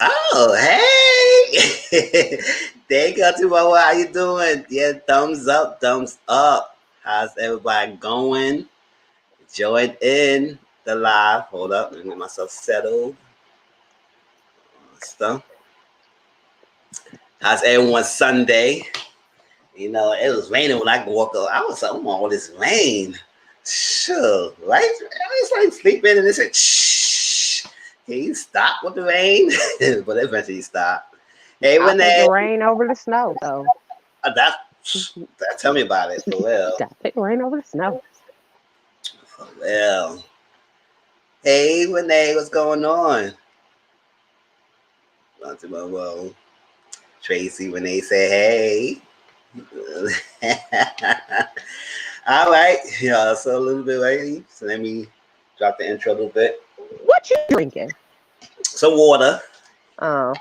Oh, hey! Thank you, Chihuahua. How you doing? Yeah, thumbs up, thumbs up. How's everybody going? Join in the live. Hold up, let me get myself settled. Stuff. How's everyone Sunday? You know, it was raining when I woke up. I was like, oh, all this rain. Sure, right? I was like sleeping and they said, shh, can you stop with the rain? But eventually stopped. Hey, I'll take the Renee. rain over the snow, though. Tell me about it for real. Gotta take the rain over the snow. For real. Hey, Renee, what's going on? Well, Tracy, Renee said, hey. All right, yeah, so a little bit late. So let me drop the intro a little bit. What you drinking? Some water. Oh.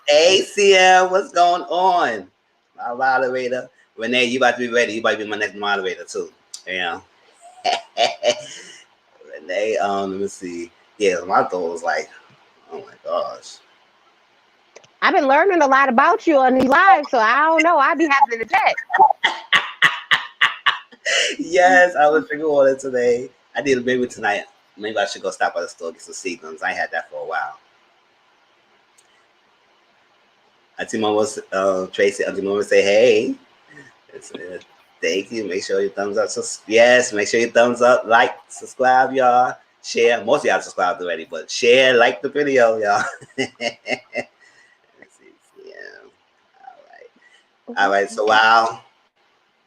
Hey, CM, what's going on? My moderator. Renee, you about to be ready. You about to be my next moderator, too. Yeah. Renee, let me see. Yeah, my thought was like, oh my gosh. I've been learning a lot about you on these lives, so I don't know. I'd be having to check. Yes, I was drinking water today. I did a baby tonight. Maybe I should go stop by the store, get some sequins. I ain't had that for a while. Auntie Mama, Tracy, Auntie Mama say, hey. Thank you. Make sure your thumbs up. Yes, make sure your thumbs up. Like, subscribe, y'all. Share. Most of y'all subscribed already, but share, like the video, y'all. Let's see. Yeah. All right. So while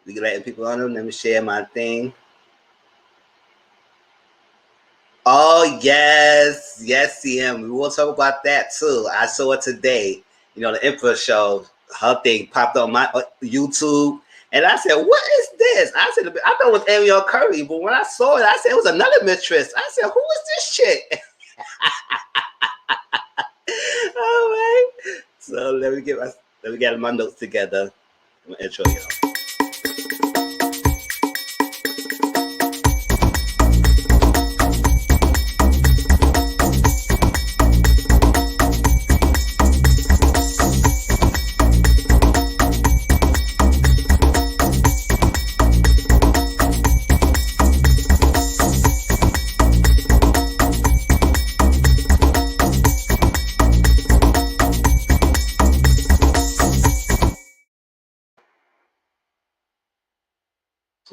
we letting people on them, let me share my thing. Oh, yes. Yes, CM. We will talk about that too. I saw it today. You know, the Emperor show, her thing popped on my YouTube. And I said, what is this? I said, I thought it was Ariel Curry. But when I saw it, I said, it was another mistress. I said, who is this shit? All right. So let me get my notes together. I'm going to intro y'all.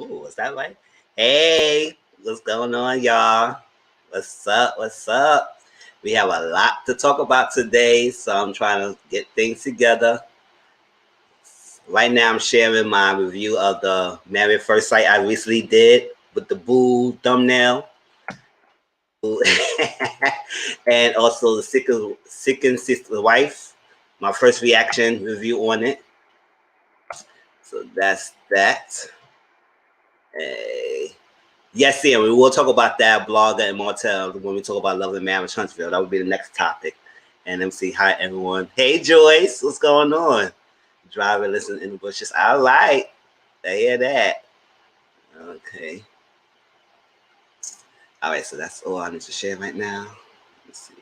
Ooh, is that right? Hey, what's going on, y'all? What's up? What's up? We have a lot to talk about today, so I'm trying to get things together. Right now, I'm sharing my review of the Married First Sight I recently did with the Boo thumbnail. And also the Second Sister Wife, my first reaction review on it. So that's that. Yes, yeah, we will talk about that blogger and Martell when we talk about Love and Marriage Huntsville. That would be the next topic. And let me see. Hi, everyone. Hey, Joyce. What's going on? Driving, listening in the bushes. All right. I hear that. Okay. All right, so that's all I need to share right now. Let's see.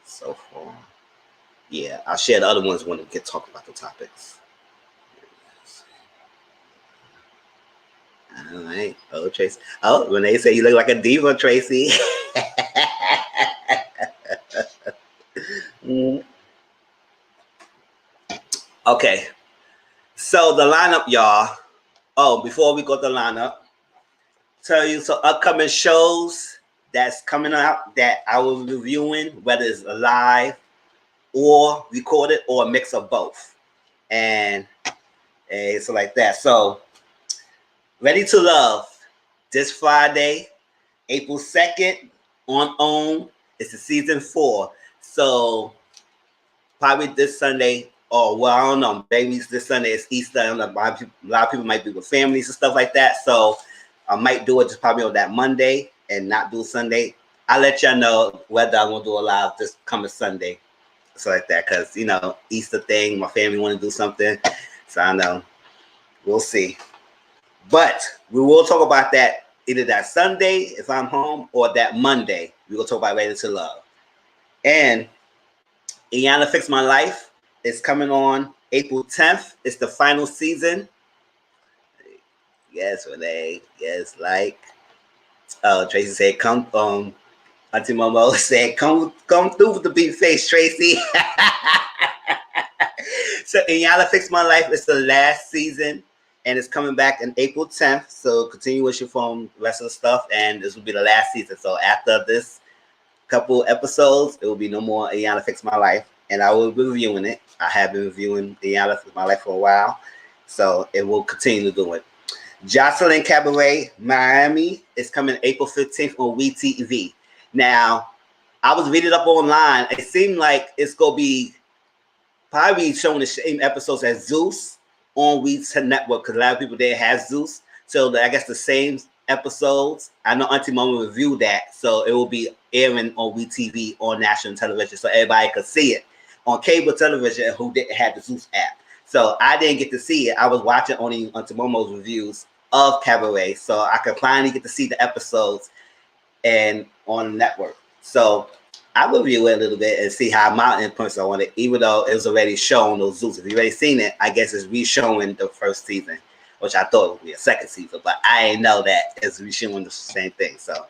So far. Yeah, I'll share the other ones when we get talking about the topics. All right. Oh, Tracy. Oh, Renee said you look like a diva, Tracy. Okay. So the lineup, y'all. Oh, before we go to the lineup, tell you some upcoming shows that's coming out that I will be reviewing, whether it's live or recorded or a mix of both. And so like that. So Ready to Love this Friday, April 2nd on OWN. It's the season 4. So probably this Sunday, or well, I don't know, maybe this Sunday is Easter. I don't know, a lot of people might be with families and stuff like that. So I might do it just probably on that Monday and not do Sunday. I'll let y'all know whether I'm going to do a live this coming Sunday. So like that, because, you know, Easter thing, my family want to do something. So I know. We'll see. But we will talk about that either that Sunday if I'm home or that Monday. We will talk about Ready to Love. And Iyanla Fix My Life is coming on April 10th. It's the final season. Yes, Renee. Yes, like. Oh, Tracy said, come, Auntie Momo said, come through with the beat face, Tracy. So Iyanla Fix My Life is the last season, and it's coming back on April 10th. So continuation from the rest of the stuff, and this will be the last season. So after this couple episodes, it will be no more Iyanla Fix My Life, and I will be reviewing it. I have been reviewing Iyanla Fix My Life for a while, so it will continue to do it. Jocelyn Cabaret Miami is coming April 15th on WeTV. Now, I was reading up online. It seemed like it's going to be probably showing the same episodes as Zeus on WeTV Network, because a lot of people there have Zeus. So I guess the same episodes. I know Auntie Mama reviewed that. So it will be airing on WeTV on national television, so everybody could see it on cable television who didn't have the Zeus app. So I didn't get to see it. I was watching only Auntie Momo's reviews of Cabaret, so I could finally get to see the episodes and on the network. So I will review it a little bit and see how my inputs are on it, even though it was already shown those Zeus. If you already seen it, I guess it's re-showing the first season, which I thought would be a second season, but I didn't know that it's re-showing the same thing. So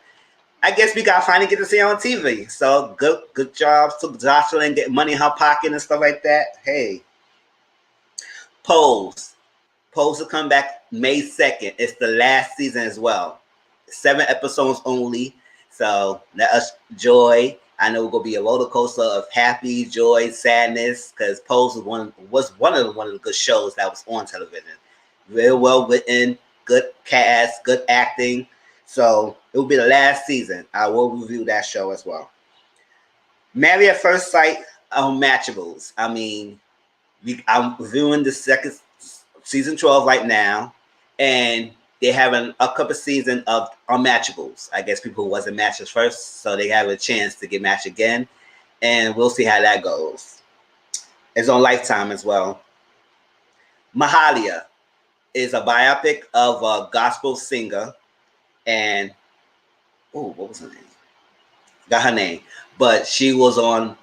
I guess we got finally get to see it on TV. So good job to Jocelyn, getting money in her pocket and stuff like that. Hey, Pose will come back May 2nd. It's the last season as well. 7 episodes only. So let us joy. I know it's gonna be a roller coaster of happy, joy, sadness, because Pose was one of the good shows that was on television. Real well written, good cast, good acting. So it will be the last season. I will review that show as well. Married at First Sight, Unmatchables. I mean, I'm reviewing the second season 12 right now, and they have an upcoming season of Unmatchables. I guess people who wasn't matched at first, so they have a chance to get matched again, and we'll see how that goes. It's on Lifetime as well. Mahalia is a biopic of a gospel singer, and what was her name? Got her name, but she was on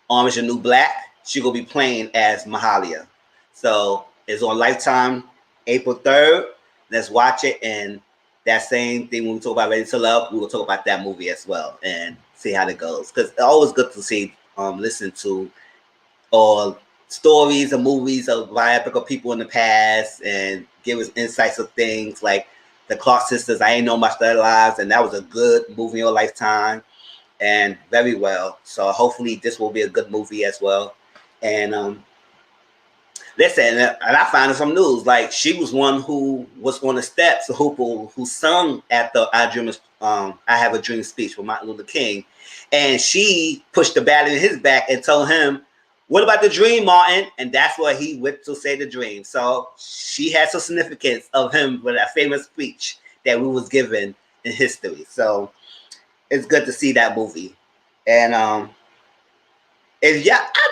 Orange and New Black. She gonna be playing as Mahalia. So it's on Lifetime, April 3rd. Let's watch it, and that same thing when we talk about Ready to Love, we will talk about that movie as well and see how it goes. Because it's always good to see, listen to all stories and movies of biopic of people in the past and give us insights of things like the Clark sisters. I ain't know much of their lives, and that was a good movie on Lifetime and very well. So hopefully this will be a good movie as well. And listen, and I found some news. Like, she was one who was on the steps, who sung at the I Have a Dream speech with Martin Luther King. And she pushed the bat in his back and told him, "What about the dream, Martin?" And that's what he went to say the dream. So she had some significance of him with that famous speech that we was given in history. So it's good to see that movie. And I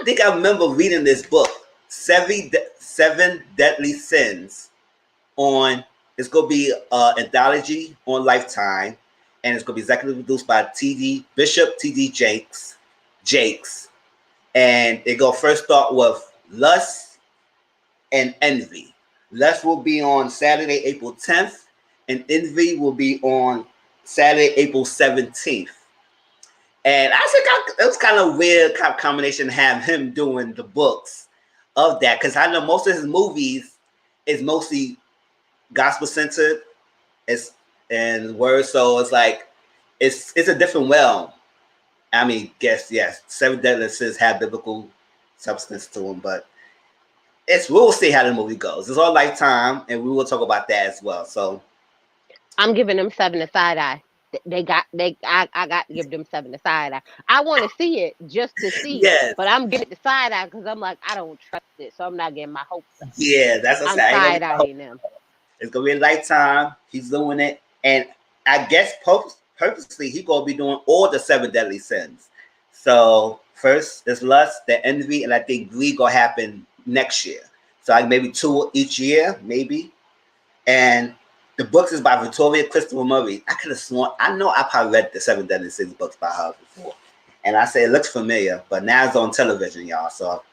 think I remember reading this book, Seven Deadly Sins. It's gonna be an anthology on Lifetime, and it's gonna be executive produced by Bishop T.D. Jakes, and it go first start with Lust and Envy. Lust will be on Saturday, April 10th, and Envy will be on Saturday, April 17th. And I think it was kind of weird kind of combination to have him doing the books of that, because I know most of his movies is mostly gospel centered, and words. So it's like it's a different realm. I mean, yes, Seven Deadly Sins have biblical substance to them, but we'll see how the movie goes. It's on Lifetime, and we will talk about that as well. So I'm giving them 7 a side eye. I got to give them 7 a side eye. I want to see it just to see it, but I'm giving it the side eye because I'm like, I don't trust it, so I'm not getting my hopes up. Yeah, that's what I'm side eyeing them. It's gonna be a Lifetime. He's doing it, and I guess purposely he's gonna be doing all the 7 deadly sins. So first is lust, then envy, and I think greed gonna happen next year. So like maybe 2 each year, maybe. And the books is by Victoria Christopher Murray. I could have sworn, I know I probably read the 7 Deadly Sins books by her before. And I said, it looks familiar, but now it's on television, y'all. So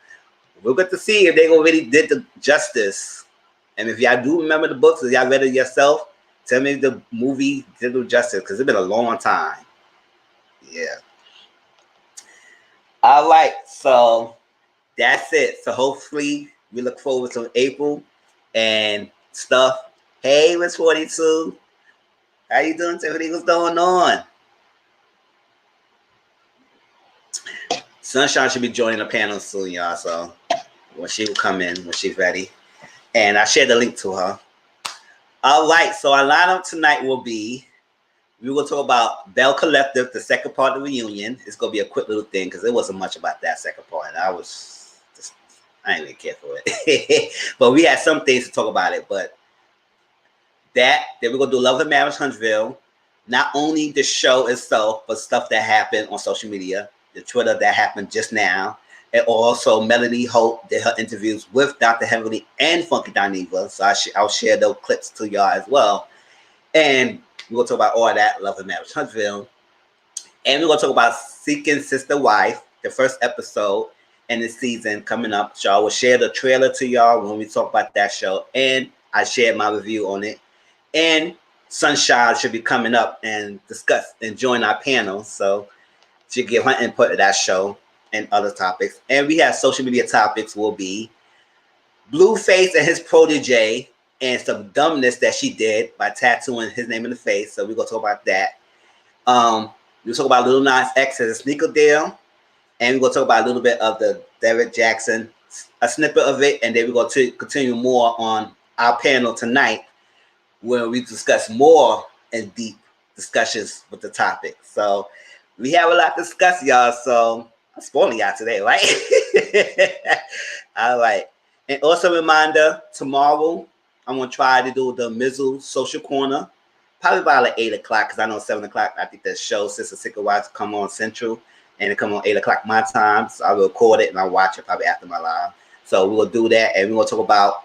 we'll get to see if they really did the justice. And if y'all do remember the books, if y'all read it yourself, tell me if the movie did the justice, because it's been a long time. Yeah. All right, so that's it. So hopefully we look forward to April and stuff. Hey, Miss 42. How you doing, Tiffany? What's going on? Sunshine should be joining the panel soon, y'all. So when she will come in, when she's ready. And I shared the link to her. All right, so our lineup tonight will be, we will talk about Belle Collective, the second part of the reunion. It's going to be a quick little thing because there wasn't much about that second part. I didn't really care for it. But we had some things to talk about it. But then we're going to do Love and Marriage Huntsville. Not only the show itself, but stuff that happened on social media. The Twitter that happened just now. And also Melody Holt did her interviews with Dr. Heavenly and Funky Dineva. So I'll share those clips to y'all as well. And we're going to talk about all that, Love and Marriage Huntsville. And we're going to talk about Seeking Sister Wife, the first episode in the season coming up. So I will share the trailer to y'all when we talk about that show. And I shared my review on it. And Sunshine should be coming up and discuss and join our panel. So she'll give her input to that show and other topics. And we have social media topics will be Blueface and his protege and some dumbness that she did by tattooing his name in the face. So we're going to talk about that. We'll talk about Lil Nas X as a sneaker deal. And we're going to talk about a little bit of the Derrick Jackson, a snippet of it. And then we're going to continue more on our panel tonight where we discuss more in deep discussions with the topic. So we have a lot to discuss, y'all. So I'm spoiling y'all today, right? All right. And also a reminder, tomorrow I'm going to try to do the Mizzle Social Corner, probably about like 8 o'clock, because I know 7 o'clock, I think the show, Sister Sick of Wives, come on Central, and it come on 8 o'clock my time. So I will record it and I'll watch it probably after my live. So we'll do that, and we're going to talk about,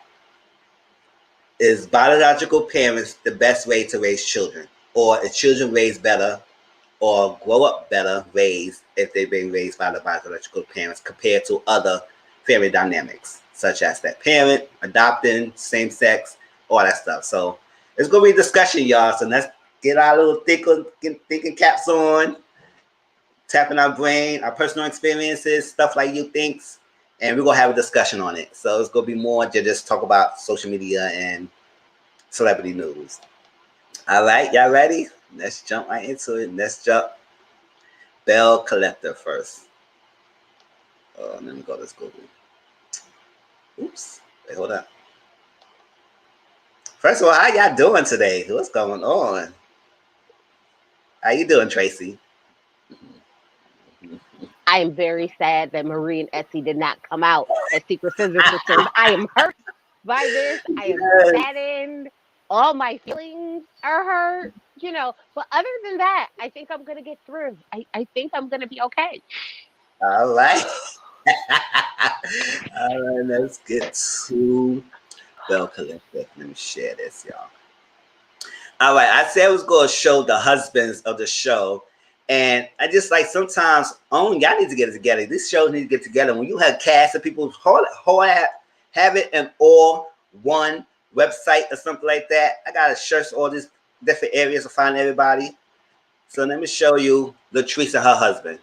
is biological parents the best way to raise children? Or is children raised better or grow up better raised if they've been raised by the biological parents compared to other family dynamics, such as that parent, adopting, same sex, all that stuff. So it's going to be a discussion, y'all. So let's get our little thinking caps on, tapping our brain, our personal experiences, stuff like you thinks, and we're going to have a discussion on it. So it's going to be more than just talk about social media and celebrity news. All right, y'all ready? Let's jump right into it. Let's jump Belle Collective first. Let me go. Let's Google. Oops. Wait, hold up. First of all, how y'all doing today? What's going on? How you doing, Tracy? I am very sad that Marie and Etsy did not come out as secret scissor sisters. I am hurt by this. I am saddened. All my feelings are hurt, you know. But other than that, I think I'm going to get through. I think I'm going to be okay. All right. All right, let's get to Belle Collective. Let me share this, y'all. All right, I said I was going to show the husbands of the show. And I just like sometimes, y'all need to get it together. These shows need to get together. When you have cast of people, have it in all one website or something like that. I got shirts all these different areas to find everybody. So let me show you Latrice and her husband.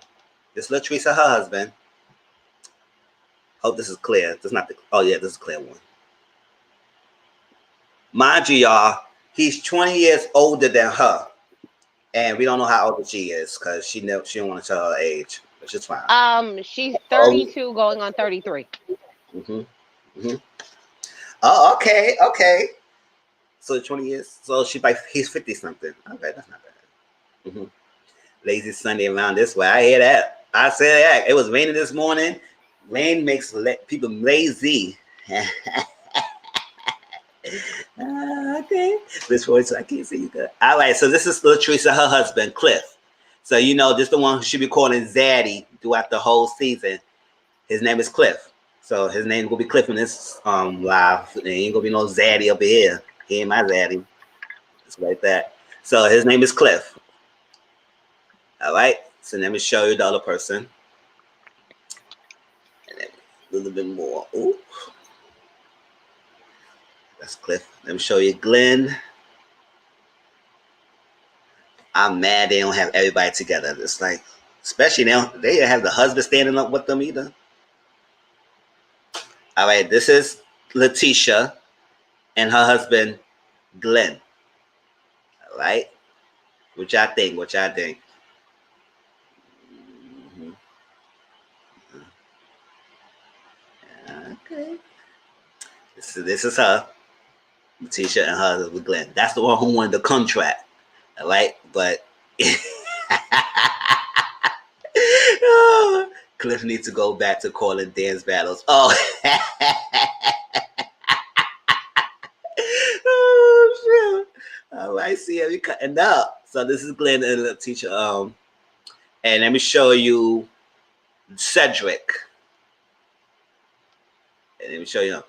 This Latrice and her husband. Hope this is clear. This is not the, oh yeah, this is a clear one. Mind you, y'all, he's 20 years older than her. And we don't know how old she is because she don't want to tell her age, which is fine. She's 32 going on 33. Oh, okay. So 20 years. So he's 50 something. Okay, that's not bad. Lazy Sunday around this way. I hear that. I said that. It was raining this morning. Rain makes people lazy. Okay. This voice, I can't see you good. All right, so this is Latrice, her husband, Cliff. So you know, this is the one who should be calling Zaddy throughout the whole season. His name is Cliff. So his name will be Cliff in this live. There ain't gonna be no Zaddy up here. He ain't my Zaddy. It's like that. So his name is Cliff. All right. So let me show you the other person. And then a little bit more. Ooh. That's Cliff. Let me show you Glenn. I'm mad they don't have everybody together. It's like, especially now, they didn't have the husband standing up with them either. All right, this is Letitia and her husband, Glenn. All right. What y'all think? What y'all think? Okay. This is her, Letitia, and her husband, Glenn. That's the one who won the contract. All right, but Cliff needs to go back to calling dance battles. Oh, oh shit! All right, see how we cutting up. So this is Glenn and Letitia. And let me show you Cedric. And let me show you.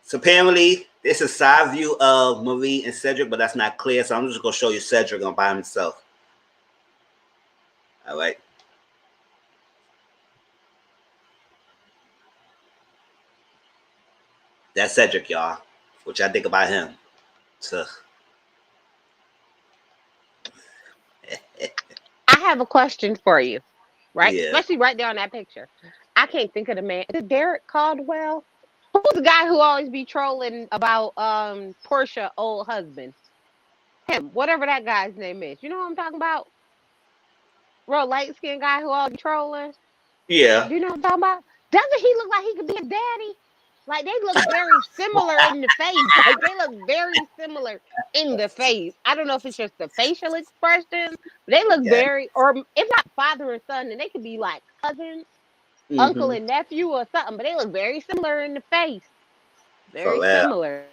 So apparently, this is a side view of Marie and Cedric, but that's not clear. So I'm just gonna show you Cedric on by himself. All right. That's Cedric, y'all. What y'all think about him? So. I have a question for you, right? Yeah. Especially right there on that picture. I can't think of the man. Is it Derrick Caldwell? Who's the guy who always be trolling about Portia old husband? Him, whatever that guy's name is. You know what I'm talking about? Real light skinned guy who always be trolling. Yeah. Do you know what I'm talking about? Doesn't he look like he could be a daddy? Like they look very similar in the face. Like they look very similar in the face. I don't know if it's just the facial expressions. They look very, or if not father and son, then they could be like cousins, uncle and nephew or something. But they look very similar in the face. Very similar.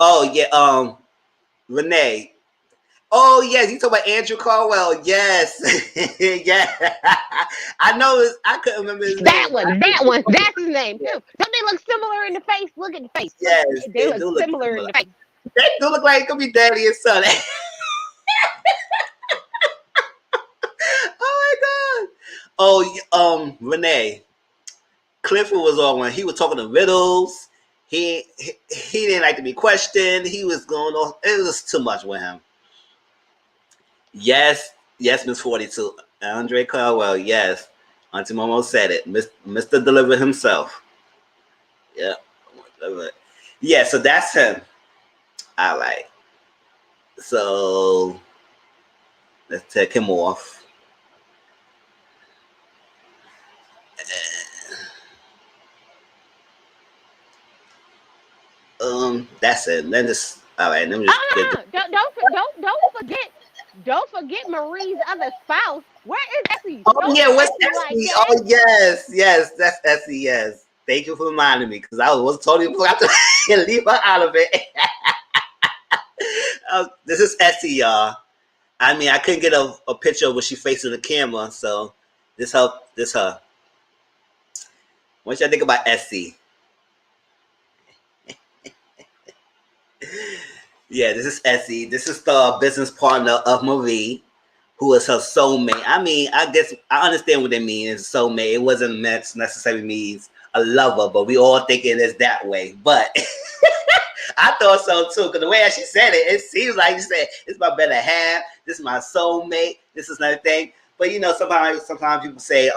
Oh yeah, Renee. Oh yes, you talk about Andrew Caldwell. Yes, yeah. I know. I couldn't remember his name. That one. That's his name too. Don't they look similar in the face? Look at the face. Yes, they look similar in the face. They do look like it could be daddy and son. Oh my god. Oh, Renee. Clifford was on when he was talking to riddles. He didn't like to be questioned. He was going on. It was too much with him. Yes, Miss 42. Andre Caldwell, yes. Auntie Momo said it. Mr. Deliver himself. Yeah. Yeah, so that's him. All right. So let's take him off. That's it. Let us. All right. Let me just. Don't forget Marie's other spouse. Where is Essie? Oh yeah, what's Essie? Like oh yes, that's Essie. Yes, thank you for reminding me because I was totally forgot to leave her out of it. This is Essie, y'all. I mean, I couldn't get a picture of where she facing the camera, so this her. What y'all think about Essie? Yeah, this is Essie. This is the business partner of Marie, who is her soulmate. I mean, I guess I understand what they mean. It's soulmate. It wasn't meant to necessarily means a lover, but we all think it is that way. But I thought so too, because the way she said it, it seems like she said, "It's my better half. This is my soulmate. This is another thing." But you know, sometimes people say,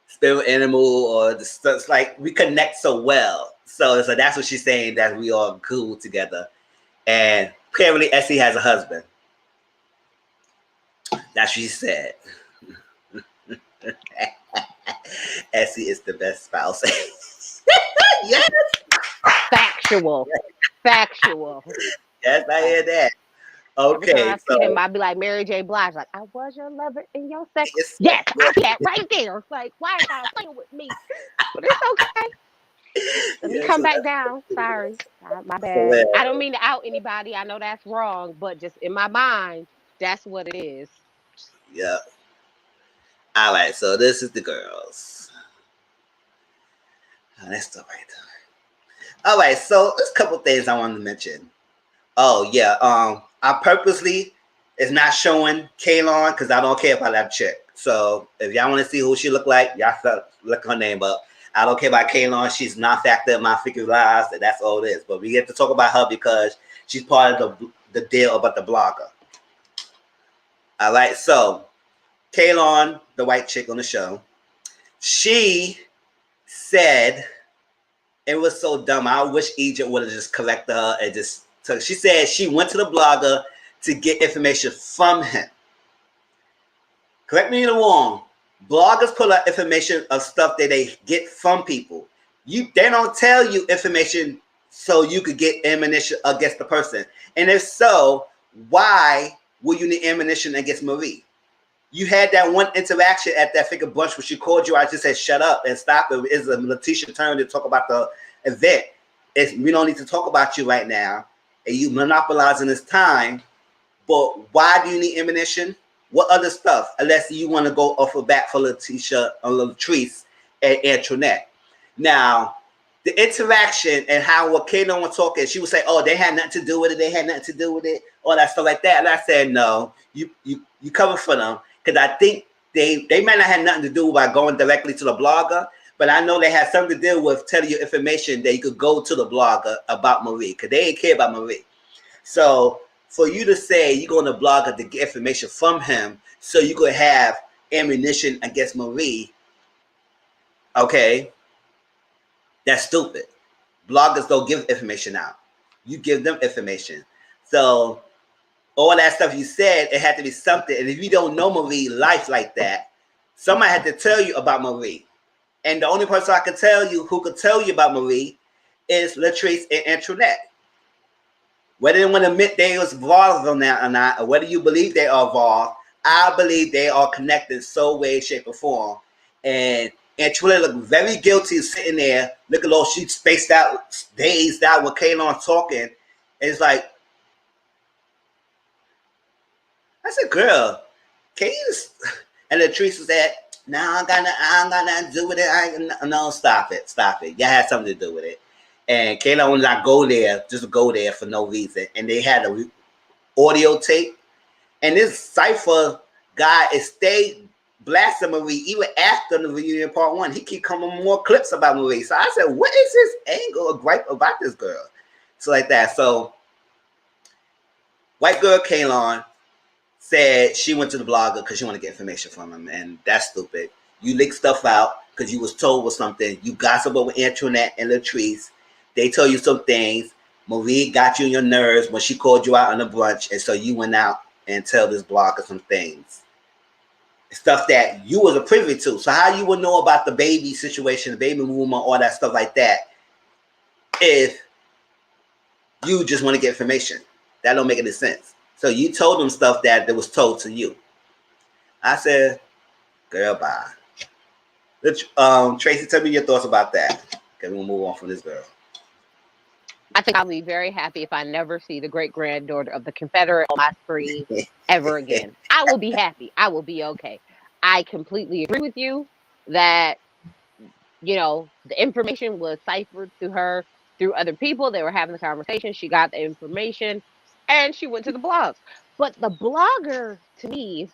spirit animal, or it's like we connect so well. So that's what she's saying, that we are cool together. And apparently Essie has a husband. That's what she said. Essie is the best spouse. Yes. Factual. Yes, I hear that. Okay. Every time I see him, I'd be like Mary J. Blige, like, I was your lover in your sex. Yes, I see that right there. It's like, why are y'all playing with me? But it's okay. Let me come back down. Sorry. My bad. I don't mean to out anybody. I know that's wrong, but just in my mind, that's what it is. Yeah. All right. So this is the girls. Oh, that's the right time. All right. So there's a couple things I wanted to mention. Oh yeah. I purposely It's not showing Kaylon because I don't care about that chick. So if y'all want to see who she look like, y'all look her name up. I don't care about Kaylon. She's not factor in my figure lives. That's all it is. But we get to talk about her because she's part of the deal about the blogger. All right. So Kaylon, the white chick on the show, she said, it was so dumb. I wish Egypt would have just corrected her and just took. She said she went to the blogger to get information from him. Correct me if I'm wrong. Bloggers pull out information of stuff that they get from people. They don't tell you information so you could get ammunition against the person. And if so, why will you need ammunition against Marie? You had that one interaction at that figure brunch where she called you. I just said, shut up and stop it. It's a Letitia turn to talk about the event. We don't need to talk about you right now. And you monopolizing this time. But why do you need ammunition? What other stuff? Unless you want to go off a bat for Letitia or Latrice and Antoinette. Now, the interaction and how what Kaylon was talking, she would say, oh, they had nothing to do with it. They had nothing to do with it. All that stuff like that. And I said, no, you cover for them. Because I think they might not have nothing to do by going directly to the blogger. But I know they had something to do with telling you information that you could go to the blogger about Marie. Because they didn't care about Marie. So for you to say you're going to blogger to get information from him so you could have ammunition against Marie, okay, that's stupid. Bloggers don't give information out. You give them information. So all that stuff you said, it had to be something. And if you don't know Marie life like that, somebody had to tell you about Marie. And the only person I could tell you who could tell you about Marie is Latrice and Antoinette. Whether they want to admit they was involved on that or not, or whether you believe they are involved, I believe they are connected in some way, shape, or form. And Antoinette looked very guilty sitting there, looking all she spaced out, dazed out with Kaylon talking. And it's like, I said, girl, can you just... And Latrice said, no, I ain't got nothing to do with it. No, stop it. You had something to do with it. And Kayla would not go there, just go there for no reason. And they had a audio tape. And this Cypher guy is stayed blasting Marie even after the reunion part 1. He keep coming with more clips about Marie. So I said, what is his angle or gripe about this girl? So like that. So white girl Kaylon said she went to the blogger because she wanted to get information from him. And that's stupid. You leak stuff out because you was told with something. You gossip over Antoinette and Latrice. They told you some things. Marie got you on your nerves when she called you out on the brunch. And so you went out and tell this blogger some things. Stuff that you was a privy to. So how you would know about the baby situation, the baby movement, all that stuff like that, if you just want to get information? That don't make any sense. So you told them stuff that was told to you. I said, girl, bye. Tracy, tell me your thoughts about that. Okay, we'll move on from this girl. I think I'll be very happy if I never see the great-granddaughter of the Confederate on my screen ever again. I will be happy. I will be okay. I completely agree with you that, you know, the information was ciphered through her, through other people. They were having the conversation. She got the information, and she went to the blogs. But the blogger, to me,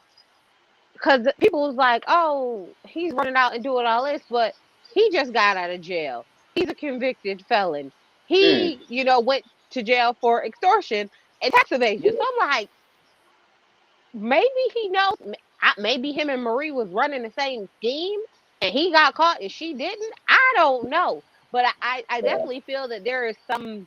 because people was like, oh, he's running out and doing all this, but he just got out of jail. He's a convicted felon. He, you know, went to jail for extortion and tax evasion. So I'm like, maybe he knows. Maybe him and Marie was running the same scheme and he got caught and she didn't. I don't know. But I definitely feel that there is some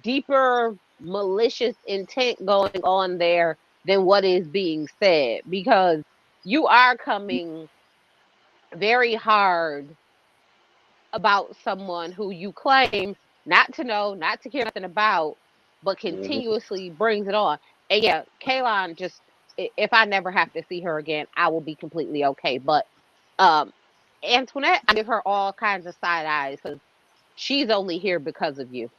deeper malicious intent going on there than what is being said, because you are coming very hard about someone who you claim not to know, not to care nothing about, but continuously brings it on. And yeah, Kaylon, just, if I never have to see her again, I will be completely okay. But Antoinette, I give her all kinds of side eyes because she's only here because of you.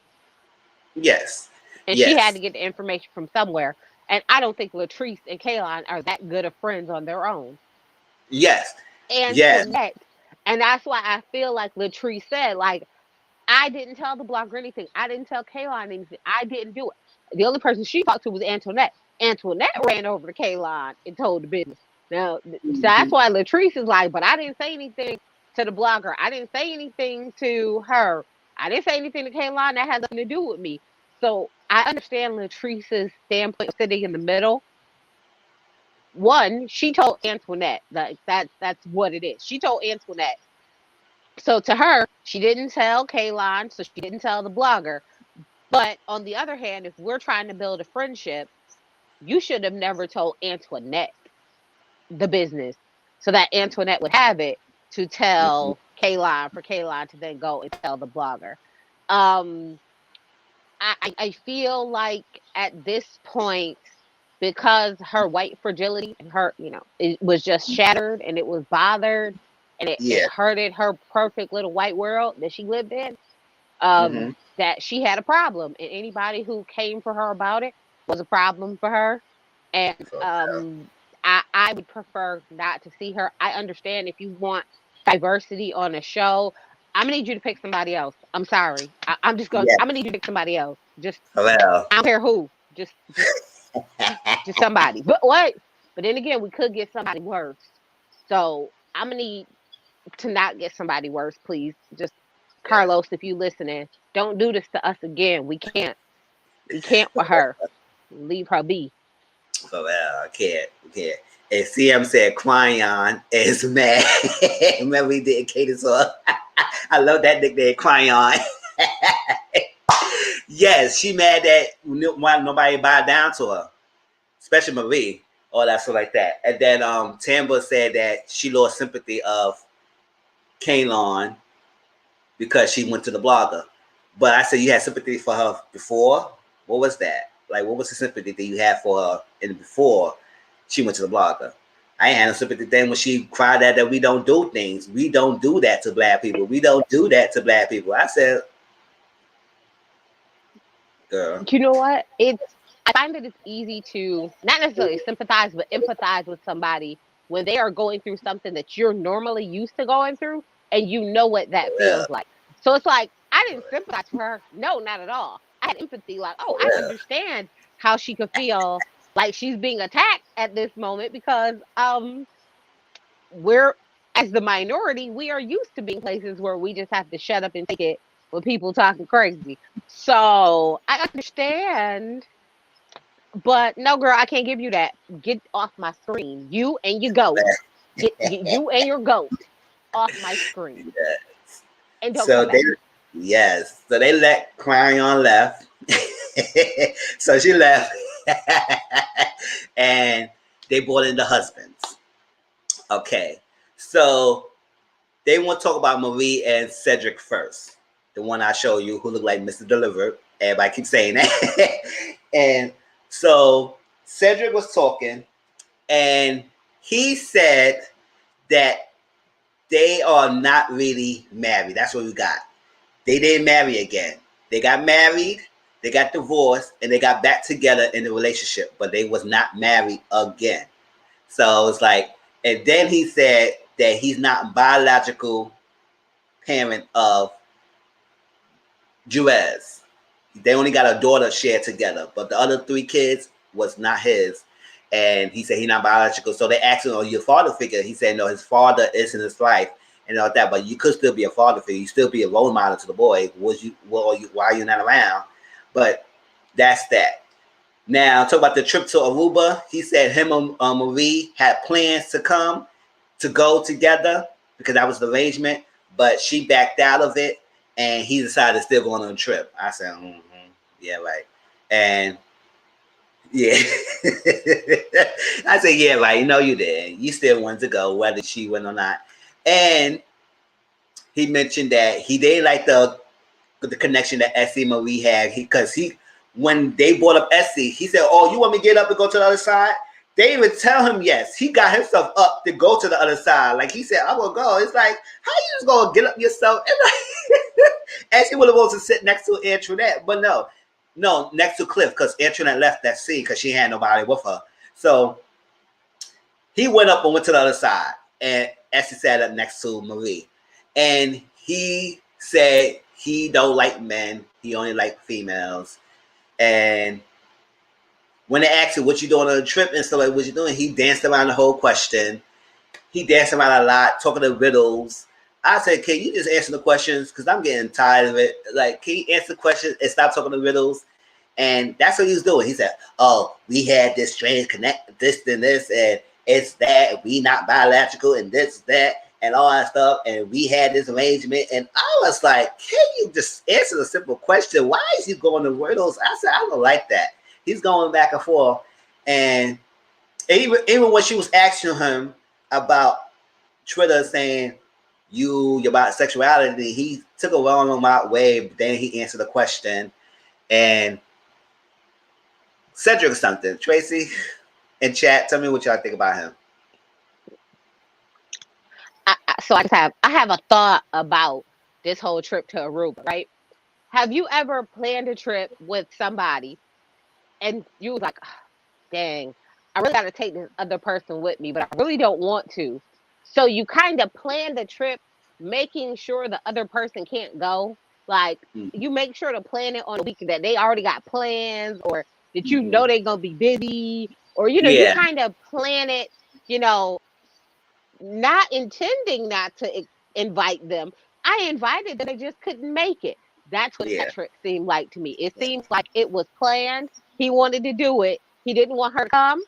Yes. And she had to get the information from somewhere. And I don't think Latrice and Kaylon are that good of friends on their own. Yes. Antoinette. And that's why I feel like Latrice said, like, I didn't tell the blogger anything. I didn't tell Kaylon anything. I didn't do it. The only person she talked to was Antoinette. Antoinette ran over to Kaylon and told the business. Now, so that's why Latrice is like, but I didn't say anything to the blogger. I didn't say anything to her. I didn't say anything to Kaylon that had nothing to do with me. So I understand Latrice's standpoint sitting in the middle. One, she told Antoinette, like that's what it is. She told Antoinette. So to her, she didn't tell Kaylon, so she didn't tell the blogger. But on the other hand, if we're trying to build a friendship, you should have never told Antoinette the business so that Antoinette would have it to tell Kaylon for Kaylon to then go and tell the blogger. I feel like at this point, because her white fragility and her, it was just shattered and it was bothered and it hurted her perfect little white world that she lived in, that she had a problem. And anybody who came for her about it was a problem for her. And I would prefer not to see her. I understand if you want diversity on a show, I'm gonna need you to pick somebody else. I'm sorry. I'm gonna need you to pick somebody else. Just I don't care who. Just somebody. But what? But then again, we could get somebody worse. So I'm gonna need to not get somebody worse, please. Just Carlos, if you listening, don't do this to us again. We can't with her. Leave her be. So I can't. And CM said Cryon is mad. Remember we did Katie saw. I love that nickname, Cryon. Yes, she mad that nobody bow down to her, especially Marie, all that stuff like that. And then Tamba said that she lost sympathy of Kaylon because she went to the blogger. But I said you had sympathy for her before. What was that? Like, what was the sympathy that you had for her before she went to the blogger? I ain't had no sympathy then when she cried out that we don't do things. We don't do that to black people. We don't do that to black people. I said, girl. You know what? I find that it's easy to not necessarily sympathize, but empathize with somebody when they are going through something that you're normally used to going through, and you know what that feels like. So it's like, I didn't sympathize with her. No, not at all. I had empathy, like, oh, I understand how she could feel like she's being attacked at this moment because we're, as the minority, we are used to being places where we just have to shut up and take it when people talking crazy. So I understand, but no, girl, I can't give you that. Get off my screen. You and your goat. Get you and your goat off my screen. Yes. And don't come back. Yes. So they let Cryon left. So she left. And they brought in the husbands. Okay. So they want to talk about Marie and Cedric first. The one I show you who look like Mr. Delivered. Everybody keeps saying that. And so Cedric was talking and he said that they are not really married. That's what we got. They didn't marry again. They got married, they got divorced, and they got back together in the relationship, but they was not married again. So it's like, and then he said that he's not biological parent of Juez. They only got a daughter shared together, but the other 3 kids was not his. And he said he's not biological. So they asked him, "Oh, your father figure?" He said, "No, his father is in his life and all that, but you could still be a father figure. You still be a role model to the boy. Why are you not around?" But that's that. Now, talk about the trip to Aruba. He said him and Marie had plans to go together because that was the arrangement, but she backed out of it, and he decided to still go on a trip. I said, yeah, right. And yeah, I said, yeah, right. You know you did. You still wanted to go, whether she went or not. And he mentioned that he didn't like the connection that Essie and Marie had, because when they brought up Essie, he said, "Oh, you want me to get up and go to the other side?" They even tell him yes. He got himself up to go to the other side. Like he said, "I will go." It's like, how you just gonna get up yourself? And like, Essie would have wanted to sit next to Antoinette, but no, next to Cliff, because Antoinette left that scene because she had nobody with her. So he went up and went to the other side, and Essie sat up next to Marie, and he said he don't like men. He only like females. And when they asked him what you doing on the trip and stuff like what you doing, he danced around the whole question. He danced around a lot, talking to riddles. I said, can you just answer the questions? Because I'm getting tired of it. Like, can you answer the questions and stop talking to riddles? And that's what he was doing. He said, oh, we had this strange connect, this and this, and it's that, we not biological, and this, that, and all that stuff, and we had this arrangement. And I was like, can you just answer the simple question? Why is he going to riddles? I said, I don't like that. He's going back and forth. And even when she was asking him about Twitter saying you about sexuality, he took a long way, but then he answered the question. And Cedric something. Tracy in chat, tell me what y'all think about him. I have a thought about this whole trip to Aruba, right? Have you ever planned a trip with somebody and you was like, oh, dang, I really got to take this other person with me, but I really don't want to. So you kind of plan the trip, making sure the other person can't go. Like, you make sure to plan it on a week that they already got plans, or that you know they're going to be busy, or, you kind of plan it, not intending not to invite them. I invited them, they just couldn't make it. That's what that trip seemed like to me. It seems like it was planned. He wanted to do it. He didn't want her to come,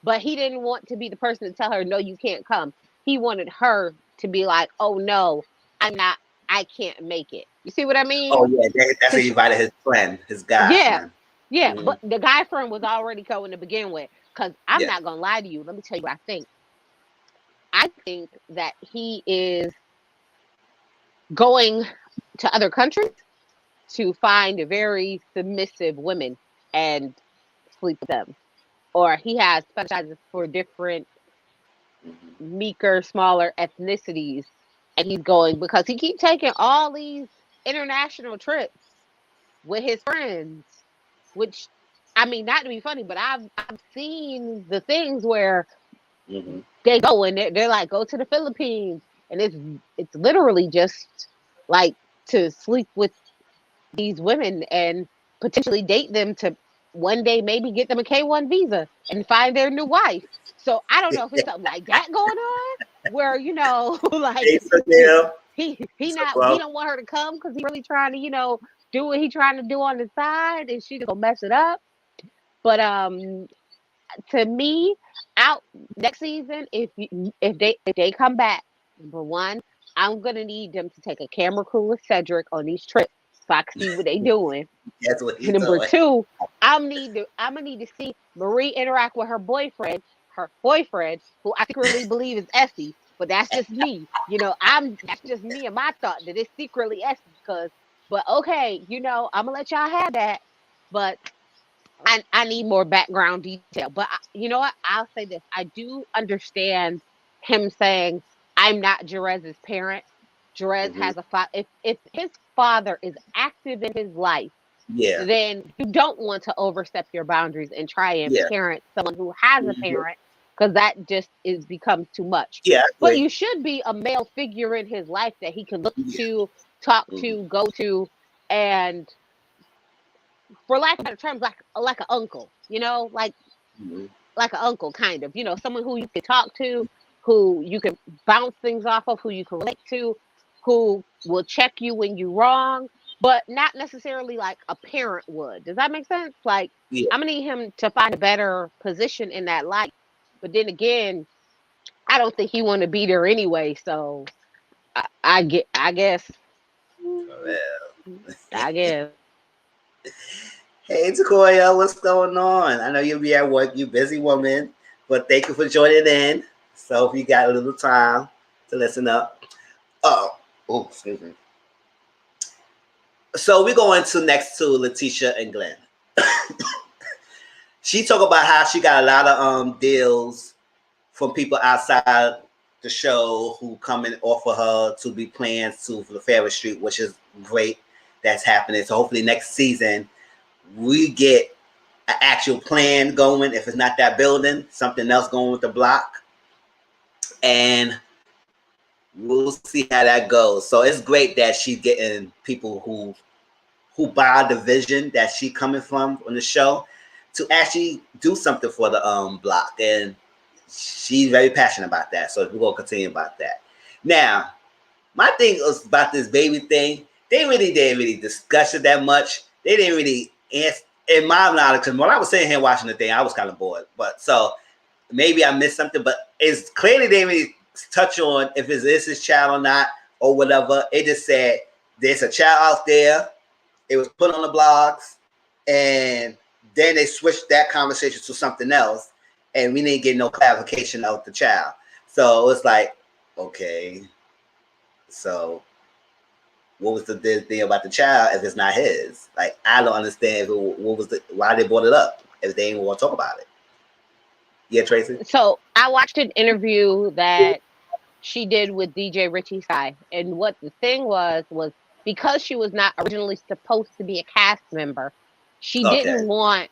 but he didn't want to be the person to tell her, no, you can't come. He wanted her to be like, oh, no, I can't make it. You see what I mean? Oh, yeah, that's how he invited his friend, his guy. Yeah, yeah, but the guy friend was already going to begin with, because I'm not going to lie to you. Let me tell you what I think. I think that he is going to other countries to find very submissive women and sleep with them. Or he has specializes for different meeker, smaller ethnicities. And he's going because he keeps taking all these international trips with his friends, which, I mean, not to be funny, but I've seen the things where they go and they're like, go to the Philippines, and it's literally just like to sleep with these women and potentially date them to one day maybe get them a K-1 visa and find their new wife. So I don't know if it's something like that going on, where like he don't want her to come because he's really trying to do what he's trying to do on the side, and she just gonna mess it up. But to me, out next season, if they come back, number one, I'm gonna need them to take a camera crew with Cedric on these trips so I can see what they doing. That's what he's Number doing. two, I'm gonna need to see Marie interact with her boyfriend, who I secretly believe is Essie, but that's just me. That's just me and my thought that it's secretly Essie. But okay, I'm gonna let y'all have that, but I need more background detail. But you know what? I'll say this: I do understand him saying, "I'm not Jerez's parent." Jerez has a father. If his father is active in his life, then you don't want to overstep your boundaries and try and parent someone who has a parent, because that just becomes too much. But you should be a male figure in his life that he can look to, talk to, go to, and, for lack of better terms, like an uncle, like an uncle, kind of, someone who you can talk to, who you can bounce things off of, who you can relate to, who will check you when you're wrong, but not necessarily like a parent would. Does that make sense? Like, I'm gonna need him to find a better position in that life. But then again, I don't think he want to be there anyway. So I guess. Hey, Takoya, what's going on? I know you'll be at work, you busy woman, but thank you for joining in. So if you got a little time to listen up. Oh, excuse me. So we're going next to Letitia and Glenn. She talked about how she got a lot of deals from people outside the show who come and offer her to be plans for the Ferris Street, which is great. That's happening. So hopefully next season we get an actual plan going. If it's not that building, something else going with the block, and we'll see how that goes. So it's great that she's getting people who buy the vision that she's coming from on the show. to actually do something for the block, and she's very passionate about that. So we're gonna continue about that. Now, my thing was about this baby thing. They really didn't really discuss it that much. They didn't really answer, in my knowledge, because when I was sitting here watching the thing, I was kind of bored. But so maybe I missed something, but it's clearly they didn't really touch on if it's his child or not or whatever. It just said there's a child out there. It was put on the blogs, and then they switched that conversation to something else, and we didn't get no clarification of the child. So it was like, okay, so what was the thing about the child if it's not his? Like, I don't understand why they brought it up if they didn't want to talk about it. Yeah, Tracy? So I watched an interview that she did with DJ Richie Sky, and what the thing was because she was not originally supposed to be a cast member, he didn't want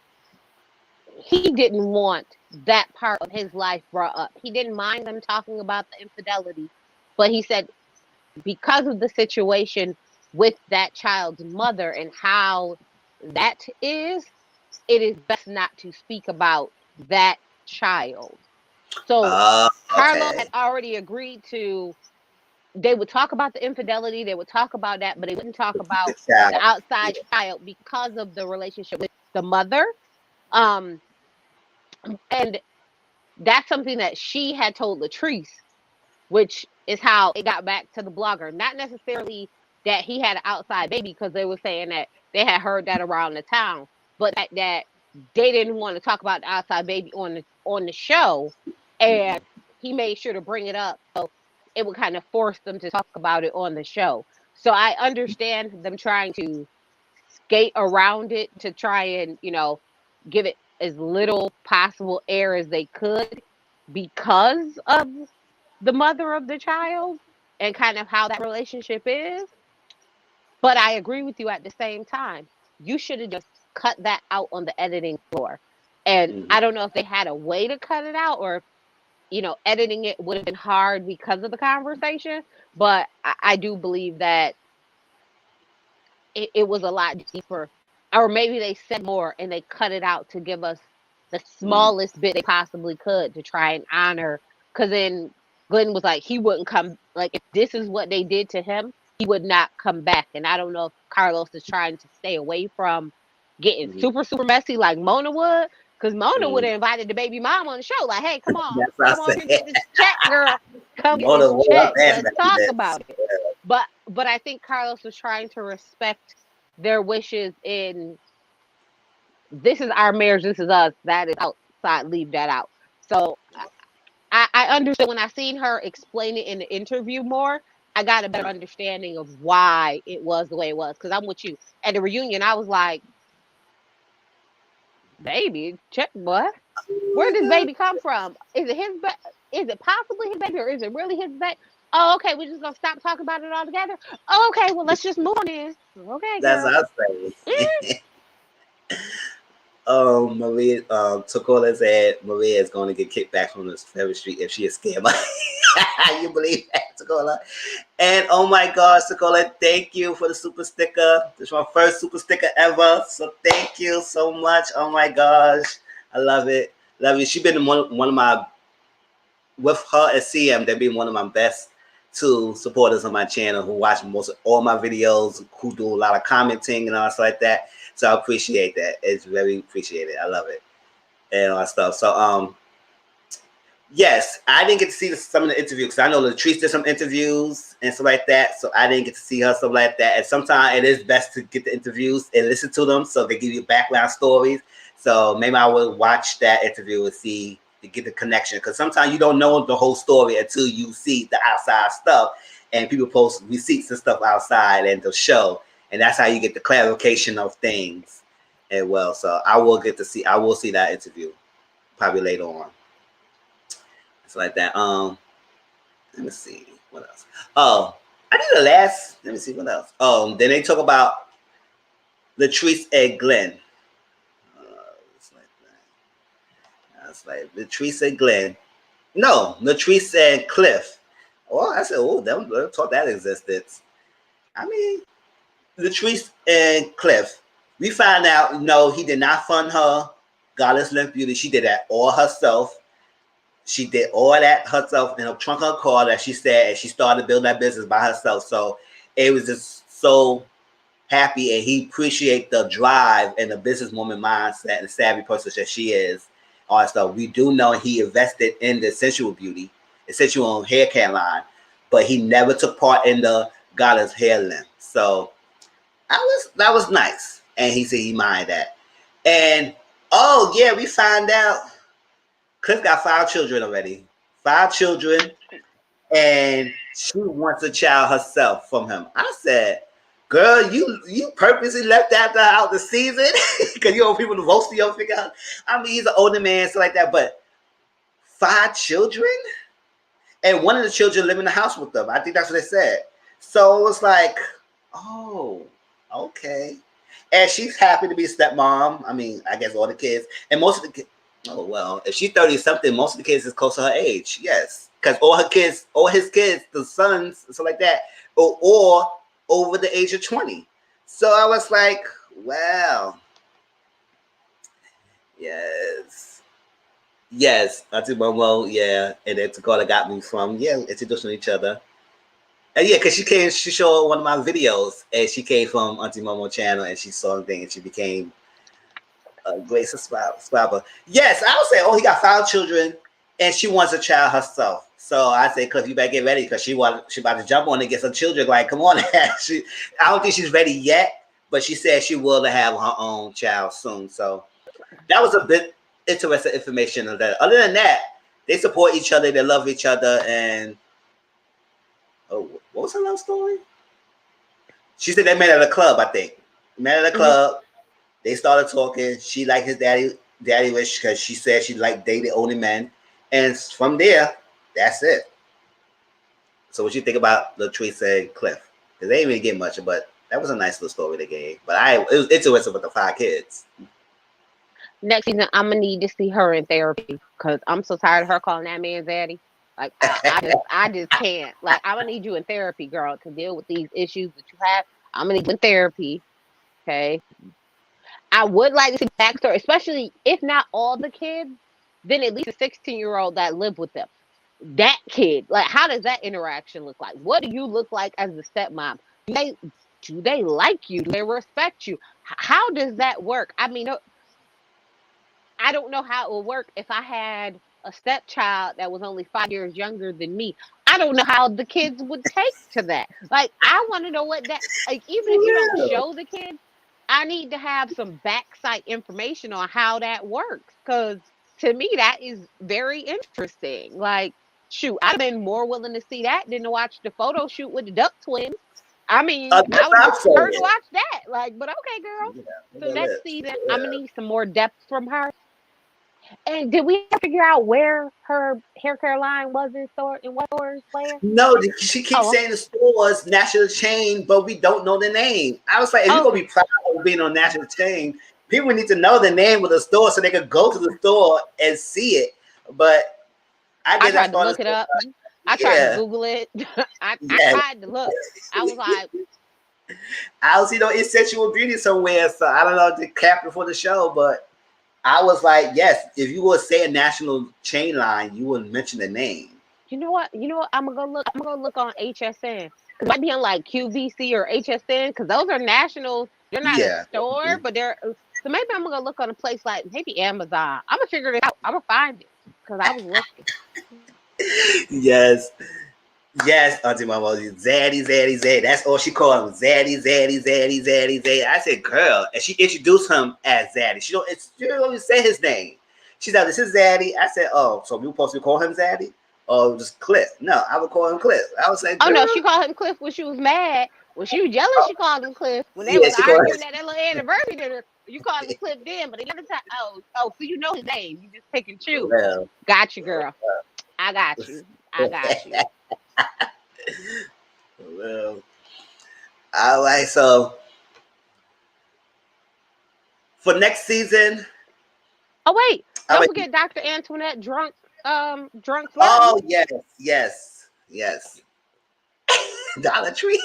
that part of his life brought up. He didn't mind them talking about the infidelity, but he said because of the situation with that child's mother and how that is, it is best not to speak about that child. So Carlos had already agreed to, they would talk about the infidelity, they would talk about that, but they wouldn't talk about the outside child because of the relationship with the mother. And that's something that she had told Latrice, which is how it got back to the blogger. Not necessarily that he had an outside baby, because they were saying that they had heard that around the town, but that they didn't want to talk about the outside baby on the show, and he made sure to bring it up, so it would kind of force them to talk about it on the show. So I understand them trying to skate around it to try and, give it as little possible air as they could because of the mother of the child and kind of how that relationship is. But I agree with you at the same time. You should have just cut that out on the editing floor. And I don't know if they had a way to cut it out, or editing it would have been hard because of the conversation. But I do believe that it was a lot deeper. Or maybe they said more and they cut it out to give us the smallest bit they possibly could to try and honor. Because then Glenn was like, he wouldn't come. Like, if this is what they did to him, he would not come back. And I don't know if Carlos is trying to stay away from getting super, super messy like Mona would. Because Mona would have invited the baby mom on the show. Like, hey, come on. Come on and get this check, girl. Come get this check. Let's talk about it. But I think Carlos was trying to respect their wishes in, this is our marriage, this is us, that is outside, leave that out. So I understood when I seen her explain it in the interview more, I got a better understanding of why it was the way it was. Because I'm with you. At the reunion, I was like, baby, check what? Where does baby come from? Is it his is it possibly his baby, or is it really his baby? Oh, okay, we're just gonna stop talking about it altogether. Oh, okay, well, let's just move on then. Okay, that's girl. Us. Maria, Takola said Maria is going to get kicked back from this Ferry Street if she is scared. You believe that, Takola? And oh my gosh, Takola, thank you for the super sticker. This is my first super sticker ever, so thank you so much. Oh my gosh, I love it. Love you. She's been one of my, with her and CM, they've been one of my best two supporters on my channel, who watch most of all my videos, who do a lot of commenting and all stuff like that. So I appreciate that. It's very appreciated. I love it and all that stuff. So yes, I didn't get to see some of the interviews because I know Latrice did some interviews and stuff like that. So I didn't get to see her, stuff like that. And sometimes it is best to get the interviews and listen to them, so they give you background stories. So maybe I will watch that interview and see, to get the connection, because sometimes you don't know the whole story until you see the outside stuff, and people post receipts and stuff outside and the show, and that's how you get the clarification of things as well. So I will see that interview probably later on. It's like that. Let me see what else. Oh, I did the last. Let me see what else. Then they talk about Latrice and Glenn. It's like Latrice and Glenn. No, Latrice and Cliff. Oh, I said, oh, they thought that existed. I mean, Latrice and Cliff. We found out, no, he did not fund her Goddess Lymph Beauty. She did that all herself. She did all that herself in a trunk of a car that she said, and she started building that business by herself. So it was just so happy, and he appreciate the drive and the businesswoman mindset and savvy person that she is. All that stuff. We do know he invested in the Sensual Beauty, the Sensual hair care line, but he never took part in the Goddess hair length. So that was nice, and he said he minded that. And oh yeah, we find out Cliff got 5 children already. 5 children, and she wants a child herself from him. I said, girl, you purposely left that out the season because you want people to vote for your figure out. I mean, he's an older man, so like that, but 5 children? And one of the children live in the house with them. I think that's what they said. So it was like, oh, okay. And she's happy to be a stepmom. I mean, I guess all the kids. And most of the kids, oh, well, if she's 30-something, most of the kids is close to her age. Yes. Because all his kids, the sons, so like that, or over the age of 20. So I was like, wow. Yes. I think, well, yeah. And then Dakota got me from, introducing each other. And yeah, because she showed one of my videos, and she came from Auntie Momo channel, and she saw the thing, and she became a great subscriber. Yes, I would say, he got 5 children, and she wants a child herself. So I say, Cliff, you better get ready, because she about to jump on and get some children. Like, come on. I don't think she's ready yet, but she said she will have her own child soon. So that was a bit interesting information of that. Other than that, they support each other, they love each other, and what was her love story? She said they met at a club, I think. Met at a club. They started talking. She liked his daddy wish because she said she liked dating older men. And from there, that's it. So what you think about Latrice and Cliff? Because they didn't really get much, but that was a nice little story they gave. But it was interesting with the 5 kids. Next season, I'm gonna need to see her in therapy because I'm so tired of her calling that man daddy. Like I just can't. Like I'm gonna need you in therapy, girl, to deal with these issues that you have. I'm gonna need you in therapy. Okay. I would like to see backstory, especially if not all the kids, then at least a 16-year-old that lived with them. That kid, like, how does that interaction look like? What do you look like as the stepmom? Do they like you? Do they respect you? How does that work? I mean, I don't know how it would work if I had a stepchild that was only 5 years younger than me. I don't know how the kids would take to that. Like, I want to know what that, like, even if you don't show the kids, I need to have some backside information on how that works. Because to me, that is very interesting. Like, shoot, I'd have been more willing to see that than to watch the photo shoot with the Duck twins. I mean, I would prefer to watch that. Like, but okay, girl. So next season, I'm gonna need some more depth from her. And did we figure out where her hair care line was in what stores? Where? No, she keeps saying the stores, national chain, but we don't know the name. I was like, if you're gonna be proud of being on national chain, people need to know the name of the store so they could go to the store and see it. But I tried to look it up. I tried to Google it. I tried to look. I was like, I was, it's Sensual Beauty somewhere, so I don't know the caption for the show, but I was like, yes, if you would say a national chain line, you would mention the name. You know what? I'm gonna look on HSN. It might be on like QVC or HSN because those are national. They're not a store, but they're. So maybe I'm gonna look on a place like maybe Amazon. I'm gonna figure it out. I'm gonna find it because I was looking. Yes, Auntie Mama, Zaddy. That's all she called him. Zaddy. I said, girl, and she introduced him as Zaddy. She don't even say his name. She said, this is Zaddy. I said, oh, so we supposed to call him Zaddy? Or just Cliff? No, I would call him Cliff. I was like, oh no, she called him Cliff when she was mad. When she was jealous, she called him Cliff. When they was arguing at that little anniversary dinner, you called him Cliff then, but another time, so you know his name. You just pick and choose. Well, got you, girl. I got you. Well, all right. So for next season. Oh wait! Don't forget Dr. Antoinette drunk. Oh yes. Dollar Tree.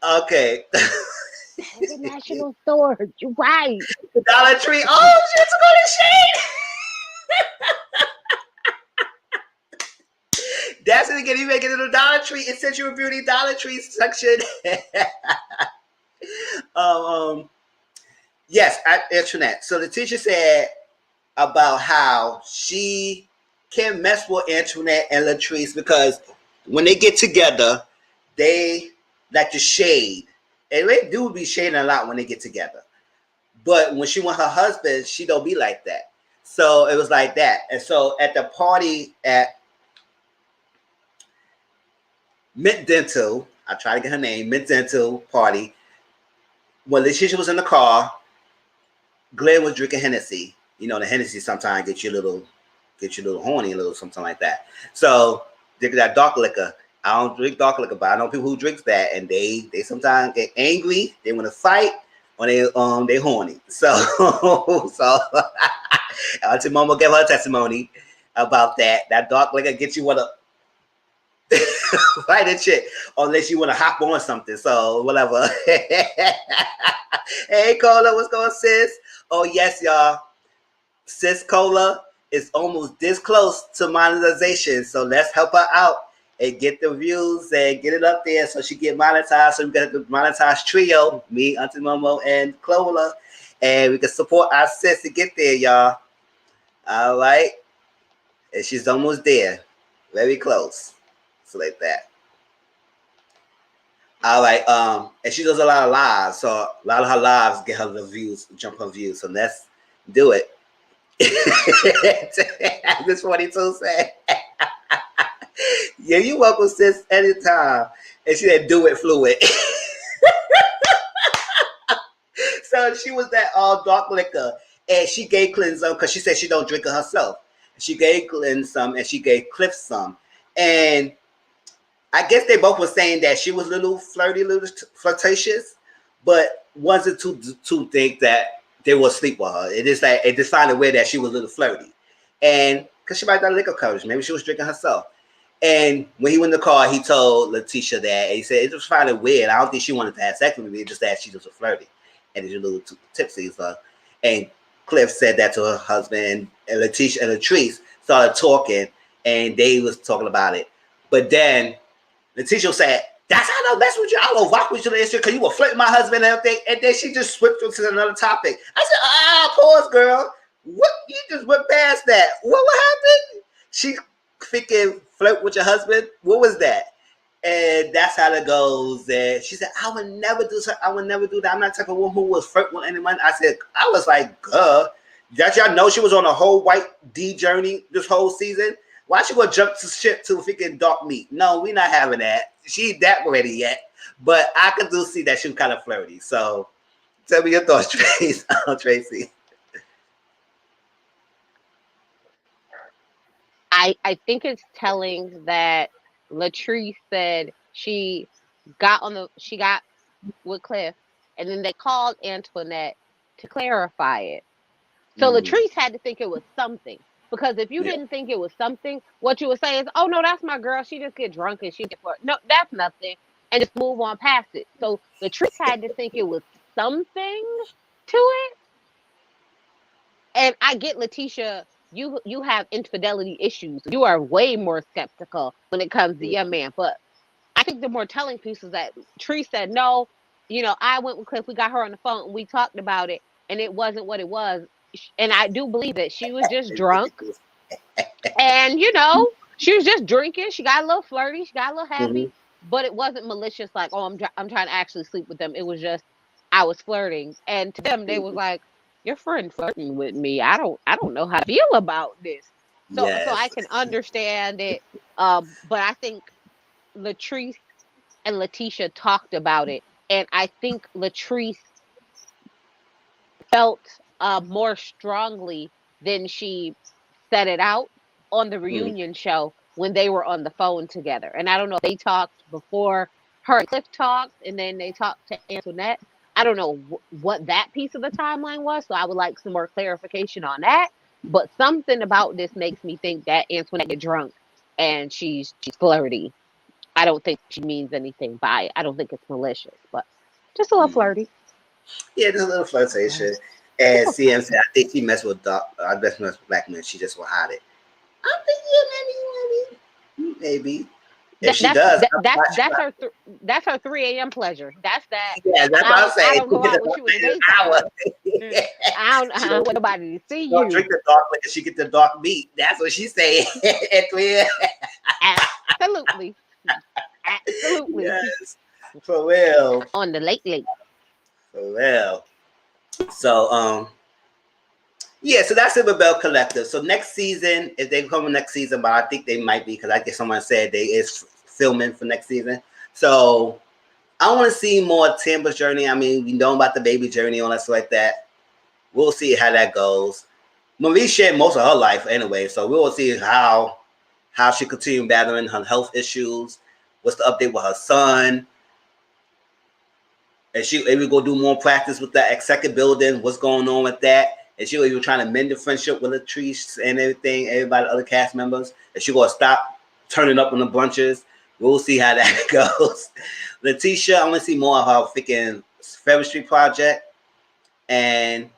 Okay. It's a national store. You're right. The Dollar Tree. Oh, shit's going to shade. That's it again. You make it in the Dollar Tree, Essential Beauty Dollar Tree section. Yes, at internet. So the teacher said about how she can mess with Antoinette and Latrice because when they get together, they like to shade. And they do be shading a lot when they get together. But when she want her husband, she don't be like that. So it was like that. And so at the party at Mint Dental, I try to get her name, Mint Dental party, when Letitia was in the car, Glenn was drinking Hennessy. You know, the Hennessy sometimes get you a little horny, a little something like that. So that dark liquor. I don't drink dark liquor, but I know people who drinks that, and they sometimes get angry. They want to fight, or they horny. So Auntie Mama gave her testimony about that. That dark liquor gets you want to fight and shit, unless you want to hop on something. So whatever. Hey Cola, what's going on, sis? Oh yes, y'all. Sis Cola is almost this close to monetization, so let's help her out and get the views and get it up there so she get monetized. So we got the monetized trio, me, Auntie Momo, and Clola, and we can support our sis to get there, y'all. All right, and she's almost there, very close. So like that. All right, and she does a lot of lives, so a lot of her lives get her the views, jump her views. So let's do it. This 42 said, yeah, you welcome, sis, anytime. And she said, do it fluid. So she was that all dark liquor, and she gave Clinton some because she said she don't drink it herself. She gave Clinton some, and she gave Cliff some. And I guess they both were saying that she was a little flirty, a little flirtatious, but wasn't too think that they will sleep with her. It is like it just found a way that she was a little flirty, and because she might have liquor coverage, maybe she was drinking herself. And when he went in the car, he told Letitia that, and he said it just found it weird. I don't think she wanted to have sex with me, just that she was a flirty and he's a little too tipsy. So, and Cliff said that to her husband, and Letitia and Latrice started talking, and they was talking about it, but then Letitia said, that's how I don't mess with you. I don't rock with you because you were flirting my husband and everything. And then she just switched to another topic. I said, pause, girl. What? You just went past that. What happened? She freaking flirt with your husband? What was that? And that's how it goes. And she said, I would never do so. I would never do that. I'm not the type of woman who was flirting with anyone. I said, I was like, that y'all know she was on a whole white D journey this whole season? Why she gonna jump to ship to freaking dark meat? No, we not having that. She ain't that ready yet. But I could do see that she was kind of flirty. So tell me your thoughts, Tracy. I think it's telling that Latrice said she got with Cliff, and then they called Antoinette to clarify it. So Latrice had to think it was something. Because if you didn't think it was something, what you would say is, oh, no, that's my girl. She just get drunk and she get for it. No, that's nothing. And just move on past it. So Latrice had to think it was something to it. And I get, Letitia, you have infidelity issues. You are way more skeptical when it comes to your man. But I think the more telling piece is that Latrice said, no, I went with Cliff. We got her on the phone and we talked about it. And it wasn't what it was. And I do believe that she was just drunk, and she was just drinking. She got a little flirty, she got a little happy, but it wasn't malicious. Like, oh, I'm trying to actually sleep with them. It was just I was flirting, and to them they was like, your friend flirting with me. I don't know how to feel about this. So I can understand it. But I think Latrice and Letitia talked about it, and I think Latrice felt more strongly than she said it out on the reunion show when they were on the phone together. And I don't know if they talked before her and Cliff talked, and then they talked to Antoinette. I don't know what that piece of the timeline was, so I would like some more clarification on that. But something about this makes me think that Antoinette get drunk and she's flirty. I don't think she means anything by it. I don't think it's malicious, but just a little flirty. Yeah, just a little flirtation. And CM said, I think she messed with I messed with black men. She just will hide it. I'm thinking, yeah, maybe. If she does, that's her 3 a.m. pleasure. That's that. Yeah, that's what I'm I saying. don't go out with you in the daytime. I don't want nobody to see you. Don't drink the dark liquor. She get the dark meat. That's what she's saying. Absolutely. Absolutely. Yes. For real. On the late. For real. So yeah, so that's it with Belle Collective. So next season, if they come next season, but I think they might be because I guess someone said they is filming for next season. So I want to see more Timber's journey. I mean, we know about the baby journey, all that stuff like that. We'll see how that goes. Marie shared most of her life anyway, so we'll see how she continued battling her health issues. What's the update with her son? And she maybe go do more practice with that second building. What's going on with that? And she even trying to mend the friendship with Latrice and everything, everybody, other cast members. And she gonna stop turning up on the brunches. We'll see how that goes. Letitia, I want to see more of her freaking Ferry Street project and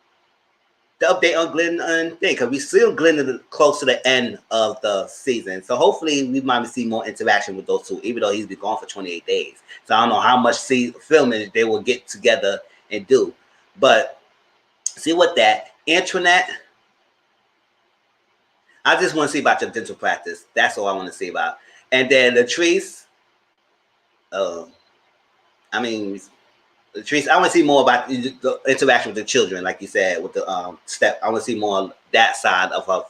the update on Glenn and thing, because we still Glenn close to the end of the season. So hopefully we might see more interaction with those two, even though he's been gone for 28 days. So I don't know how much filming they will get together and do. But see what that. Antoinette, I just want to see about your dental practice. That's all I want to see about. And then Latrice, I mean, Latrice, I want to see more about the interaction with the children, like you said, with the step. I want to see more of that side of her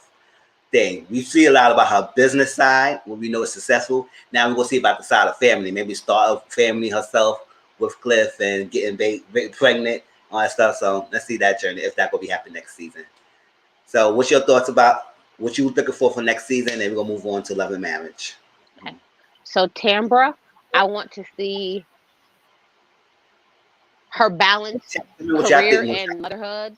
thing. We see a lot about her business side when we know it's successful. Now we're going to see about the side of family. Maybe start a family herself with Cliff and getting pregnant, all that stuff. So let's see that journey, if that will be happening next season. So what's your thoughts about what you looking for next season? And we're going to move on to Love and Marriage. Okay. So Tambra, I want to see her balance career and motherhood.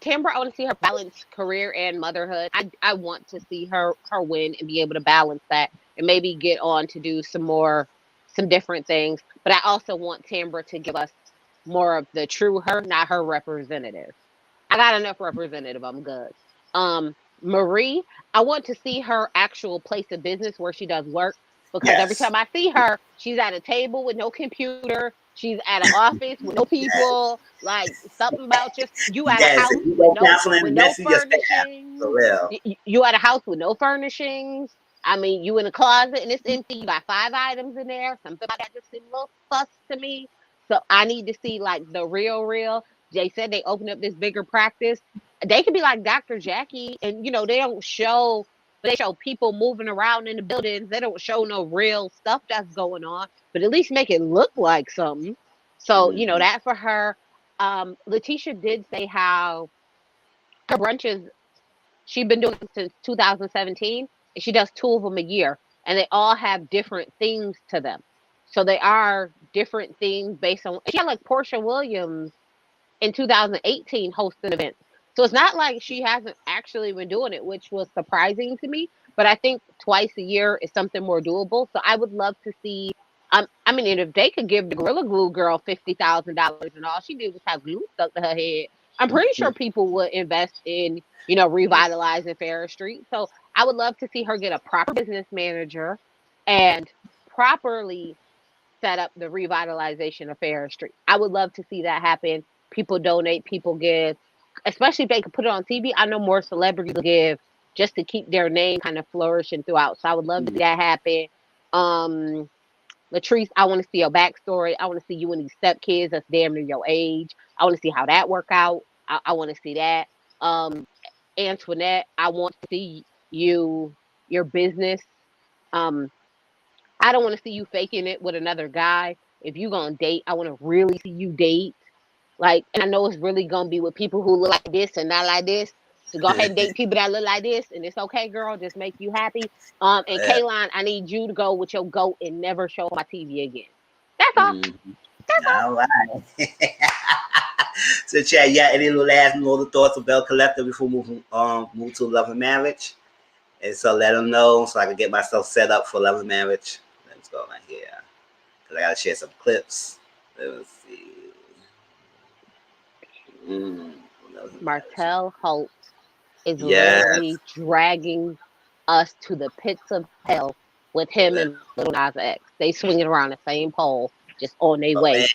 Tambra, I want to see her balance career and motherhood. I want to see her win and be able to balance that and maybe get on to do some different things. But I also want Tambra to give us more of the true her, not her representative. I got enough representative. I'm good. Marie, I want to see her actual place of business where she does work, because every time I see her, she's at a table with no computer. She's at an office with no people. Like something about just you at a house with no furnishings. You at a house with no furnishings. I mean, you in a closet and it's empty. You got 5 items in there. Something about that just seemed a little sus to me. So I need to see like the real. They said they opened up this bigger practice. They could be like Dr. Jackie, and they don't show. They show people moving around in the buildings. They don't show no real stuff that's going on, but at least make it look like something. So, that for her. Letitia did say how her brunches, she's been doing it since 2017, and she does 2 of them a year, and they all have different themes to them. So they are different themes based on, she had like Portia Williams in 2018 hosting events. So it's not like she hasn't actually been doing it, which was surprising to me. But I think twice a year is something more doable. So I would love to see. I mean, if they could give the Gorilla Glue girl $50,000 and all she did was have glue stuck to her head, I'm pretty sure people would invest in, revitalizing Ferris Street. So I would love to see her get a proper business manager and properly set up the revitalization of Ferris Street. I would love to see that happen. People donate, people give, especially if they could put it on TV. I know more celebrities give just to keep their name kind of flourishing throughout. So I would love to see that happen. Latrice, I want to see your backstory. I want to see you and these stepkids that's damn near your age. I want to see how that work out. I want to see that. Antoinette, I want to see your business. I don't want to see you faking it with another guy. If you gonna date, I want to really see you date. Like, and I know it's really gonna be with people who look like this and not like this. So go ahead and date people that look like this, and it's okay, girl. Just make you happy. And Kaylon, I need you to go with your goat and never show my TV again. That's all. That's all. All right. So, Chad, any little thoughts of Belle Collective before we move to Love and Marriage? And so let them know so I can get myself set up for Love and Marriage. Let's go right here. Because I got to share some clips. Let's see. Martell Holt is literally dragging us to the pits of hell with him and Lil Nas X. They swinging around the same pole, just on their way.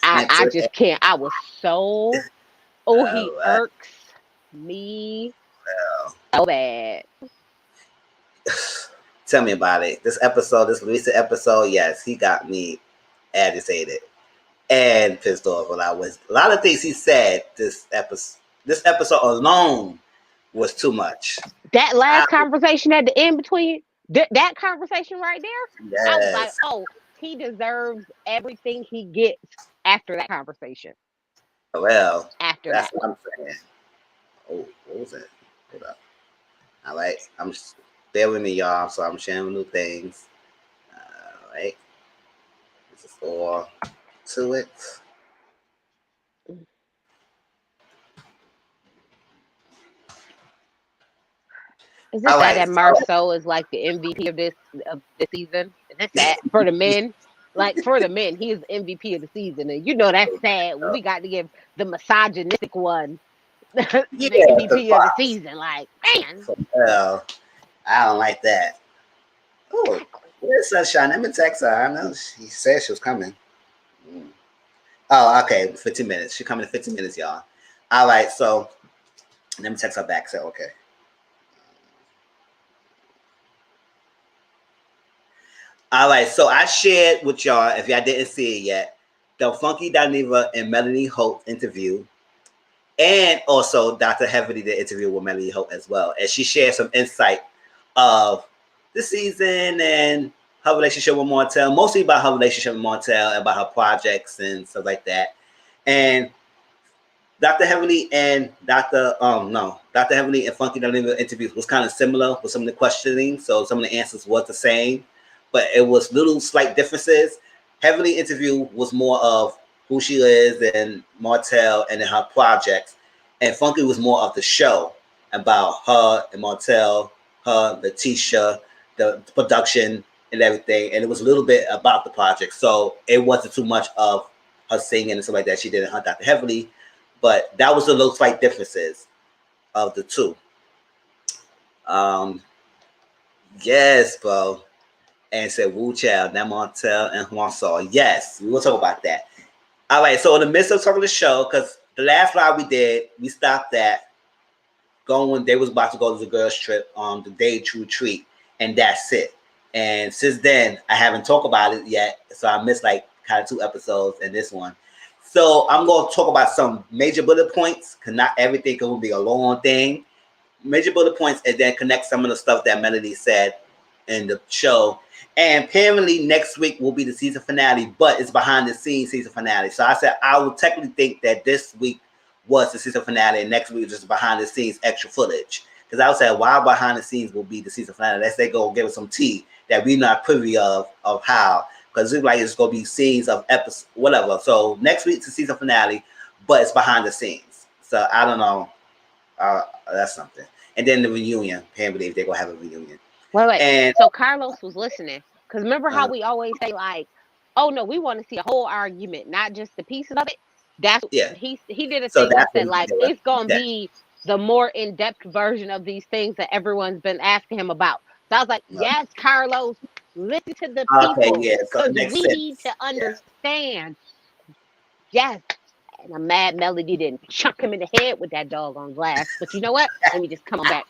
I just can't. I was so. Oh, he irks me so bad. Tell me about it. This recent episode, yes, he got me agitated and pissed off. When I was a lot of things he said this episode alone was too much. That last conversation at the end between that conversation right there, yes. I was like, oh, he deserves everything he gets after that conversation. Well, after that's that. what I'm saying. Oh, what was it? Hold up. All right, bear with me, y'all. So I'm sharing new things. All right, this is all to it. Is it sad that Marceau is like the MVP of this season? Is it sad for the men? Like for the men, he is the MVP of the season, and you know that's sad when we got to give the misogynistic one the MVP of the season. Like, man, well, I don't like that. Oh, where's Sunshine? Let me text her. I know she said she was coming. Oh, okay, 15 minutes. She's coming in 15 minutes, y'all. All right, so let me text her back. So okay. All right, so I shared with y'all, if y'all didn't see it yet, the Funky Dineva and Melanie Holt interview, and also Dr. Heavily did interview with Melanie Holt as well, and she shared some insight of the season and her relationship with Martell, mostly about her relationship with Martell and about her projects and stuff like that. And Dr. Heavily and Dr. Heavily and Funky Dineva interviews was kind of similar with some of the questioning, so some of the answers was the same. But it was little slight differences. Heavily interview was more of who she is and Martell and then her projects. And Funky was more of the show about her and Martell, her, Letitia, the production and everything. And it was a little bit about the project. So it wasn't too much of her singing and stuff like that. She didn't hunt Dr. Heavily. But that was the little slight differences of the two. Yes, bro. And said, Wu Chow, Martell, and Marceau. Yes, we will talk about that. All right, so in the midst of talking the show, because the last live we did, we stopped at going, they was about to go to the girls' trip on the day true treat, and that's it. And since then, I haven't talked about it yet, so I missed like kind of 2 episodes and this one. So I'm going to talk about some major bullet points, because not everything will be a long thing. Major bullet points, and then connect some of the stuff that Melody said in the show. And apparently next week will be the season finale, but it's behind the scenes season finale. So I said I would technically think that this week was the season finale and next week is just behind the scenes extra footage. Because I would say why behind the scenes will be the season finale. Unless they go give us some tea that we're not privy of how. Because it's like it's going to be scenes of episodes, whatever. So next week's the season finale, but it's behind the scenes. So I don't know. That's something. And then the reunion. Can't believe they're going to have a reunion. Wait. And so Carlos was listening. Because remember how we always say, like, oh, no, we want to see a whole argument, not just the pieces of it. That's he did a thing that said, like, it's going to be the more in-depth version of these things that everyone's been asking him about. So I was like, yes, Carlos, listen to the people. Because we need to understand. Yes. And a mad Melody didn't chuck him in the head with that doggone glass. But you know what? Let me just come on back.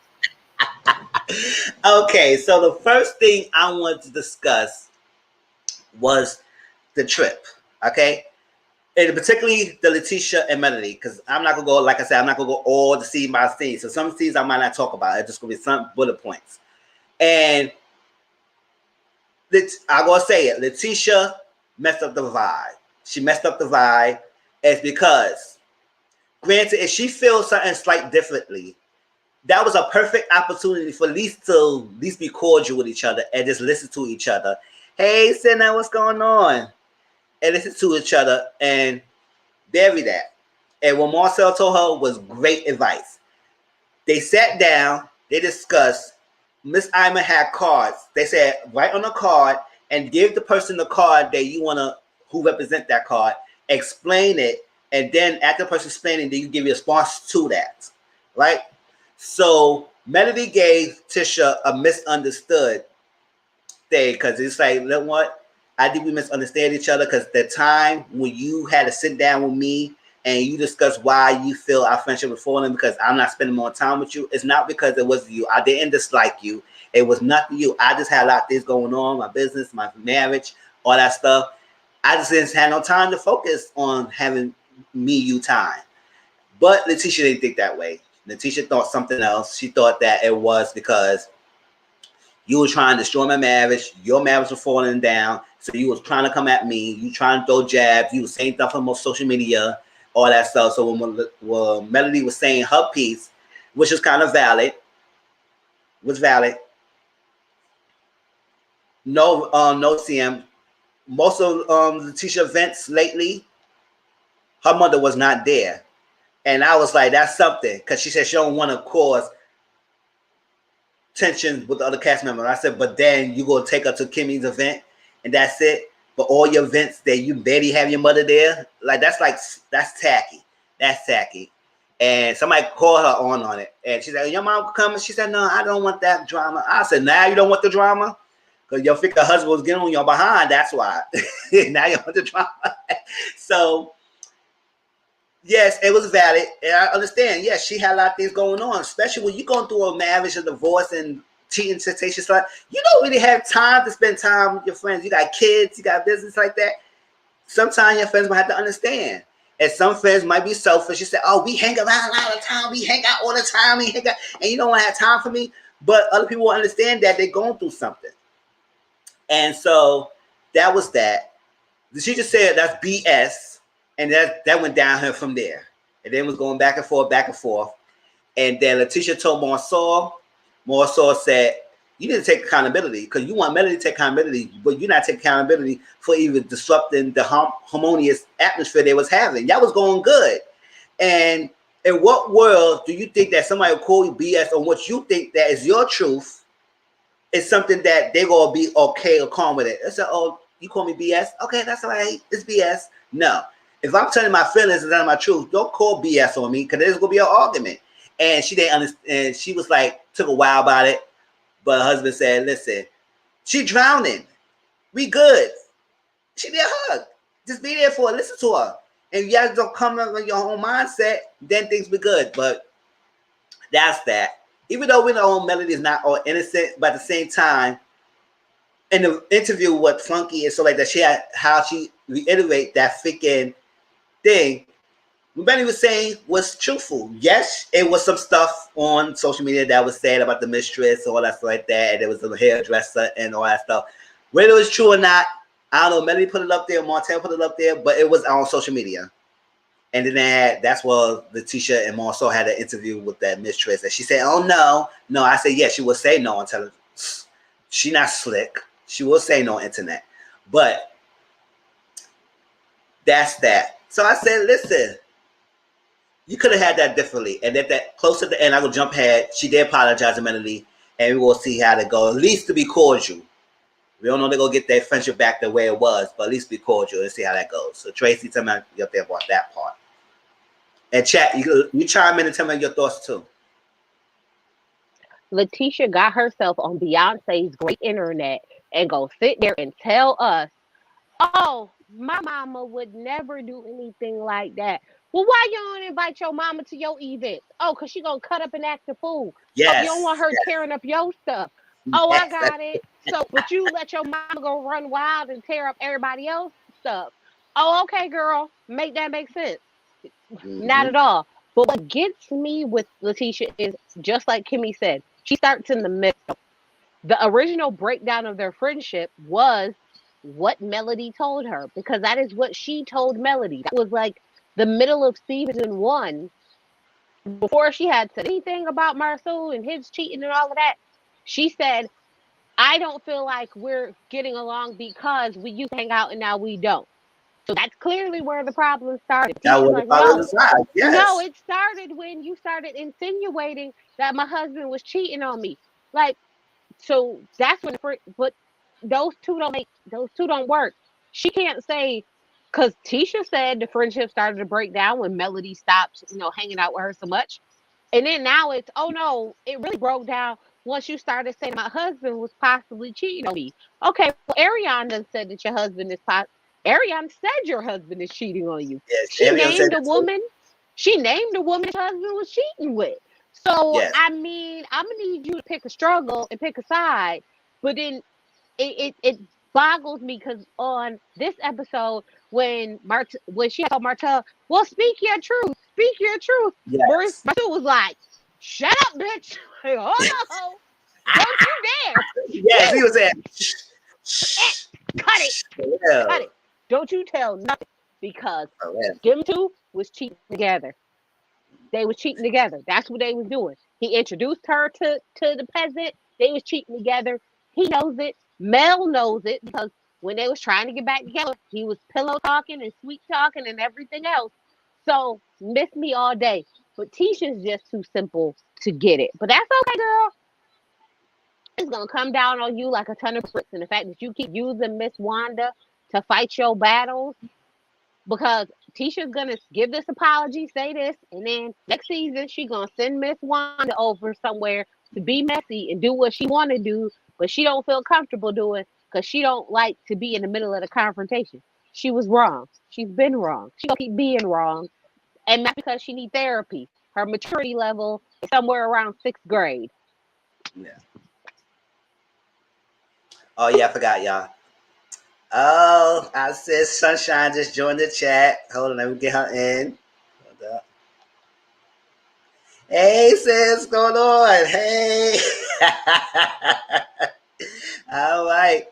Okay, so the first thing I wanted to discuss was the trip, okay? And particularly the Letitia and Melody, because I'm not going to go, like I said, I'm not going to go all the scene by scene. So some scenes I might not talk about. It's just going to be some bullet points. And I'm going to say it. Letitia messed up the vibe. She messed up the vibe. It's because, granted, if she feels something slight differently, that was a perfect opportunity for at least be cordial with each other and just listen to each other. Hey, Senna, what's going on? And listen to each other and bury that. And what Marcel told her was great advice. They sat down, they discussed. Miss Iman had cards. They said, write on a card and give the person the card that you want to, who represent that card, explain it, And then after the person explaining, then you give your response to that, right? So Melody gave Tisha a misunderstood thing because it's like, you know what? I think we misunderstand each other because the time when you had to sit down with me and you discuss why you feel our friendship was falling because I'm not spending more time with you, it's not because it was you. I didn't dislike you. It was nothing you. I just had a lot of things going on, my business, my marriage, all that stuff. I just didn't have no time to focus on having you time. But Letitia didn't think that way. Letitia thought something else. She thought that it was because you were trying to destroy my marriage. Your marriage was falling down. So you was trying to come at me. You trying to throw jabs. You was saying stuff on social media, all that stuff. So when Melody was saying her piece, which is kind of valid, no CM. Most of Letitia events lately, her mother was not there. And I was like, that's something. Because she said she don't want to cause tension with the other cast members. I said, but then you go take her to Kimmy's event and that's it. But all your events that you barely have your mother there, that's tacky. That's tacky. And somebody called her on it. And she said, your mom coming? She said, no, I don't want that drama. I said, now you don't want the drama? Because your freaking husband was getting on your behind. That's why. Now you want the drama. So, yes, it was valid. And I understand. Yes, she had a lot of things going on, especially when you're going through a marriage, a divorce, and cheating, temptation, stuff. You don't really have time to spend time with your friends. You got kids, you got business like that. Sometimes your friends might have to understand. And some friends might be selfish. You say, oh, we hang around all the time. We hang out all the time. We hang out, and you don't want to have time for me. But other people will understand that they're going through something. And so that was that. She just said that's BS. And that went downhill from there. And then was going back and forth. And then Letitia told Marsaw said, you need to take accountability because you want Melody to take accountability, but you're not taking accountability for even disrupting the harmonious atmosphere they was having. That was going good. And in what world do you think that somebody will call you BS on what you think that is your truth is something that they're going to be okay or calm with it? They said, oh, you call me BS? Okay, that's all right. It's BS. No. If I'm telling my feelings and telling my truth, don't call BS on me because there's going to be an argument. And she didn't understand. She was like, took a while about it. But her husband said, listen, she drowning. We good. She need a hug. Just be there for her. Listen to her. And if you guys don't come up with your own mindset, then things be good. But that's that. Even though we know Melody is not all innocent, but at the same time, in the interview with Funky and so like that, she had how she reiterate that freaking thing. What Benny was saying was truthful. Yes, it was some stuff on social media that was said about the mistress, all that stuff like that, and there was a hairdresser and all that stuff. Whether it was true or not, I don't know. Melody put it up there, Martell put it up there, but it was on social media. And then that's where Letitia and Marceau had an interview with that mistress, and she said, "Oh no." I said, "Yeah, she will say no on television. She not slick. She will say no on internet, but that's that." So I said, "Listen, you could have had that differently." And at that close to the end, I will jump ahead. She did apologize to Melody, and we will see how it goes. At least to be cordial. We don't know they're gonna get their friendship back the way it was, but at least be cordial and see how that goes. So Tracy, tell me your thoughts about that part. And chat, you chime in and tell me your thoughts too. Letitia got herself on Beyonce's great internet and go sit there and tell us, oh, my mama would never do anything like that. Well, why you don't invite your mama to your event? Oh, because she going to cut up and act a fool. Yes. Oh, you don't want her tearing up your stuff. Oh, I got it. So, but you let your mama go run wild and tear up everybody else's stuff. Oh, okay, girl. Make that make sense. Mm-hmm. Not at all. But what gets me with Letitia is, just like Kimmy said, she starts in the middle. The original breakdown of their friendship was what Melody told her, because that is what she told Melody. That was like the middle of season 1, before she had said anything about Marceau and his cheating and all of that. She said, I don't feel like we're getting along because we used to hang out and now we don't. So that's clearly where the problem started. That was like, yes. No, it started when you started insinuating that my husband was cheating on me. Like, so that's when, but those two don't work. She can't say, because Tisha said the friendship started to break down when Melody stopped, hanging out with her so much. And then now it's, oh no, it really broke down once you started saying my husband was possibly cheating on me. Okay, well, Ariane done said that your husband is Ariane said your husband is cheating on you. Yes, She named a woman. She named the woman her husband was cheating with. So, yes. I mean, I'm going to need you to pick a struggle and pick a side. But then it boggles me because on this episode, when she told Martell, well, speak your truth. Speak your truth. Yes. Martell was like, shut up, bitch. Like, hold on. Don't you dare. Yes, he was saying, cut it. Yeah. Cut it. Don't you tell nothing because them two was cheating together. They was cheating together. That's what they was doing. He introduced her to the peasant. They was cheating together. He knows it. Mel knows it because when they was trying to get back together, he was pillow talking and sweet talking and everything else. So miss me all day. But Tisha's just too simple to get it. But that's okay, girl. It's gonna come down on you like a ton of bricks. And the fact that you keep using Miss Wanda to fight your battles, because Tisha's gonna give this apology, say this, and then next season she gonna send Miss Wanda over somewhere to be messy and do what she want to do, but she don't feel comfortable doing because she don't like to be in the middle of the confrontation. She was wrong. She's been wrong. She gonna keep being wrong, and not because she need therapy. Her maturity level is somewhere around 6th grade. Yeah. Oh yeah, I forgot, y'all. Oh, I said Sunshine just joined the chat. Hold on, let me get her in. Hold up. Hey, sis, what's going on? Hey. All right.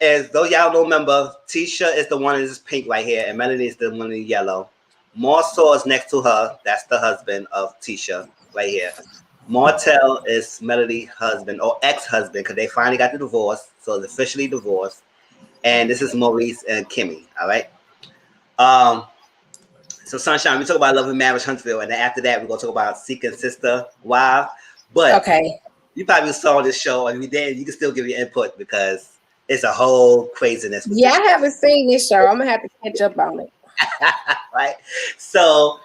As though y'all don't remember, Tisha is the one in this pink right here, and Melody is the one in yellow. Marceau is next to her. That's the husband of Tisha right here. Martell is Melody's husband or ex-husband because they finally got the divorce, so it's officially divorced. And this is Maurice and Kimmy. All right. So Sunshine, we talk about Love and Marriage Huntsville, and then after that, we're gonna talk about Seeking Sister Wild. But okay, you probably saw this show, and if you did, you can still give your input because it's a whole craziness. Yeah, I haven't seen this show. I'm gonna have to catch up on it. Right. So,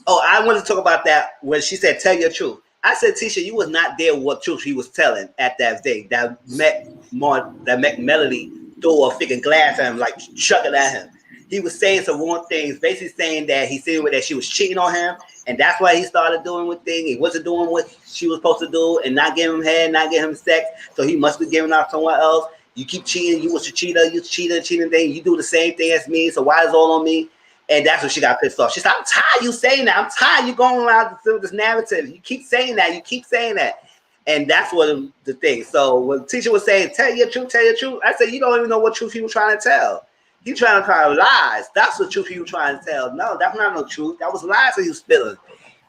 I want to talk about that when she said, "Tell your truth." I said, Tisha, you was not there with what truth he was telling at that day. That met Melody throw a freaking glass at him, like chucking at him. He was saying some wrong things, basically saying that he said that she was cheating on him, and that's why he started doing what thing. He wasn't doing what she was supposed to do, and not giving him head, not giving him sex. So he must be giving out somewhere else. You keep cheating. You was a cheater. You cheating thing. You do the same thing as me. So why is it all on me? And that's when she got pissed off. She said, I'm tired of you saying that. I'm tired of you going around with this narrative. You keep saying that. You keep saying that. And that's what the thing. So when Tisha was saying, tell your truth, I said, you don't even know what truth he was trying to tell. He trying to tell lies. That's the truth he was trying to tell. No, that's not no truth. That was lies that he was spilling.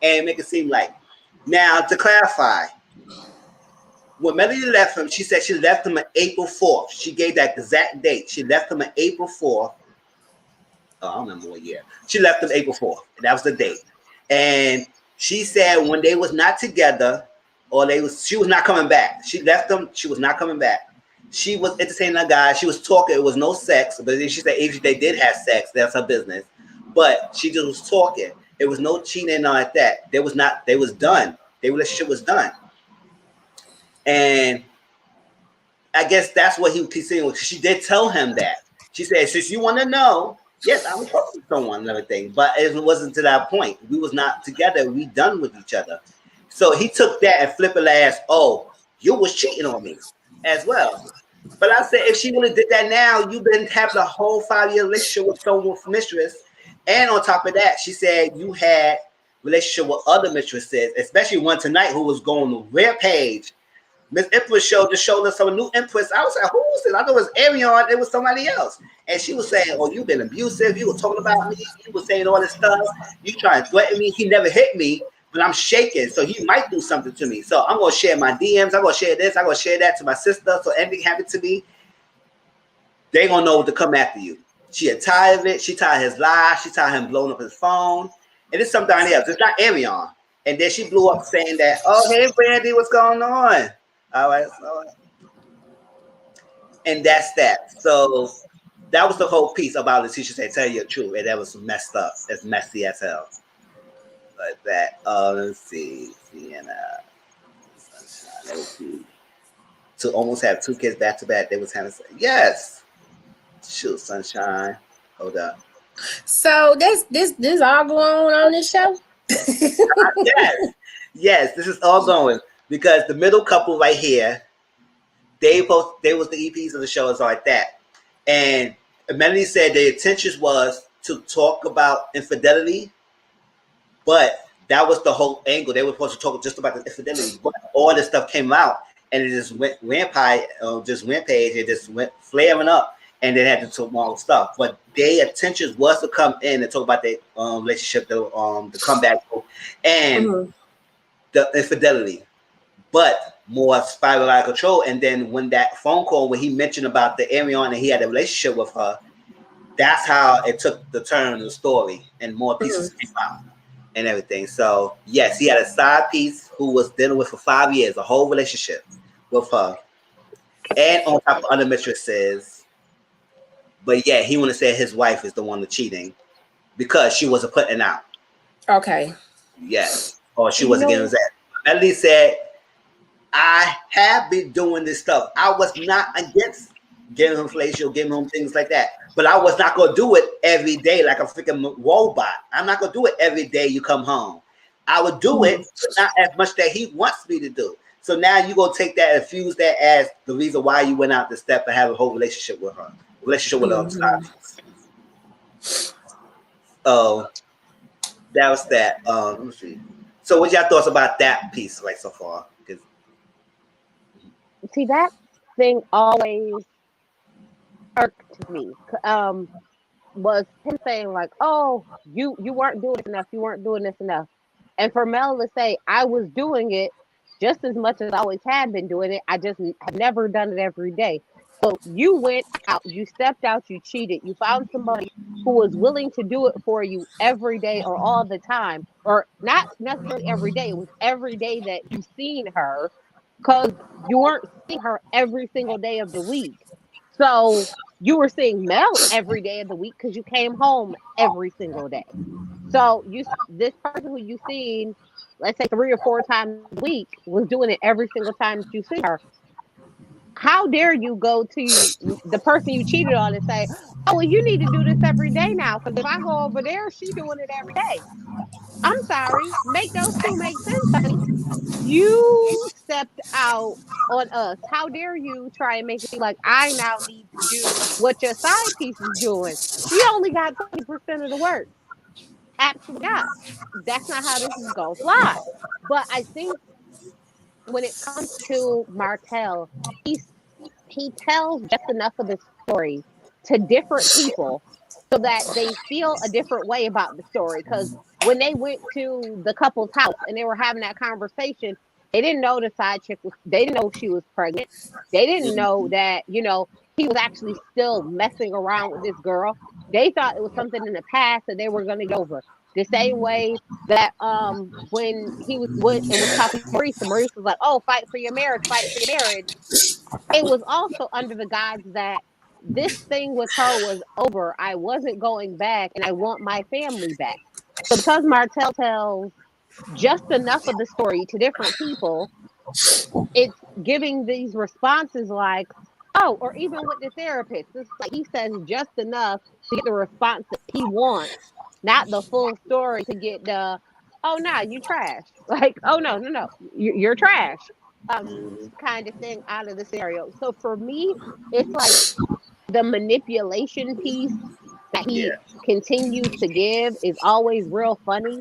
And make it seem like. Now, to clarify, when Melody left him, she said she left him on April 4th. She gave that exact date. She left him on April 4th. I don't remember what year. She left him April 4th. That was the date. And she said when they was not together, or she was not coming back. She left them. She was not coming back. She was entertaining a guy. She was talking. It was no sex. But she said if they did have sex, that's her business. But she just was talking. It was no cheating like that. They was done. Their relationship was done. And I guess that's what he keeps saying. She did tell him that. She said, since you want to know, yes, I was talking to someone and everything, but it wasn't to that point. We was not together. We done with each other. So he took that and flipped it as, oh, you was cheating on me as well. But I said, if she would have did that now, you've been having a whole 5-year relationship with someone's mistress. And on top of that, she said you had relationship with other mistresses, especially one tonight who was going to Rampage. Miss Empress showed us some new Empress. I was like, who was this? I thought it was Ariane. It was somebody else. And she was saying, oh, you've been abusive. You were talking about me. You were saying all this stuff. You trying to threaten me. He never hit me, but I'm shaking. So he might do something to me. So I'm going to share my DMs. I'm going to share this. I'm going to share that to my sister. So anything happened to me, they going to know to come after you. She is tired of it. She tired of his lies. She tired of him blowing up his phone. And it's something else. It's not Ariane. And then she blew up saying that, oh, hey, Brandy, what's going on? All right. And that's that. So that was the whole piece about the teacher said, tell you the truth. And that was messed up. It's messy as hell. Like that. Let's see. Sienna. Sunshine. Let's see. To almost have 2 kids back to back, they was having, yes. Shoot, Sunshine. Hold up. So this all going on this show? Yes, this is all going because the middle couple right here, they was the EPs of the show and stuff like that. And Melanie said their intentions was to talk about infidelity, but that was the whole angle. They were supposed to talk just about the infidelity, but all this stuff came out and it just went rampage, it just went flaring up. And they had to talk more stuff, but their intentions was to come in and talk about their relationship, the comeback, and the infidelity, but more spiral out of control. And then when that phone call when he mentioned about the Ariana and he had a relationship with her, that's how it took the turn of the story, and more pieces came out and everything. So yes, he had a side piece who was dealing with for 5 years, a whole relationship with her, and on top of other mistresses. But yeah, he want to say his wife is the one that's cheating because she wasn't putting out. Okay. Yes. Or she wasn't getting that. Melody said, I have been doing this stuff. I was not against giving him fellatio, giving him things like that. But I was not going to do it every day like a freaking robot. I'm not going to do it every day you come home. I would do it, but not as much that he wants me to do. So now you go take that and fuse that as the reason why you went out the step and have a whole relationship with her. Relationship with her. Oh, that was that. Let me see. So, what y'all thoughts about that piece, like so far? See, that thing always irked me. Was him saying like, "Oh, you weren't doing this enough. You weren't doing this enough," and for Mel to say, "I was doing it just as much as I always had been doing it. I just have never done it every day." So you went out, you stepped out, you cheated, you found somebody who was willing to do it for you every day or all the time, or not necessarily every day. It was every day that you've seen her because you weren't seeing her every single day of the week. So you were seeing Mel every day of the week because you came home every single day. So this person who you seen, let's say 3 or 4 times a week, was doing it every single time that you see her. How dare you go to the person you cheated on and say, "Oh, well, you need to do this every day now, because if I go over there, she's doing it every day." I'm sorry. Make those two make sense, honey. You stepped out on us. How dare you try and make it seem like I now need to do what your side piece is doing? She only got 20% of the work. Absolutely not. That's not how this is going to fly. But I think when it comes to Martell, he tells just enough of the story to different people so that they feel a different way about the story. Because when they went to the couple's house and they were having that conversation, they didn't know the side chick they didn't know she was pregnant. They didn't know that, he was actually still messing around with this girl. They thought it was something in the past that they were going to get over. The same way that when he was talking to Maurice was like, "Oh, fight for your marriage, fight for your marriage." It was also under the guise that this thing with her was over. I wasn't going back, and I want my family back. So because Martell tells just enough of the story to different people, it's giving these responses like, oh, or even with the therapist, it's like he says just enough to get the response that he wants, not the full story to get the, "Oh, no, you trash." Like, "Oh, no, you're trash." Kind of thing out of the scenario. So for me, it's like the manipulation piece that he continues to give is always real funny,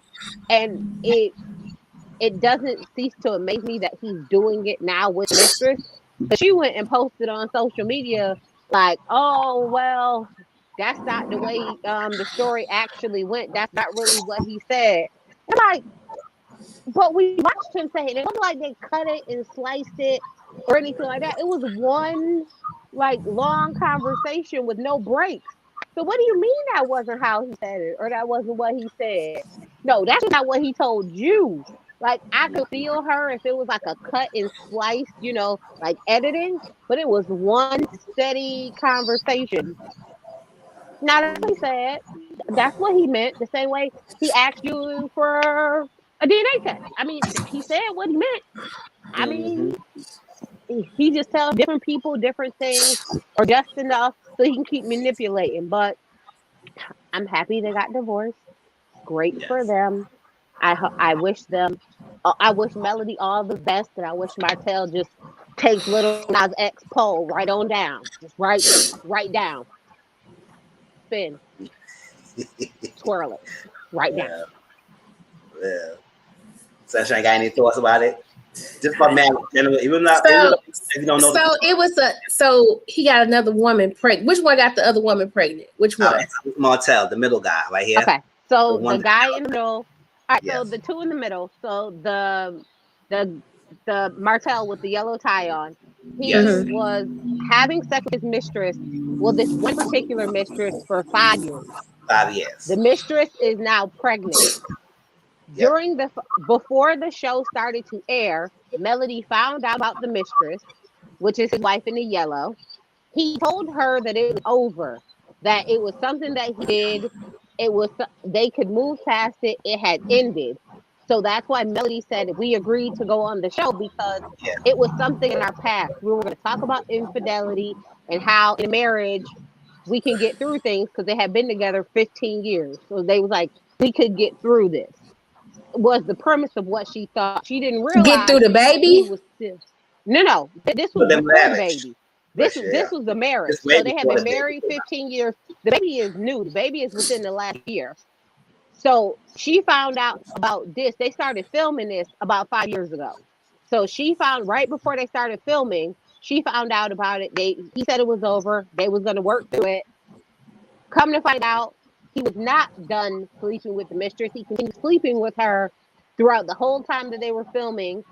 and it doesn't cease to amaze me that he's doing it now with Mistress. But she went and posted on social media like, "Oh, well, that's not the way the story actually went. That's not really what he said." And like, but we watched him say it. It wasn't like they cut it and sliced it or anything like that. It was one like long conversation with no breaks. So what do you mean that wasn't how he said it, or that wasn't what he said? No, that's not what he told you. Like, I could feel her if it was like a cut and slice, like editing, but it was one steady conversation Now that's what he said. That's what he meant. The same way he asked you for a DNA test. I mean, he said what he meant. I mean, he just tells different people different things, or just enough so he can keep manipulating. But I'm happy they got divorced. Great for them. I wish them. I wish Melody all the best, and I wish Martell just takes Lil Nas X pole right on down, just right down, spin, twirl it, right down. Yeah. Sunshine, got any thoughts about it? Just for man, even not. If you don't know. So it was so he got another woman pregnant. Which one got the other woman pregnant? Which one? Martell, the middle guy, right here. Okay, so the guy in the middle. All right, yes. So the two in the middle. So the Martell with the yellow tie on. He was having sex with his mistress. Well, this one particular mistress for 5 years. 5 years. The mistress is now pregnant. During before the show started to air, Melody found out about the mistress, which is his wife in the yellow. He told her that it was over, that it was something that he did. It was they could move past it. It had ended. So that's why Melody said we agreed to go on the show, because it was something in our past. We were going to talk about infidelity and how in marriage we can get through things, because they had been together 15 years. So they was like, we could get through this. Was the premise of what she thought. She didn't realize get through the baby. No. This was before the baby. This was the marriage. So they had been married 15 years. The baby is new. The baby is within the last year. So she found out about this. They started filming this about 5 years ago. So she found right before they started filming, she found out about it. He said it was over. They was going to work through it. Come to find out, he was not done sleeping with the mistress. He continued sleeping with her throughout the whole time that they were filming.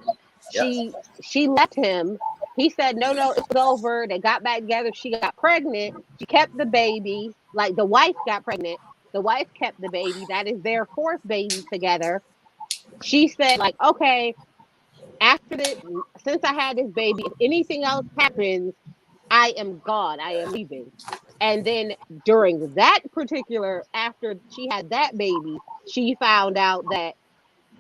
She left him. He said, no, it was over. They got back together. She got pregnant. She kept the baby. Like, the wife got pregnant. The wife kept the baby. That is their fourth baby together. She said, like, okay, after this, since I had this baby, if anything else happens, I am gone. I am leaving. And then during that particular, after she had that baby, she found out that,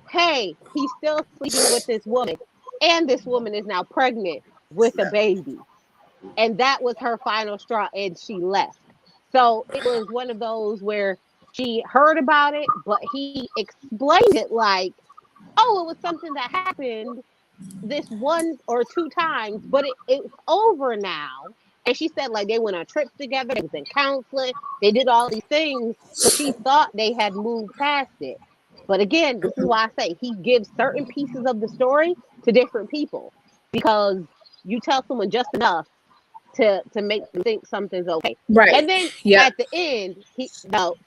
hey, he's still sleeping with this woman. And this woman is now pregnant with a baby. And that was her final straw, and she left. So it was one of those where she heard about it, but he explained it like, oh, it was something that happened this 1 or 2 times, but it's over now. And she said, like, they went on trips together, they was in counseling, they did all these things, so she thought they had moved past it. But again, this is why I say he gives certain pieces of the story to different people, because you tell someone just enough to make them think something's okay. Right. And then at the end,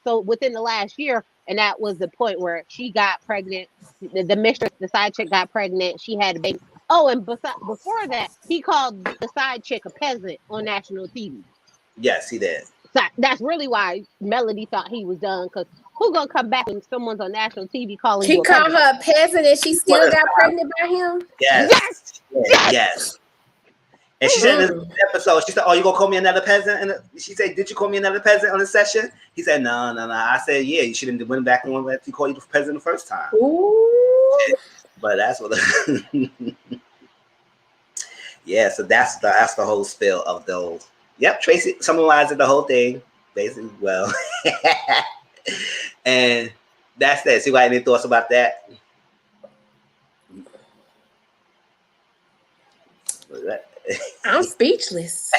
so within the last year, and that was the point where she got pregnant, the mistress, the side chick got pregnant, she had a baby. Oh, and before that, he called the side chick a peasant on national TV. Yes, he did. So that's really why Melody thought he was done, because who's going to come back when someone's on national TV calling you a peasant? He called her a peasant and she still got pregnant by him? Yes. And she said in this episode, she said, oh, you going to call me another peasant? And she said, did you call me another peasant on the session? He said, no. I said, yeah, you shouldn't went back and let you call you the peasant the first time. Ooh. But that's what yeah, so that's the whole spill of those. Yep, Tracy summarized the whole thing, basically well. And that's that. See, got any thoughts about that? I'm speechless.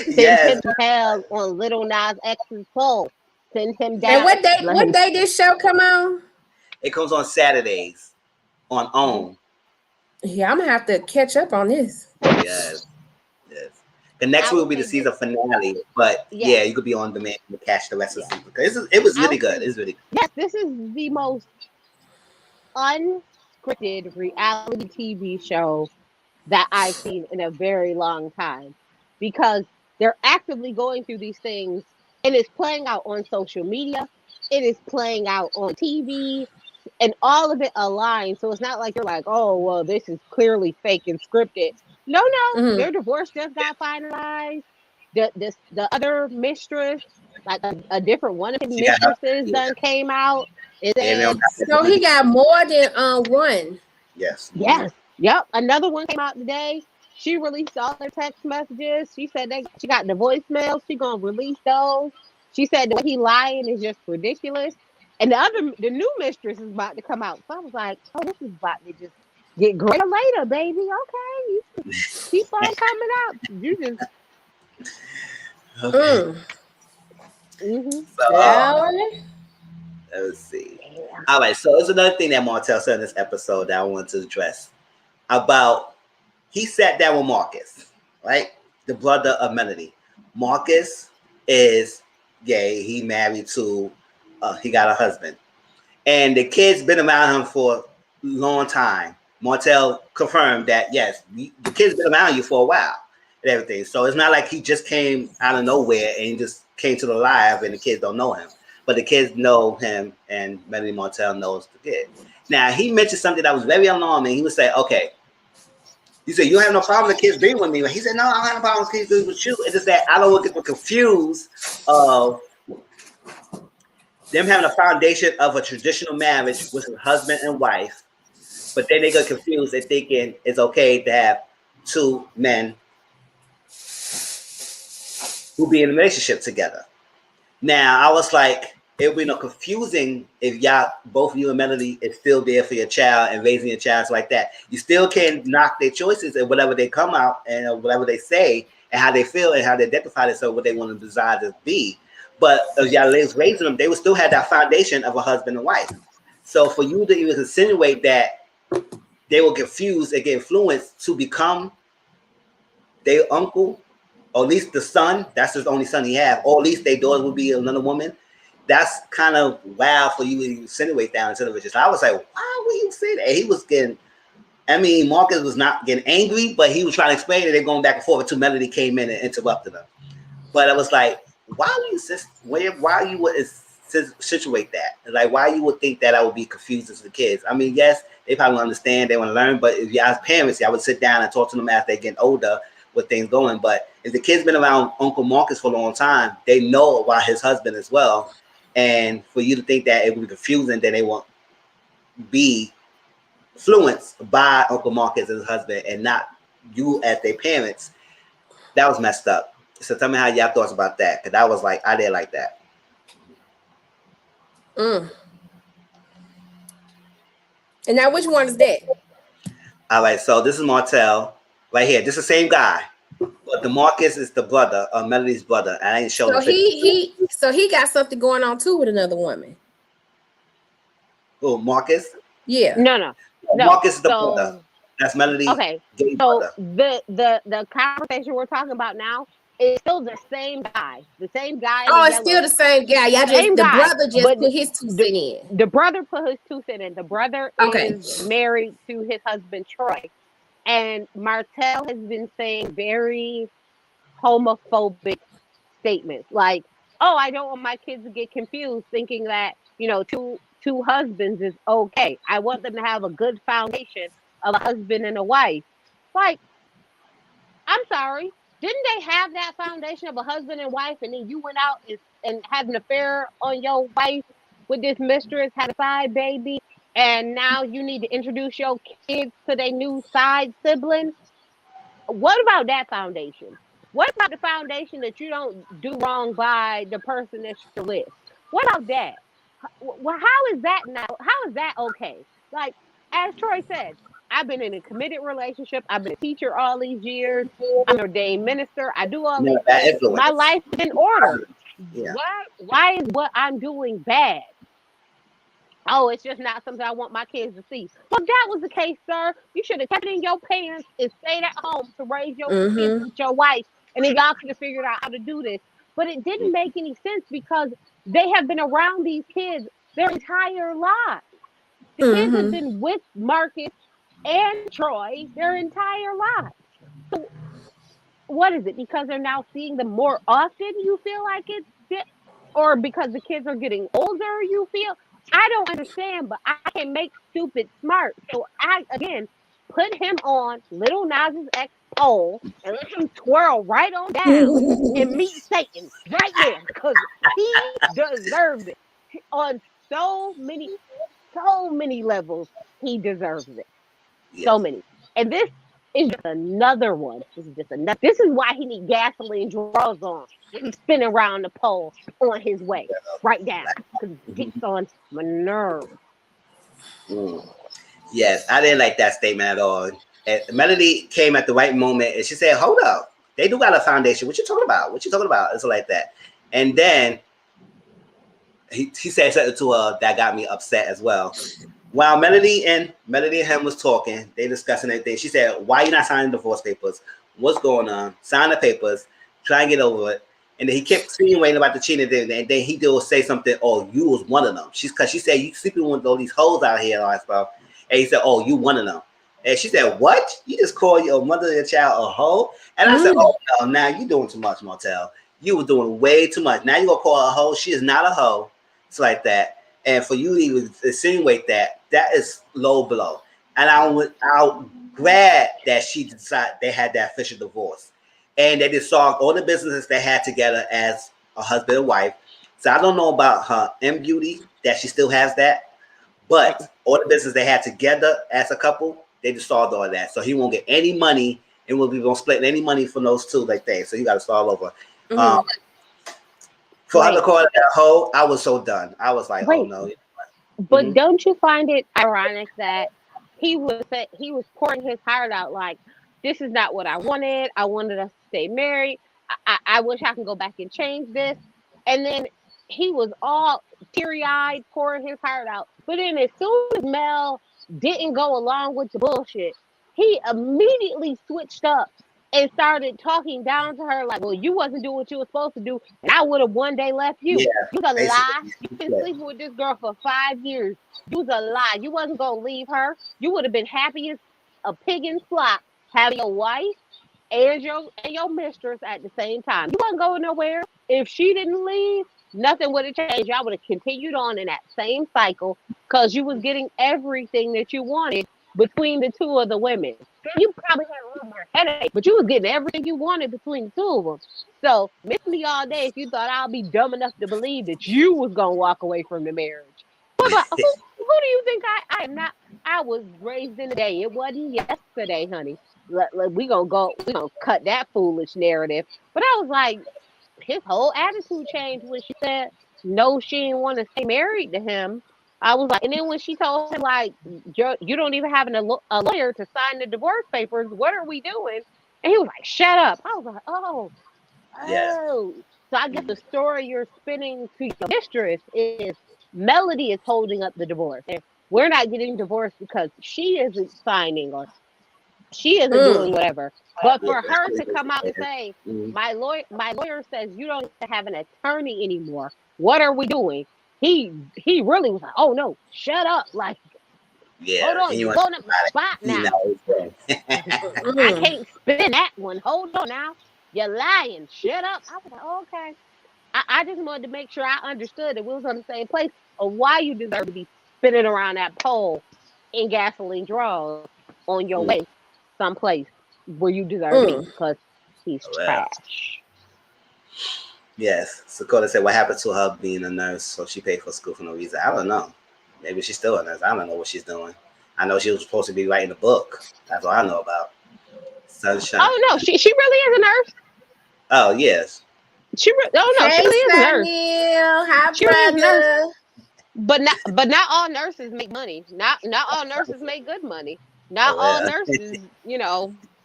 Send him hell on Lil Nas X's poll. Send him down. And what day this show come on? It comes on Saturdays on OWN. Yeah, I'm gonna have to catch up on this. Yes. The next week will be the season finale, but yeah, you could be on demand to catch the rest of the season. Because it was really good. It's really good. Yes, this is the most unscripted reality TV show that I've seen in a very long time, because they're actively going through these things, and it's playing out on social media, it is playing out on TV, and all of it aligns. So it's not like you're like, oh, well, this is clearly fake and scripted. No, their divorce just got finalized. The other mistress like a different one of his mistresses done came out. So he got more than one. Yes. Yes. Yep. Another one came out today. She released all her text messages. She said she got the voicemails. She gonna release those. She said the way he lying is just ridiculous. And the new mistress is about to come out. So I was like, oh, this is about to just get greater later, baby. Okay, you keep on coming out. You just. Okay. So, let's see. All right, so there's another thing that Martell said in this episode that I wanted to address about. He sat down with Marcus, right? The brother of Melody. Marcus is gay. He married to, he got a husband. And the kid's been around him for a long time. Martell confirmed that, yes, the kid's been around you for a while and everything. So it's not like he just came out of nowhere and he just came to the live and the kids don't know him. But the kids know him and Melody Martell knows the kid. Now, he mentioned something that was very alarming. He would say, okay, he said, you have no problem with kids being with me. He said, no, I don't have no problem with kids being with you. It's just that I don't want people confused of them having a foundation of a traditional marriage with a husband and wife, but then they get confused. They're thinking it's okay to have two men who be in a relationship together. Now, I was like, it would be no confusing if y'all, both you and Melody, is still there for your child and raising your child like that. You still can knock their choices and whatever they come out and whatever they say and how they feel and how they identify themselves, what they want to desire to be. But as y'all raising them, they would still have that foundation of a husband and wife. So for you to even insinuate that they will confuse and get influenced to become their uncle, or at least the son, that's his only son he have, or at least their daughter would be another woman. That's kind of wild for you to insinuate that into the religion. So I was like, why would you say that? He was getting, I mean, Marcus was not getting angry, but he was trying to explain it. They're going back and forth until Melody came in and interrupted them. But I was like, why you would situate that? Like, why you would think that I would be confusing to the kids? I mean, yes, they probably understand, they want to learn, but if y'all as parents, y'all would sit down and talk to them as they get older with things going. But if the kids been around Uncle Marcus for a long time, they know about his husband as well. And for you to think that it would be confusing, then they won't be influenced by Uncle Marcus and his husband and not you as their parents, that was messed up. So tell me how y'all thoughts about that. Because I was like, I didn't like that. And now which one is that? All right, so this is Martell right here. This is the same guy. But the Marcus is the brother, Melody's brother. And I ain't showing so he got something going on too with another woman. Oh, Marcus? Yeah. No. Marcus is the brother. That's Melody. Okay. So the conversation we're talking about now is still the same guy. The same guy. Oh, it's still the same guy. Y'all just the brother just put his 2 cents in. The brother put his 2 cents in. The brother is married to his husband Troy. And Martell has been saying very homophobic statements like, oh, I don't want my kids to get confused thinking that, you know, two husbands is okay. I want them to have a good foundation of a husband and a wife. Like, I'm sorry. Didn't they have that foundation of a husband and wife, and then you went out and had an affair on your wife with this mistress, had a side baby, and now you need to introduce your kids to their new side sibling? What about that foundation? What about the foundation that you don't do wrong by the person that you're with? What about that? Well, how is that now? How is that okay? Like, as Troy said, I've been in a committed relationship. I've been a teacher all these years. I'm an ordained minister. I do all these things. My life is in order. Yeah. Why is what I'm doing bad? Oh, it's just not something I want my kids to see. Well, if that was the case, sir, you should have kept it in your pants and stayed at home to raise your kids with your wife. And then y'all could have figured out how to do this. But it didn't make any sense because they have been around these kids their entire lives. The kids have been with Marcus and Troy their entire lives. So what is it? Because they're now seeing them more often, you feel like it's, or because the kids are getting older, you feel? I don't understand, but I can make stupid smart. So I, again, put him on Lil Nas X pole and let him twirl right on down and meet Satan right there because he deserves it on so many levels. He deserves it. Yeah. So many. And this is just another one. This is why he need gasoline draws on. He's spinning around the pole on his way right down because it gets on my nerves. Yes, I didn't like that statement at all. And Melody came at the right moment and she said, "Hold up, they do got a foundation. What you talking about? What you talking about?" It's like that. And then he said something to her that got me upset as well. While Melody and him was talking, they discussing everything. She said, "Why you not signing divorce papers? What's going on? Sign the papers. Try and get over it." And then he kept insinuating about the cheating thing. And then he did say something, "Oh, you was one of them." Because she said, "You sleeping with all these hoes out here and all that stuff." And he said, "Oh, you one of them." And she said, "What? You just call your mother and your child a hoe?" And I said, "Oh, no, now you doing too much, Martell. You were doing way too much. Now you gonna call her a hoe? She is not a hoe." It's like that. And for you to even insinuate that is low blow. And I'm glad that she decided they had that official divorce. And they just solved all the businesses they had together as a husband and wife. So I don't know about her in beauty, that she still has that. But all the business they had together as a couple, they just solved all that. So he won't get any money and we'll be going to split any money from those two like that. So you got to start over. For her to call it a hoe, I was so done. I was like, oh no. But don't you find it ironic that he was pouring his heart out like, this is not what I wanted. I wanted us to stay married. I wish I can go back and change this. And then he was all teary-eyed, pouring his heart out. But then as soon as Mel didn't go along with the bullshit, he immediately switched up and started talking down to her like, well, you wasn't doing what you were supposed to do, and I would have one day left you. Yeah, you was a lie. You've been sleeping with this girl for 5 years. You was a lie. You wasn't going to leave her. You would have been happy as a pig in flock having your wife and your mistress at the same time. You wasn't going nowhere. If she didn't leave, nothing would have changed. Y'all would have continued on in that same cycle because you was getting everything that you wanted between the two of the women. You probably had a little more headache, but you was getting everything you wanted between the two of them. So miss me all day if you thought I'll be dumb enough to believe that you was gonna walk away from the marriage. Who do you think I am not? I was raised in the day. It wasn't yesterday, honey. We gonna cut that foolish narrative. But I was like, his whole attitude changed when she said no, she didn't want to stay married to him. I was like, and then when she told him like, you don't even have a lawyer to sign the divorce papers. What are we doing? And he was like, shut up. I was like, oh. So I guess the story you're spinning to your mistress is Melody is holding up the divorce. And we're not getting divorced because she isn't signing or she isn't doing whatever. But for her to come out and say, my lawyer says you don't have to have an attorney anymore. What are we doing? He really was like, oh no, shut up. Like, hold on, you're going up the spot now. I can't spin that one. Hold on now. You're lying. Shut up. I was like, okay. I just wanted to make sure I understood that we was on the same place of why you deserve to be spinning around that pole in gasoline draws on your way someplace where you deserve to be because he's trash. Yes. Dakota said, what happened to her being a nurse? So she paid for school for no reason. I don't know. Maybe she's still a nurse. I don't know what she's doing. I know she was supposed to be writing a book. That's all I know about. Sunshine. Oh no, she really is a nurse. Oh yes. She really is a nurse. Hi, she really is a nurse. But not all nurses make money. Not all nurses make good money. Not all nurses,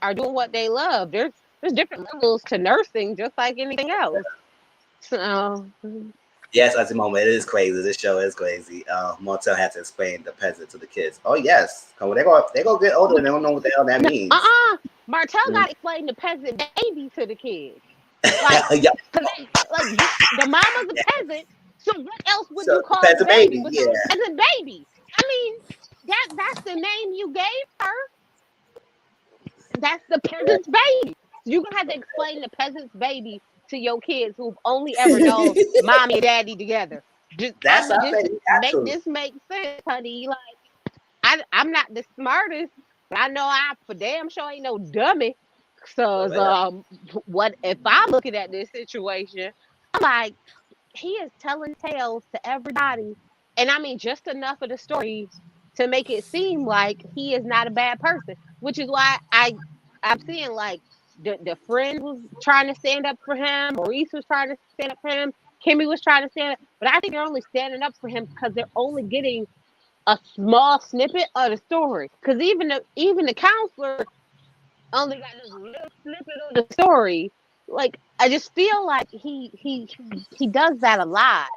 are doing what they love. There's different levels to nursing, just like anything else. So yes, at the moment it is crazy. This show is crazy. Martell had to explain the peasant to the kids. Oh yes, they go get older and they don't know what the hell that means. Martell got to explain the peasant baby to the kids. Like, the mama's a peasant. So what else would you call the baby? Peasant baby. I mean, that's the name you gave her. That's the peasant's baby. You're gonna have to explain the peasant's baby to your kids who've only ever known mommy and daddy together. Make this make sense, honey. Like, I'm not the smartest, but I know I for damn sure ain't no dummy. So what if I'm looking at this situation? I'm like, he is telling tales to everybody, and I mean just enough of the story to make it seem like he is not a bad person, which is why I'm seeing like the friend was trying to stand up for him, Maurice was trying to stand up for him, Kimmy was trying to stand up, but I think they're only standing up for him because they're only getting a small snippet of the story. Because even the counselor only got this little snippet of the story. Like I just feel like he does that a lot,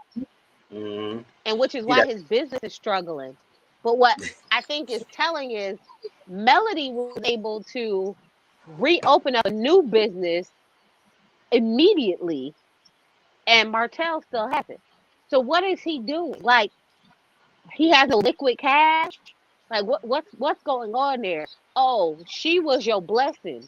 and which is why his business is struggling. But what I think is telling is Melody was able to reopen up a new business immediately, and Martell still hasn't. So what is he doing? Like he has a liquid cash. Like what's going on there? Oh, she was your blessing.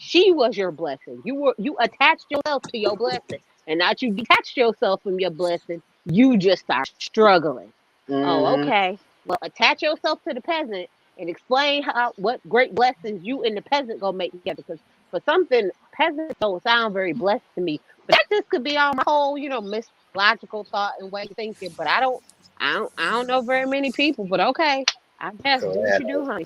She was your blessing. You attached yourself to your blessing, and not you detached yourself from your blessing. You just start struggling. Oh, okay. Well, attach yourself to the peasant and explain what great blessings you and the peasant gonna make together. Because for something, peasants don't sound very blessed to me. But that just could be on my whole, logical thought and way of thinking. But I don't know very many people. But okay, I guess do what you do, honey.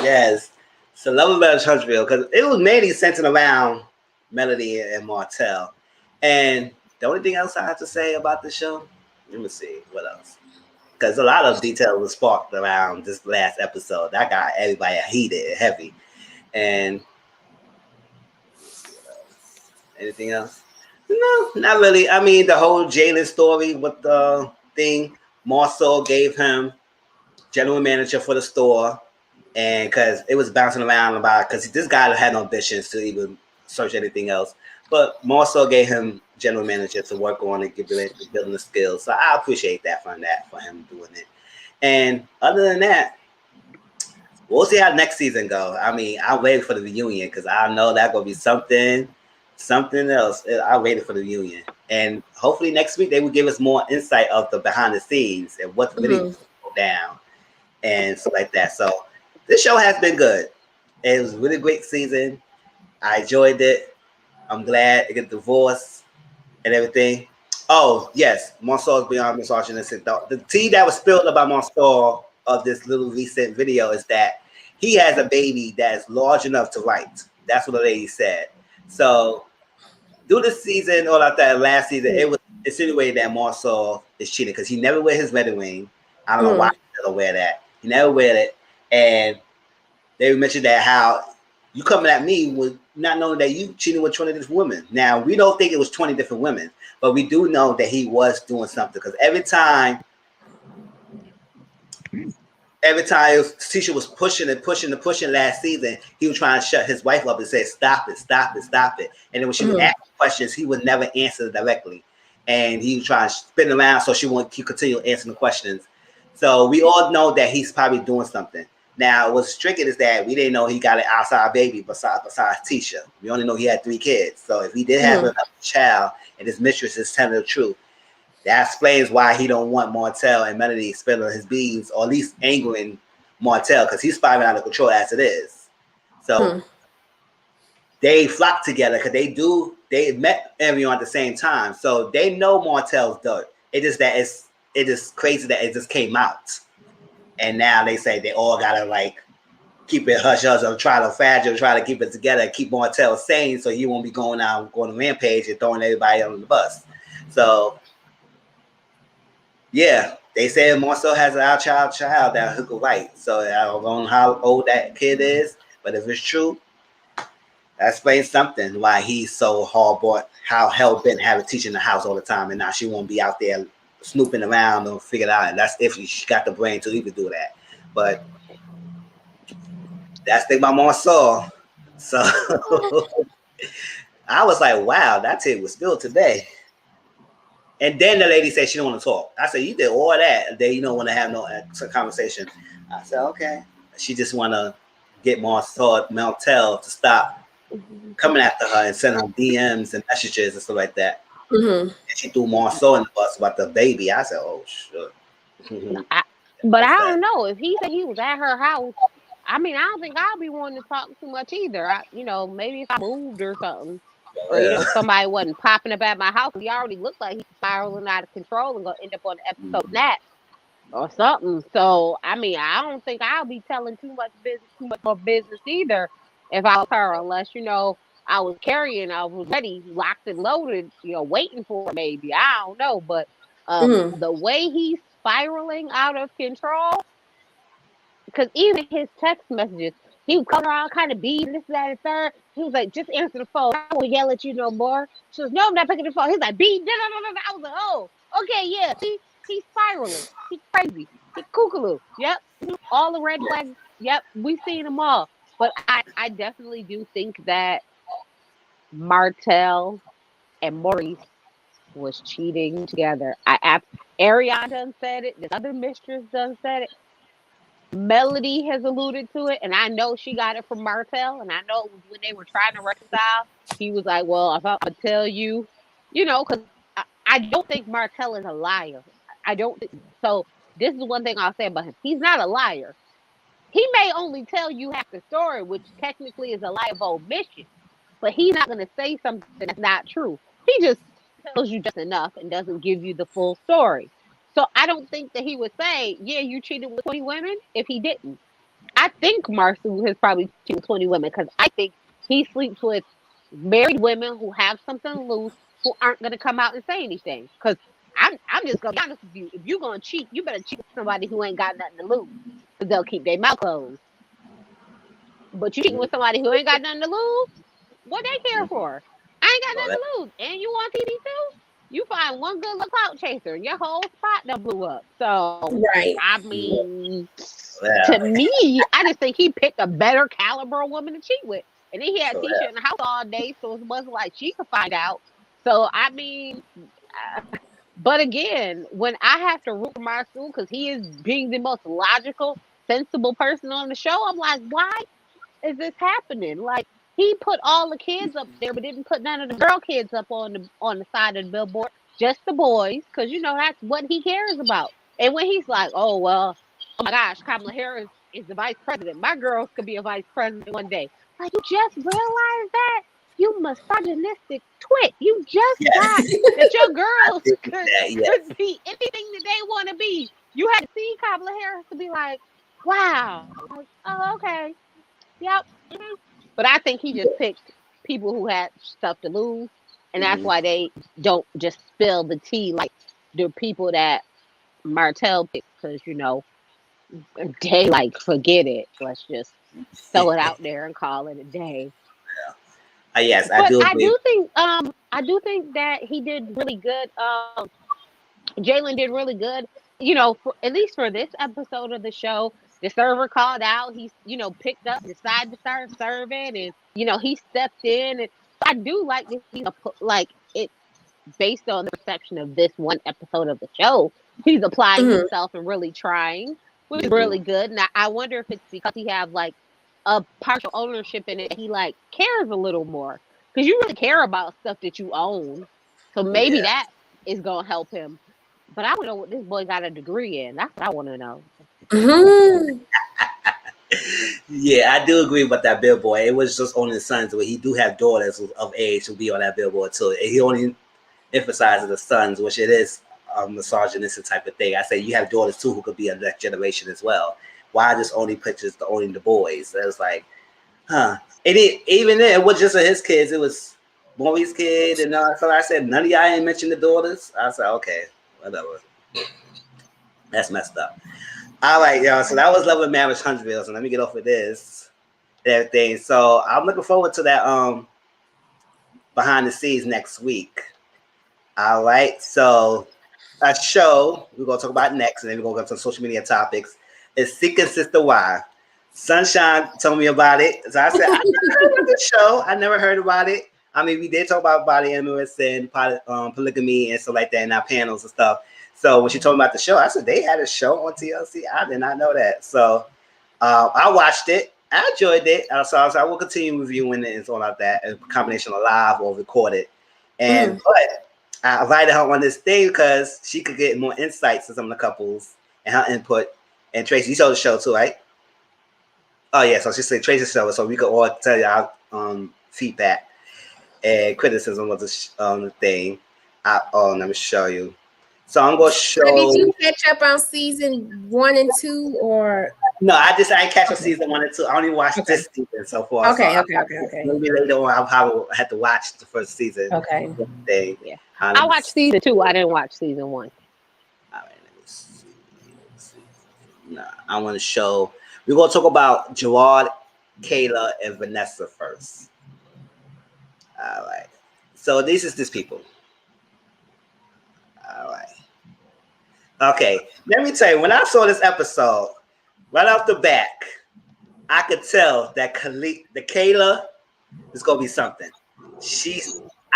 Yes. So Love About Huntsville, because it was mainly centered around Melody and Martell. And the only thing else I have to say about the show, let me see what else. Because a lot of detail was sparked around this last episode. That got everybody heated and heavy. And anything else? No, not really. I mean, the whole Jalen story with the thing, Marceau gave him general manager for the store, and because it was bouncing around about, because this guy had no ambitions to even search anything else, but Marceau gave him general manager to work on and building the skills. So I appreciate that for him doing it. And other than that, we'll see how next season go. I mean, I'm waiting for the reunion because I know that's gonna be something else. I'm waiting for the reunion, and hopefully next week they will give us more insight of the behind the scenes and what's really going down and stuff like that. So this show has been good. It was a really great season. I enjoyed it. I'm glad it got divorced and everything. Oh yes, Marceau is beyond misogynistic. The tea that was spilled about Marceau of this little recent video is that he has a baby that is large enough to write. That's what the lady said. So through this season or like that last season, it was insinuated that Marceau is cheating because he never wear his wedding ring. I don't know why he never wear that. He never wear it. And they mentioned that how you coming at me with not knowing that you cheating with 20 different women. Now, we don't think it was 20 different women, but we do know that he was doing something because every time Tisha was pushing last season, he was trying to shut his wife up and say, stop it. And then when she would ask questions, he would never answer directly. And he was trying to spin around so she won't continue answering the questions. So we all know that he's probably doing something. Now, what's tricky is that we didn't know he got an outside baby besides Tisha. We only know he had 3 kids. So if he did have another child and his mistress is telling the truth, that explains why he don't want Martell and Melody spilling his beans, or at least angering Martell, because he's spiraling out of control as it is. So they flock together because they met everyone at the same time. So they know Martell's dirt. It is crazy that it just came out. And now they say they all gotta like keep it hush hush or try to keep it together, keep Martell sane so he won't be going on rampage and throwing everybody under the bus. So yeah, they say Marcel has an child that who could write. So I don't know how old that kid is, but if it's true, that explains something why he's so hard-bought, how hell-bent having teaching in the house all the time, and now she won't be out there snooping around and figure it out. And that's if she got the brain to even do that. But that's the thing about Marcel. So I was like, wow, that tape was spilled today. And then the lady said she don't want to talk. I said, you did all that. Then you don't want to have no conversation. I said, okay. She just want to get Martell to stop coming after her and send her DMs and messages and stuff like that. And she threw Marceau in the bus about the baby. I said, oh, shit. But I don't know. If he said he was at her house, I mean, I don't think I'll be wanting to talk too much either. Maybe if I moved or something, or Yeah. somebody wasn't popping up at my house. He already looked like he's spiraling out of control and gonna end up on the episode Snap or something. So I mean, I don't think I'll be telling too much more business either if I was her, unless I was carrying, I was ready, locked and loaded, waiting for it maybe. I don't know, but the way he's spiraling out of control, because even his text messages, he would come around kind of beat this, that, and third. He was like, just answer the phone. I won't yell at you no more. She was, no, I'm not picking the phone. He's like, beat. I was like, oh, okay, yeah. See, he's spiraling. He's crazy. He's kookaloo. Yep. All the red flags. Yep. We've seen them all. But I definitely do think that Martell and Maurice was cheating together. Ariana done said it. The other mistress done said it. Melody has alluded to it, and I know she got it from Martell, and I know when they were trying to reconcile, he was like, well, if I tell you, because I don't think Martell is a liar. I don't think so. This is one thing I'll say about him. He's not a liar. He may only tell you half the story, which technically is a lie of omission, but he's not going to say something that's not true. He just tells you just enough and doesn't give you the full story. So I don't think that he would say, yeah, you cheated with 20 women if he didn't. I think Marcel has probably cheated with 20 women because I think he sleeps with married women who have something to lose who aren't going to come out and say anything. Because I'm just going to be honest with you. If you're going to cheat, you better cheat with somebody who ain't got nothing to lose. Because they'll keep their mouth closed. But you cheating with somebody who ain't got nothing to lose, what they care for? I ain't got nothing to lose. And you on TV too? You find one good look clout chaser and your whole spot done blew up. So, right. I mean, to me, I just think he picked a better caliber woman to cheat with. And then he had Tisha in the house all day, so it wasn't like she could find out. So, I mean, but again, when I have to root for Marcel because he is being the most logical, sensible person on the show, I'm like, why is this happening? Like, he put all the kids up there, but didn't put none of the girl kids up on the side of the billboard. Just the boys, because that's what he cares about. And when he's like, "Oh well, oh my gosh, Kamala Harris is the vice president. My girls could be a vice president one day." Like, you just realized that, you misogynistic twit. You just got that your girls could be anything that they want to be. You had to see Kamala Harris to be like, "Wow, like, oh okay, yep." Mm-hmm. But I think he just picked people who had stuff to lose, and that's why they don't just spill the tea like the people that Martell picked, because they like, forget it. Let's just throw it out there and call it a day. Yes, but I do agree. I do think that he did really good. Jalen did really good. At least for this episode of the show, the server called out. He, picked up, decided to start serving, and he stepped in. And I do like that he's like it based on the perception of this one episode of the show. He's applying himself and really trying, which is really good. And I wonder if it's because he have like a partial ownership in it. He like cares a little more because you really care about stuff that you own. So maybe that is gonna help him. But I don't know what this boy got a degree in. That's what I want to know. Yeah, I do agree with that billboard. It was just only the sons, but he do have daughters of age who be on that billboard too. And he only emphasizes the sons, which it is a misogynistic type of thing. I say you have daughters too who could be a next generation as well. Why just only pictures only the boys? It was like, huh? Even then, it was just his kids. It was Maurice's kid, and so I said none of y'all ain't mentioned the daughters. I said okay. Whatever. That's messed up. All right, y'all. So that was Love and Marriage Huntsville. So let me get off of this everything. So I'm looking forward to that behind the scenes next week. All right. So a show we're gonna talk about next, and then we're gonna go to some social media topics. Is Seeking Sister Wife. Sunshine told me about it. So I said, I never heard of the show. I never heard about it. I mean, we did talk about body image and polygamy and stuff like that in our panels and stuff. So when she told me about the show, I said, they had a show on TLC. I did not know that. So I watched it. I enjoyed it. So I will continue reviewing it and all of that, a combination of live or recorded. And but I invited her on this thing because she could get more insights to some of the couples and her input. And Tracy, you saw the show too, right? Oh yeah, so she said Tracy Silver, so we could all tell you our feedback and criticism of the thing. Let me show you. So I'm gonna show. Did you catch up on season 1 and 2 or? No, I ain't catch up season 1 and 2. I only watched this season so far. Okay, so okay. Maybe later on I'll probably have to watch the first season. Okay. Thing. Yeah, I watched season 2. I didn't watch season 1. All right, let me see. Nah, I want to show. We're gonna talk about Gerard, Kayla, and Vanessa first. All right. So these people. All right. Okay. Let me tell you, when I saw this episode, right off the bat, I could tell that the Kayla is gonna be something.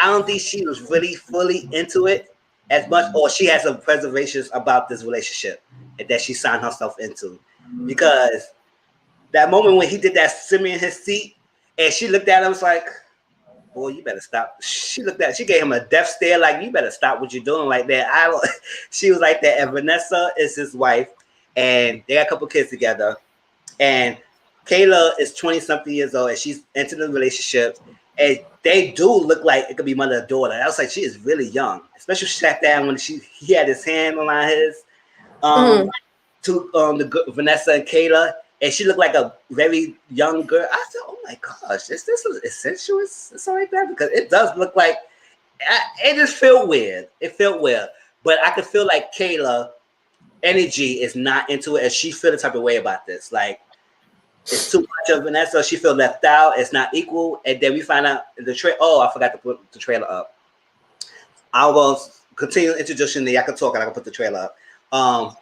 I don't think she was really fully into it as much, or she has some reservations about this relationship that she signed herself into. Because that moment when he did that simmer in his seat, and she looked at him, was like, boy, you better stop. She gave him a death stare, like, you better stop what you're doing like that. She was like that. And Vanessa is his wife, and they got a couple kids together. And Kayla is 20-something years old, and she's into the relationship. And they do look like it could be mother and daughter. I was like, she is really young, especially she sat down when he had his hand on his. To Vanessa and Kayla, and she looked like a very young girl. I said, "Oh my gosh, is this sensuous? It's all like that?" Because it does look like it just felt weird. It felt weird, but I could feel like Kayla energy is not into it, and she feel the type of way about this. Like it's too much of Vanessa. She feel left out. It's not equal, and then we find out the trailer. Oh, I forgot to put the trailer up. I will continue introduction. I can talk and I can put the trailer up.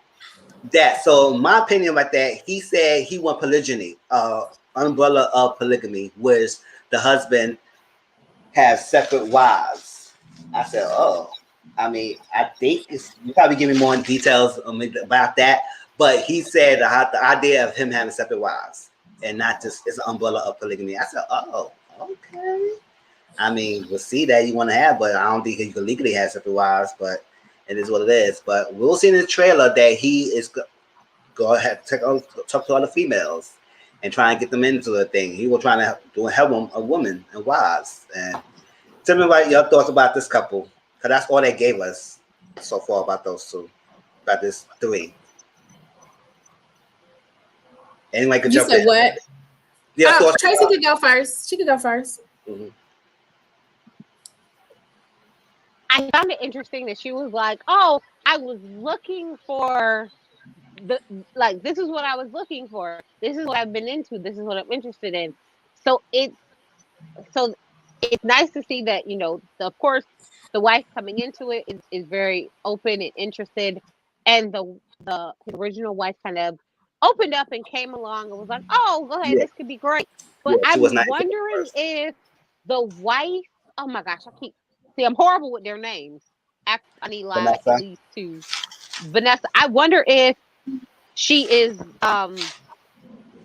So my opinion about that, he said he want polygyny, umbrella of polygamy, was the husband have separate wives. I said, oh, I mean, I think you probably give me more details about that, but he said the idea of him having separate wives and not just it's an umbrella of polygamy. I said, oh, okay. I mean, we'll see that you want to have, but I don't think you can legally have separate wives, but it is what it is. But we'll see in the trailer that he is go ahead, talk to other females and try and get them into the thing. He will try to help a woman and wives. And tell me about your thoughts about this couple, because that's all they gave us so far about those two, about this three. Anyway, could you said what? Yeah, Tracy could go first. She could go first. Mm-hmm. I found it interesting that she was like, "Oh, I was looking for this is what I was looking for. This is what I've been into. This is what I'm interested in." So it's nice to see that, of course, the wife coming into it is very open and interested, and the original wife kind of opened up and came along and was like, "Oh, go ahead, this could be great." But I'm wondering if the wife. Oh my gosh, I'm horrible with their names. I need like at least 2. Vanessa. I wonder if she is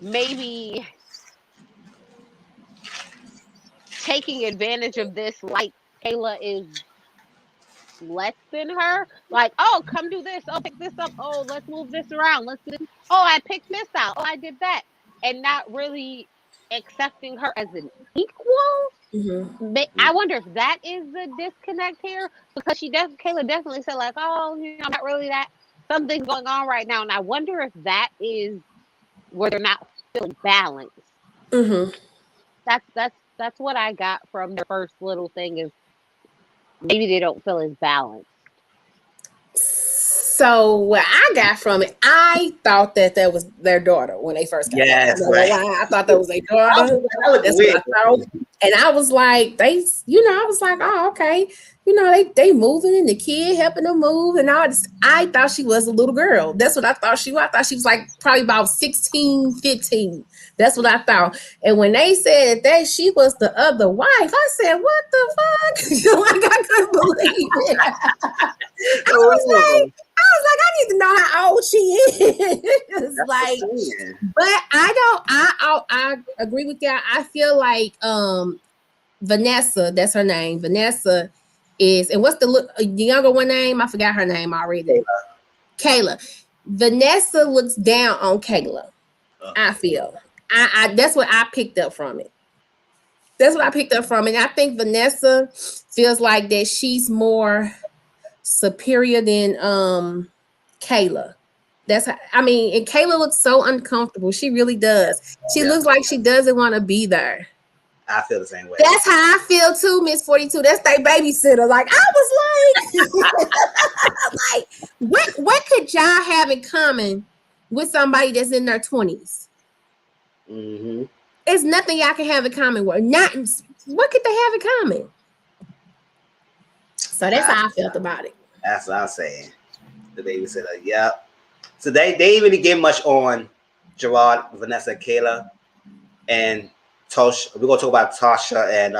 maybe taking advantage of this, like Kayla is less than her. Like, oh, come do this. Oh, pick this up. Oh, let's move this around. Let's do this. Oh, I picked this out. Oh, I did that. And not really accepting her as an equal. Mm-hmm. I wonder if that is the disconnect here, because Kayla definitely said like, oh, not really that. Something's going on right now, and I wonder if that is where they're not feeling balanced. Mm-hmm. That's what I got from their first little thing, is maybe they don't feel as balanced. So what I got from it, I thought that was their daughter when they first got yes, right. I thought that was their daughter. That's what I thought. And I was like, I was like, oh, okay. They moving and the kid helping them move and all this. I thought she was a little girl. That's what I thought she was. I thought she was like probably about 16, 15. That's what I thought. And when they said that she was the other wife, I said, what the fuck? Like, I couldn't believe it. I was like, I need to know how old she is. Like, but I agree with y'all. I feel like Vanessa, that's her name. Vanessa is, and what's the younger one name? I forgot her name already. Kayla. Vanessa looks down on Kayla. I feel. I that's what I picked up from it. That's what I picked up from it. And I think Vanessa feels like that she's more superior than Kayla. That's how, I mean, and Kayla looks so uncomfortable. She really does. She looks like she doesn't want to be there. I feel the same way. That's how I feel too, Miss 42. That's their babysitter. Like I was like, like what could y'all have in common with somebody that's in their 20s? Mm-hmm. It's nothing y'all can have in common with. Not what could they have in common? So that's how I felt about it. That's what I'm saying. The babysitter, yep. So they didn't really get much on Gerard, Vanessa, Kayla, and Tosh. We're gonna talk about Tasha and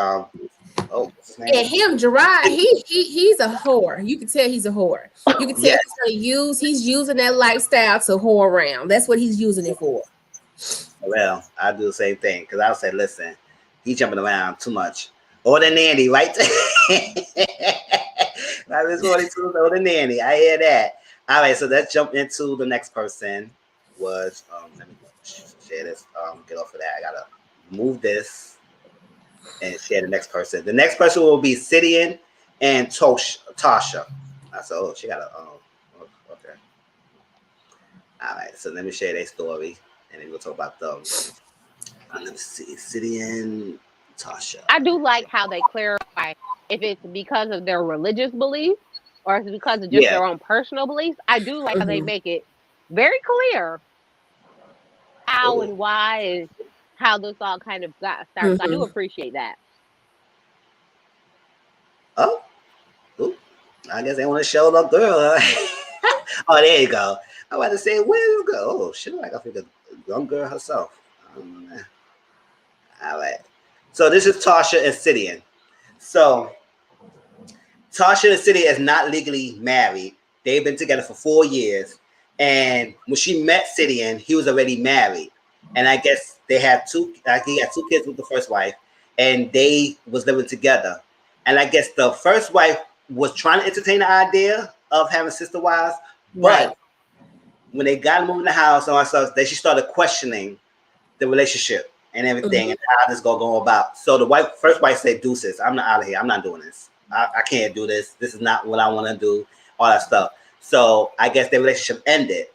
what's his name? And him, Gerard, he's a whore. You can tell he's a whore. You can tell he's using that lifestyle to whore around. That's what he's using it for. Well, I do the same thing because I'll say, listen, he's jumping around too much. Or the nanny, right? Like this 42, or the nanny. I hear that. All right, so let's jump into the next person. Was let me share this. Get off of that. I gotta move this and share the next person. The next person will be Sidian and Tasha. I said, oh, she got a okay. All right, so let me share their story, and then we'll talk about them. Let me see, Sidian, Tasha. I do like how they clarify if it's because of their religious beliefs or if it's because of just their own personal beliefs. I do like how they make it very clear how and why and how this all kind of got started. So I do appreciate that. Oh, I guess they want to show the girl. Huh? Oh, there you go. I'm about to say, where's the girl? Oh, she look like I think a young girl herself. All right. So this is Tasha and Sidian. So Tasha and Sidian is not legally married. They've been together for 4 years. And when she met Sidian, he was already married. And I guess they had he had 2 kids with the first wife, and they was living together. And I guess the first wife was trying to entertain the idea of having sister wives, but when they got moved in the house and all that stuff, then she started questioning the relationship and everything and how this gonna go about. So the first wife said, "Deuces, I'm not out of here. I'm not doing this. I can't do this. This is not what I want to do." All that stuff. So I guess their relationship ended,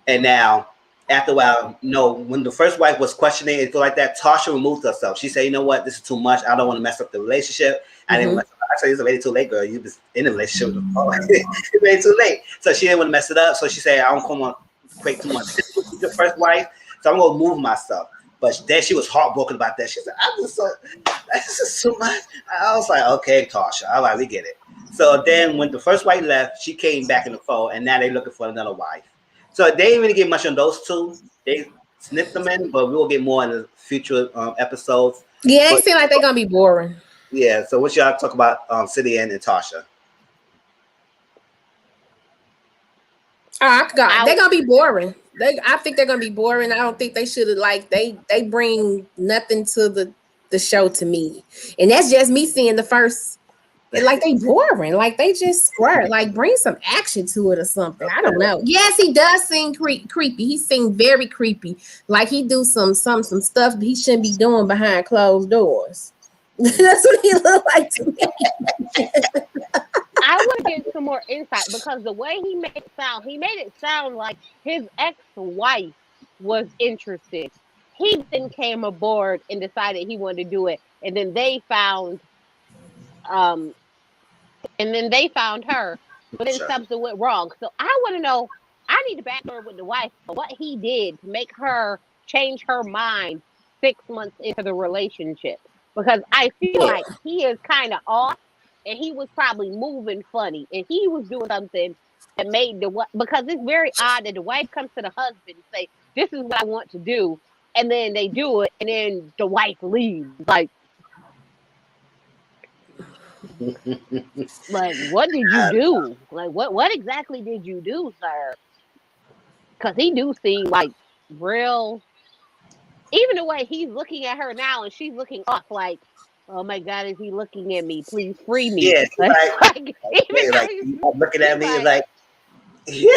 and now after a while, when the first wife was questioning and like that, Tasha removed herself. She said, "You know what? This is too much. I don't want to mess up the relationship. I didn't. I said it's already too late, girl. You was in a relationship. It's already too late." So she didn't want to mess it up. So she said, "I don't come on, create too much. This was your first wife, so I'm gonna move myself." But then she was heartbroken about that. She said, "This is too much." I was like, "Okay, Tasha, all right, we get it." So then when the first wife left, she came back in the fold, and now they're looking for another wife. So they didn't really get much on those two. They snipped them in, but we will get more in the future episodes. Yeah, it seems like they're gonna be boring. Yeah. So what y'all talk about Sidian and Tasha? Oh, God, they're gonna be boring. I think they're gonna be boring. I don't think they should have they bring nothing to the show to me, and that's just me seeing the first. Like they boring, like they just squirt. Like bring some action to it or something. I don't know. Yes, he does seem creepy. He seems very creepy. Like he do some stuff he shouldn't be doing behind closed doors. That's what he look like to me. I want to get some more insight because the way he made it sound like his ex-wife was interested. He then came aboard and decided he wanted to do it, and then they found her, but then something went wrong. So I want to know. I need to back her with the wife for what he did to make her change her mind 6 months into the relationship, because I feel like he is kind of off, and he was probably moving funny, and he was doing something that made because it's very odd that the wife comes to the husband and say, "This is what I want to do," and then they do it, and then the wife leaves. Like, what did you do? Like, what exactly did you do, sir? Because he do seem like real. Even the way he's looking at her now, and she's looking off, like, "Oh my God, is he looking at me? Please free me." Yeah, like looking at me, like, Yeah.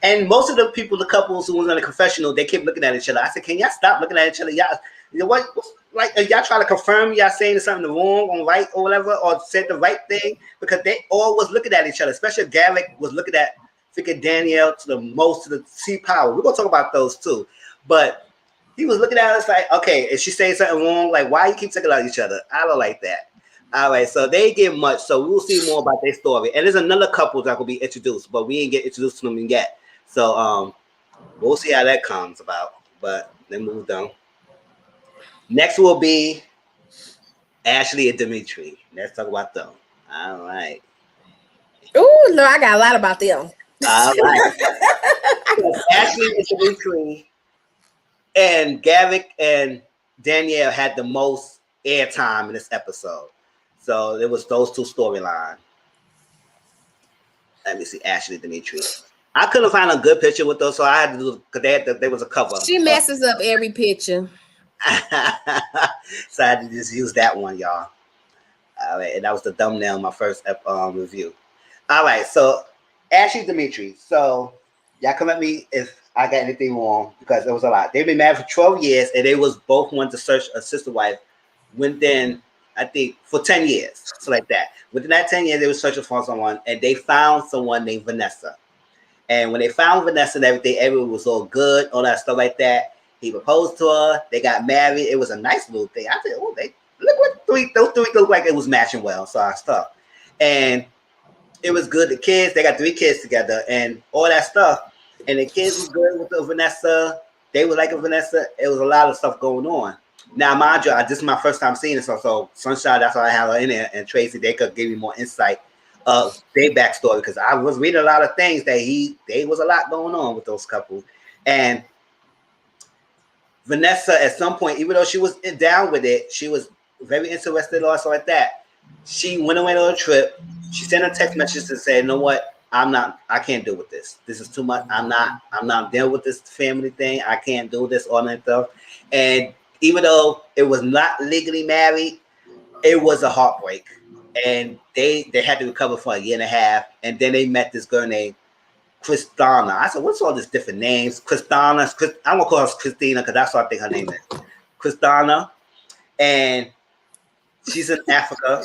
And most of the people, the couples who was on the confessional, they kept looking at each other. I said, can y'all stop looking at each other? Y'all, you know what? Like, are y'all trying to confirm y'all saying something wrong or right or whatever, or said the right thing? Because they all was looking at each other, especially Derrick was looking at freaking Danielle to the C power. We're going to talk about those too. But he was looking at us like, okay, is she saying something wrong? Like, why you keep looking at each other? I don't like that. All right, so they ain't get much, so we'll see more about their story. And there's another couple that will be introduced, but we ain't get introduced to them yet. So we'll see how that comes about. But they moved on. Next will be Ashley and Dimitri. Let's talk about them. All right. Oh no, I got a lot about them. All right. Ashley and Dimitri and Derrick and Danielle had the most airtime in this episode. So it was those two storylines. Let me see, Ashley Dimitri. I couldn't find a good picture with those, so I had to do because there was a cover. She messes up every picture. So I had to just use that one, y'all. All right, and that was the thumbnail in my first review. All right, so Ashley Dimitri. So y'all come at me if I got anything wrong because it was a lot. They've been married for 12 years, and they was both wanting to search a sister wife. Within, I think, for 10 years, so like that. Within that 10 years, they were searching for someone, and they found someone named Vanessa. And when they found Vanessa and everything was all good, all that stuff like that. He proposed to her. They got married. It was a nice little thing. I said, oh, they look what those three look like it was matching well. So I stuff. And it was good. The kids, they got 3 kids together and all that stuff. And the kids was good with the Vanessa. They were like a Vanessa. It was a lot of stuff going on. Now, mind you, this is my first time seeing this. So Sunshine, that's why I have her in there. And Tracy, they could give me more insight of their backstory because I was reading a lot of things that there was a lot going on with those couples. And Vanessa, at some point, even though she was down with it, she was very interested also like that. She went away on a trip. She sent a text message and said, you know what? I can't deal with this. This is too much. I'm not dealing with this family thing. I can't do this, all that stuff. And even though it was not legally married, it was a heartbreak. And they had to recover for a year and a half. And then they met this girl named Christina. I said, what's all these different names? Christina. I'm going to call her Christina because that's what I think her name is. Christina. And she's in Africa.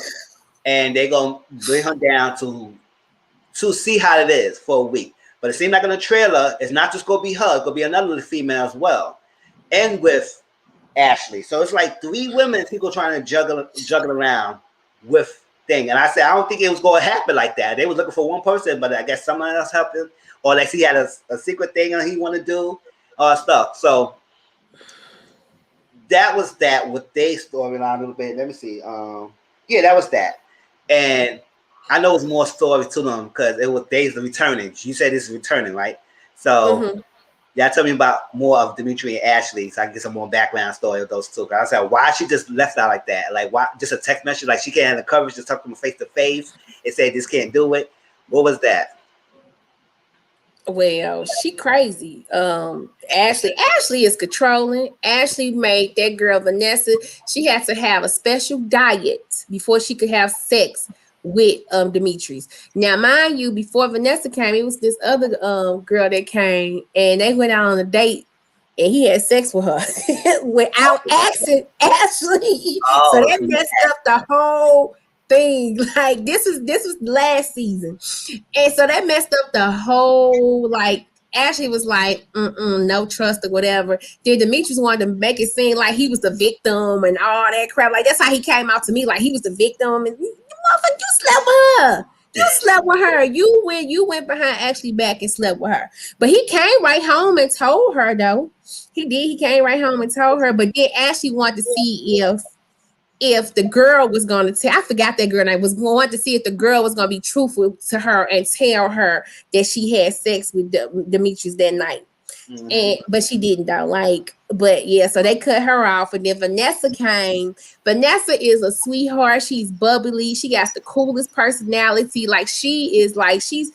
And they're going to bring her down to see how it is for a week. But it seemed like in the trailer, it's not just going to be her. It's going to be another little female as well. And with Ashley. So it's like 3 women people trying to juggle around with thing. And I said, I don't think it was going to happen like that. They were looking for one person, but I guess someone else helped him. Or like he had a secret thing he want to do stuff. So that was that with their storyline a little bit. Let me see. Yeah, that was that. And I know it's more story to them because it was days of returning. You said this is returning, right? So y'all tell me about more of Dimitri and Ashley so I can get some more background story of those two. I said, why she just left out like that? Like, why just a text message? Like, she can't have the courage to talk to them face to face and say, this can't do it. What was that? Well, she crazy. Ashley is controlling. Ashley made that girl Vanessa. She had to have a special diet before she could have sex with Demetrius. Now, mind you, before Vanessa came, it was this other girl that came, and they went out on a date, and he had sex with her without asking Ashley. So that messed up the whole thing. Like this was last season, and so that messed up the whole. Like Ashley was like, no trust or whatever. Then Demetrius wanted to make it seem like he was the victim and all that crap. Like that's how he came out to me, like he was the victim. And you slept with her. You slept with her. You went behind Ashley back and slept with her. But he came right home and told her though. He did. He came right home and told her. But then Ashley wanted to see if the girl was going to tell, I forgot that girl name, was going to see if the girl was going to be truthful to her and tell her that she had sex with Demetrius that night. But she didn't though. But yeah, so they cut her off. And then Vanessa came. Vanessa is a sweetheart. She's bubbly. She got the coolest personality. Like she is like, she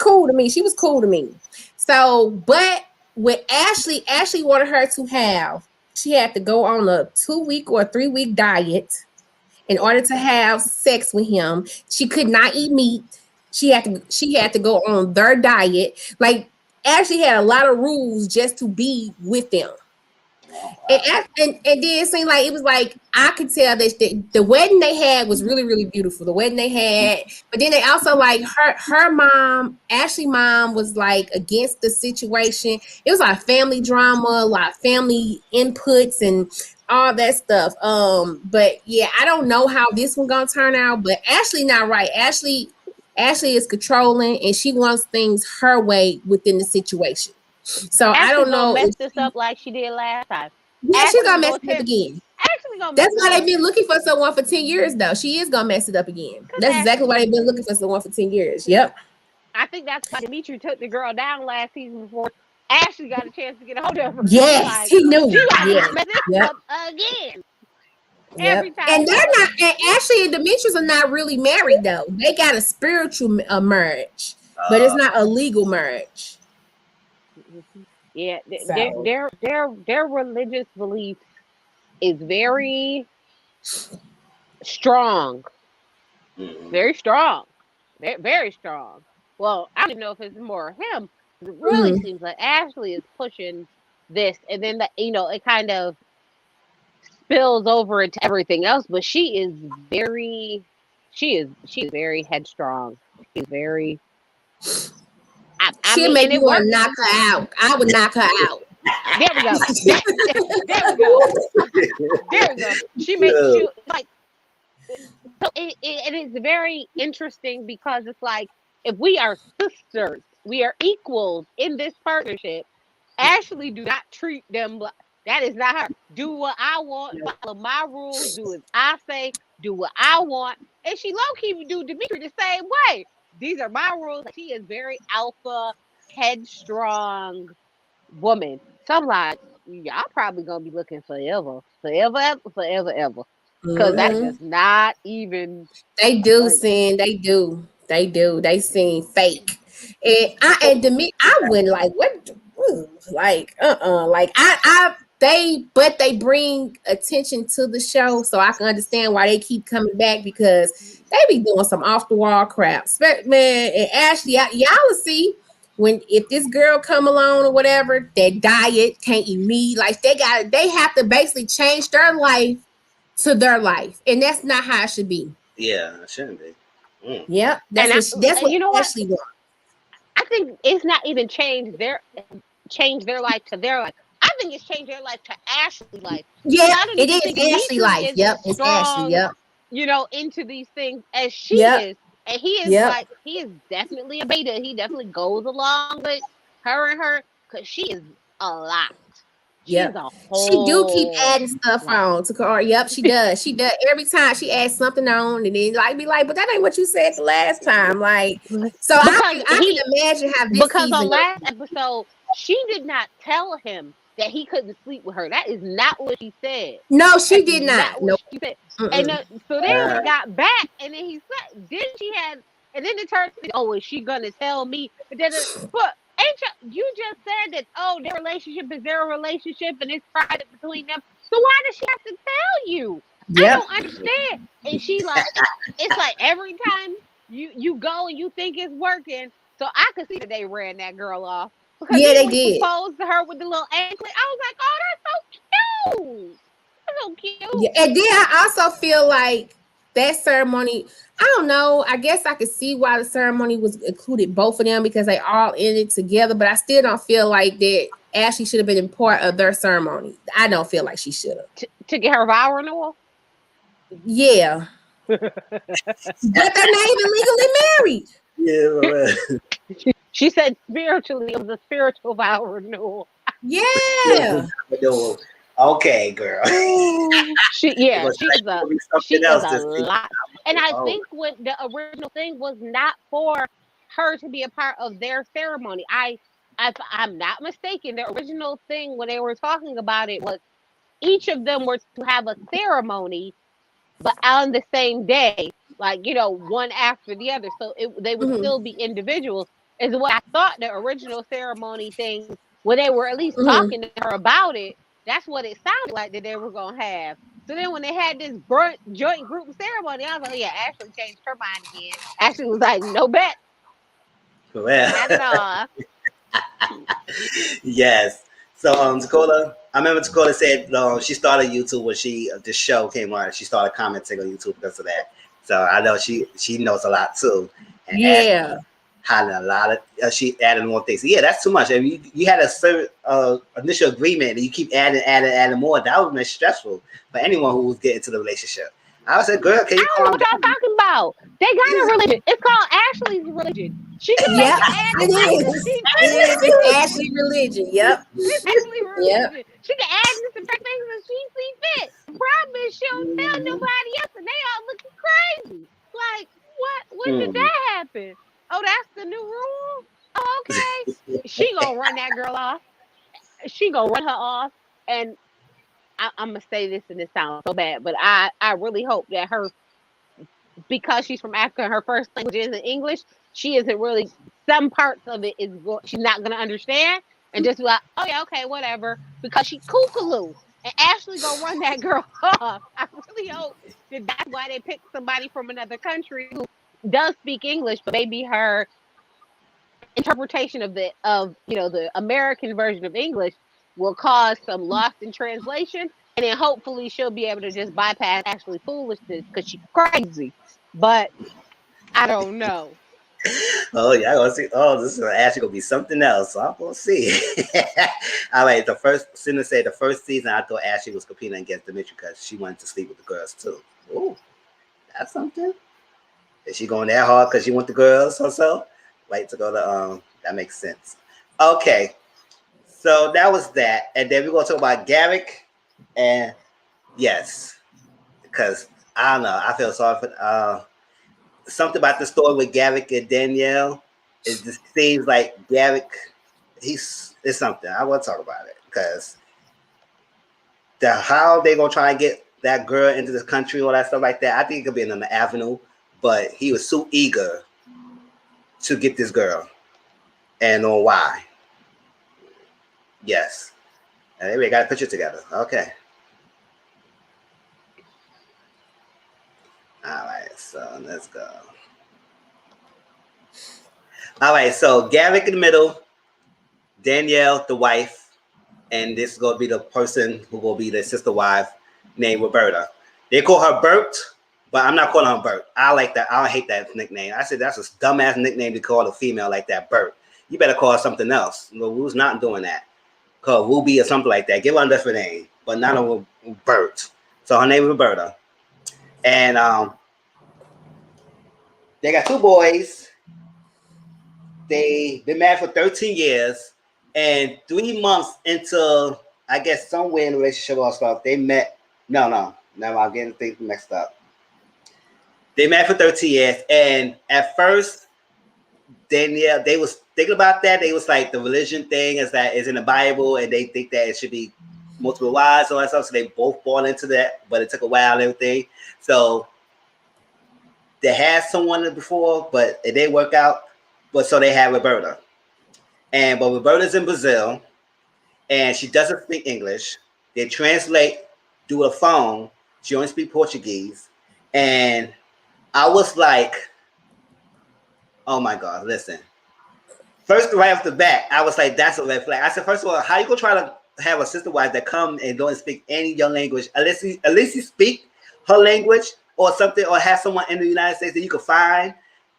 cool to me. She was cool to me. So, but with Ashley wanted her to have, she had to go on a 2-week or 3-week diet in order to have sex with him. She could not eat meat. She had to go on their diet. Like Ashley had a lot of rules just to be with them. And then it seemed like it was like I could tell that the wedding they had was really, really beautiful. The wedding they had, but then they also like her mom, Ashley's mom, was like against the situation. It was like family drama, a lot of family inputs and all that stuff. But yeah, I don't know how this one gonna turn out. But Ashley not right. Ashley is controlling and she wants things her way within the situation. So Ashley I don't know. Mess this up like she did last time. Yeah, she's gonna mess it up again. That's why they've been looking for someone for 10 years, though. She is gonna mess it up again. That's exactly why they've been looking for someone for 10 years. Yep. I think that's why Dimitri took the girl down last season before Ashley got a chance to get a hold of her. Yes, like, he knew. Yes. Mess it up again. Every time. And they're not. And Ashley and Demetrius are not really married though. They got a spiritual marriage, but it's not a legal marriage. Yeah, their religious beliefs is very strong, very strong, very strong. Well, I don't even know if it's more him. It really seems like Ashley is pushing this, and then it kind of spills over into everything else. But she is very headstrong. She's very. She'll make you want to knock her out. I would knock her out. There we go. There we go. She makes you like. So it is very interesting because it's like if we are sisters, we are equals in this partnership. Ashley do not treat them. That is not her. Do what I want. Follow my rules. Do as I say. Do what I want. And she low key do Dimitri the same way. These are my rules. She is very alpha, headstrong woman. So I'm like, y'all probably gonna be looking forever. Because that is not even. They do sin. They do. They seem fake. And I wouldn't like what like they bring attention to the show, so I can understand why they keep coming back because they be doing some off the wall crap. Man, and Ashley, y'all will see if this girl come along or whatever, their diet can't eat meat. Like they have to basically change their life to their life, and that's not how it should be. Yeah, it shouldn't be. Yeah, that's what you know Ashley wants. I think it's not even change their life to their life. I think it's changed their life to Ashley's life. Yeah, it is Ashley's life. Yep, it's Ashley. Yep. Into these things as she is. And he is like, he is definitely a beta. He definitely goes along with her because she is a lot. Yeah, she do keep adding stuff on to her. Yep, she does. She does every time she adds something on, and then be like, but that ain't what you said the last time. Like, so I can imagine how this because on last episode she did not tell him that he couldn't sleep with her. That is not what she said. No, she did not. No, she said. And so then we got back, and then he said, and then it turned, is she gonna tell me? But then, you just said that, their relationship is their relationship and it's private between them. So why does she have to tell you? Yep. I don't understand. And she like, it's like every time you go and you think it's working. So I could see that they ran that girl off. Because they did. Proposed to her with the little anklet. I was like, oh, that's so cute. That's so cute. Yeah. And then I also feel like that ceremony, I don't know. I guess I could see why the ceremony was included both of them because they all in it together. But I still don't feel like that Ashley should have been a part of their ceremony. I don't feel like she should have. To get her vow renewal? Yeah. But they're not even legally married. Yeah, right. She said spiritually, it was a spiritual vow renewal. Yeah. Okay, girl. She's a lot. And I think what the original thing was not for her to be a part of their ceremony. If I'm not mistaken, the original thing when they were talking about it was each of them were to have a ceremony, but on the same day, like, one after the other. So they would still be individuals. Is what I thought the original ceremony thing, when they were at least talking to her about it, that's what it sounded like that they were going to have. So then when they had this joint group ceremony, I was like, yeah, Ashley changed her mind again. Ashley was like, no bet. Well, Not at all. Yes. So Dakota, I remember Dakota said she started YouTube when the show came on. She started commenting on YouTube because of that. So I know she knows a lot too. And Yeah. had a lot of she added more things. Yeah, that's too much. I mean, you had a certain initial agreement, and you keep adding more. That would be stressful for anyone who was getting into the relationship. I was like, girl, can you I don't know calm what y'all down? talking about. They got a religion. It's called Ashley's religion. She can make Yep, it add it the things that is. she It is. It's Ashley religion. Yep. It's Ashley Yep. religion. She can add and subtract things that she see fit. The problem is she don't tell nobody else, and they all looking crazy. Like, what? When did that happen? Oh, that's the new rule? Oh, okay. She gonna run that girl off. She gonna run her off. And I'm gonna say this, and it sounds so bad, but I really hope that because she's from Africa, her first language isn't English. She isn't really, some parts of it she's not gonna understand, and just be like, oh yeah, okay, whatever, because she kookaloo. And Ashley gonna run that girl off. I really hope that that's why they picked somebody from another country who does speak English, but maybe her interpretation of the American version of English will cause some lost in translation, and then hopefully she'll be able to just bypass Ashley foolishness because she's crazy. But I don't know. Oh yeah, I gonna see. Oh, this is actually gonna be something else. So I'm gonna see. All right, the first season, I thought Ashley was competing against Dimitri because she wanted to sleep with the girls too. Ooh, that's something. Is she going that hard because she want the girls herself? Like to go to that makes sense. Okay, so that was that, and then we're gonna talk about Derrick, and yes, because I don't know, I feel sorry for something about the story with Derrick and Danielle. It just seems like Derrick, it's something. I want to talk about it because how they gonna try and get that girl into this country, all that stuff like that. I think it could be another avenue, but he was so eager to get this girl, and on why. Yes, and anyway, got to put it together. Okay. All right, so let's go. All right, so Derrick in the middle, Danielle, the wife, and this is going to be the person who will be the sister wife named Roberta. They call her Bert, but I'm not calling her Bert. I like that. I don't hate that nickname. I said that's a dumbass nickname to call a female like that, Bert. You better call her something else. No, Wu's not doing that. Call Ruby or something like that. Give her a different name, but not a Bert. So her name is Roberta. And they got two boys. They've been married for 13 years. And 3 months into, I guess, somewhere in the relationship or stuff, they met. No, I'm getting things mixed up. They met for 13 years. And at first, Danielle, they was thinking about that. They was like, the religion thing is in the Bible, and they think that it should be multiple wives and all that stuff. So they both bought into that, but it took a while and everything. So they had someone before, but it didn't work out. But so they had Roberta. But Roberta's in Brazil, and she doesn't speak English. They translate through a phone. She only speaks Portuguese. And I was like, oh my God, listen. First, right off the bat, I was like, that's a red flag. I said, first of all, how you gonna try to have a sister wife that come and don't speak any of your language? At least you speak her language or something, or have someone in the United States that you could find.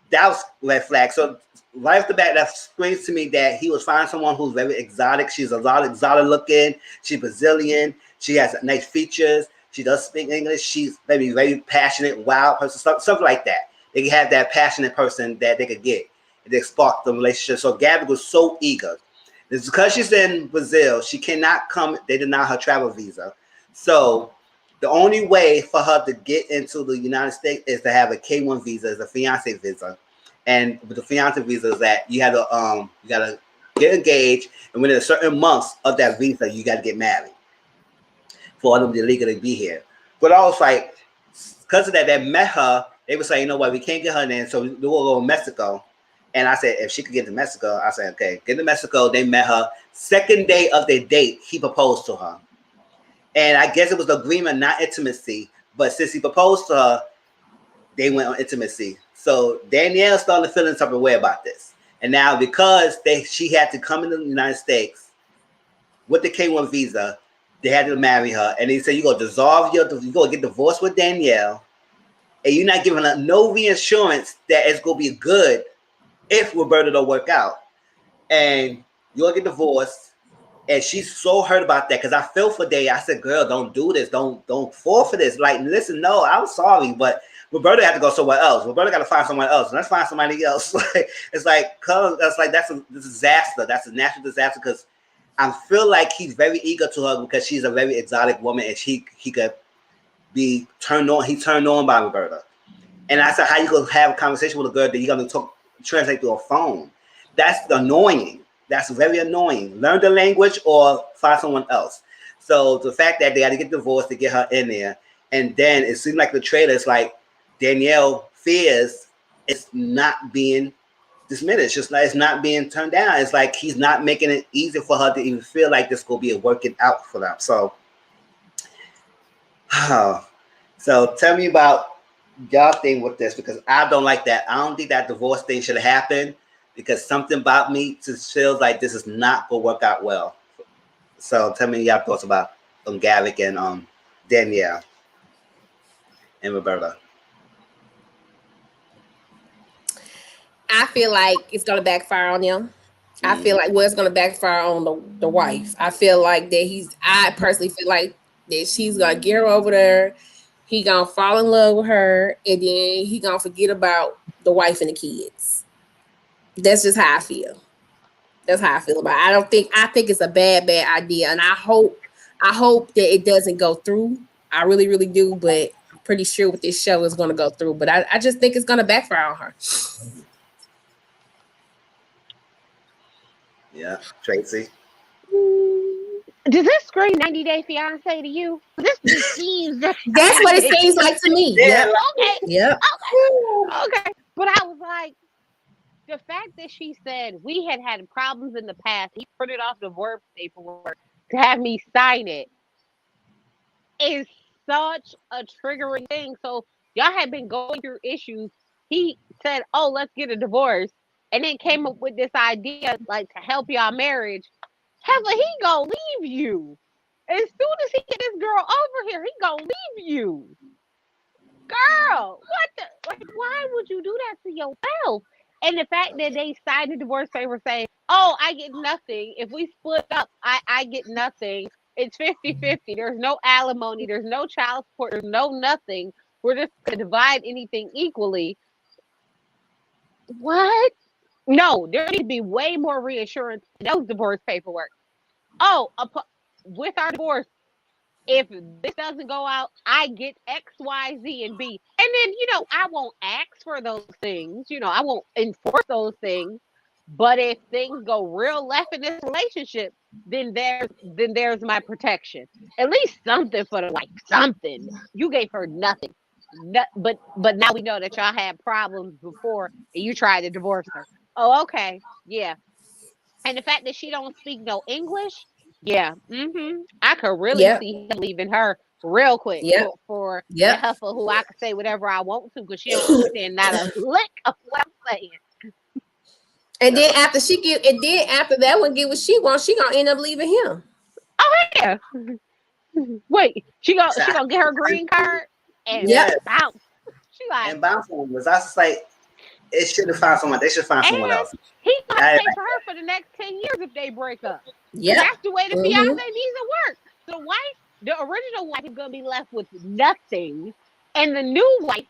That was red flag. So right off the bat, that screams to me that he was finding someone who's very exotic. She's a lot exotic looking. She's Brazilian. She has nice features. She does speak English. She's maybe very passionate, wild person, something like that. They can have that passionate person that they could get. They spark the relationship. So Gabby was so eager. It's because she's in Brazil, she cannot come. They deny her travel visa. So the only way for her to get into the United States is to have a K-1 visa, is a fiance visa. And with the fiance visa is that you have to you gotta get engaged, and within a certain months of that visa, you gotta get married for them to legally be here. But I was like, because of that, they met her. They were saying, you know what, we can't get her in, so we'll go to Mexico. And I said, if she could get to Mexico, I said, okay, get to Mexico. They met her. Second day of their date, he proposed to her. And I guess it was agreement, not intimacy. But since he proposed to her, they went on intimacy. So Danielle started feeling something way about this. And now because she had to come into the United States with the K-1 visa, they had to marry her. And they said, you go get divorced with Danielle, and you're not giving her no reassurance that it's going to be good if Roberta don't work out. And you'll get divorced. And she's so hurt about that because I feel for Day. I said, girl, don't do this. Don't fall for this. Like, listen, no, I'm sorry, but Roberta had to go somewhere else. Roberta got to find someone else. Let's find somebody else. It's like, that's a disaster. That's a natural disaster because I feel like he's very eager to her because she's a very exotic woman and he could be turned on. He turned on by Roberta. And I said, how you gonna have a conversation with a girl that you're gonna translate through a phone? That's annoying. That's very annoying. Learn the language or find someone else. So the fact that they got to get divorced to get her in there, and then it seemed like the trailer is like Danielle fears it's not being diminished. It's not being turned down. It's like he's not making it easy for her to even feel like this will be a working out for them. So, so tell me about y'all thing with this because I don't like that. I don't think that divorce thing should have happened. Because something about me just feels like this is not gonna work out well. So tell me your thoughts about Garrick and Danielle and Roberta. I feel like it's gonna backfire on them. I feel like it's gonna backfire on the wife. I feel like that I personally feel like that she's gonna get her over there. He gonna fall in love with her, and then he gonna forget about the wife and the kids. That's just how I feel. That's how I feel about it. I think it's a bad idea. And I hope that it doesn't go through. I really, really do, but I'm pretty sure with this show is gonna go through. But I just think it's gonna backfire on her. Yeah, Tracy. Does this scream 90 Day Fiance to you? This just seems that's what it seems like to me. Yeah. Okay. Yeah. Okay. But I was like, the fact that she said we had problems in the past, he printed off divorce paperwork to have me sign it, is such a triggering thing. So y'all had been going through issues. He said, oh, let's get a divorce. And then came up with this idea, like, to help y'all marriage. Heather, he gonna leave you. As soon as he get this girl over here, he gonna leave you. Girl, what the? Like, why would you do that to yourself? And the fact that they signed a divorce paper saying, oh, I get nothing. If we split up, I get nothing. It's 50-50. There's no alimony. There's no child support. There's no nothing. We're just going to divide anything equally. What? No, there needs to be way more reassurance in those divorce paperwork. Oh, with our divorce, if this doesn't go out, I get X, Y, Z, and B. And then, I won't ask for those things. I won't enforce those things. But if things go real left in this relationship, then there's my protection. At least something for the wife. Something. You gave her nothing. But now we know that y'all had problems before and you tried to divorce her. Oh, okay. Yeah. And the fact that she don't speak no English, yeah. I could really see him leaving her real quick for the hustle who I could say whatever I want to because she don't understand not a lick of what I'm saying. And then after that one get what she wants, she gonna end up leaving him. Oh yeah. Wait, she gonna get her green card and bounce. She like and bounce on was I was just like it should have found someone. They should find someone else. He's gonna pay for her for the next 10 years if they break up. Yeah, that's the way the fiance needs to work. The wife, the original wife, is gonna be left with nothing, and the new wife,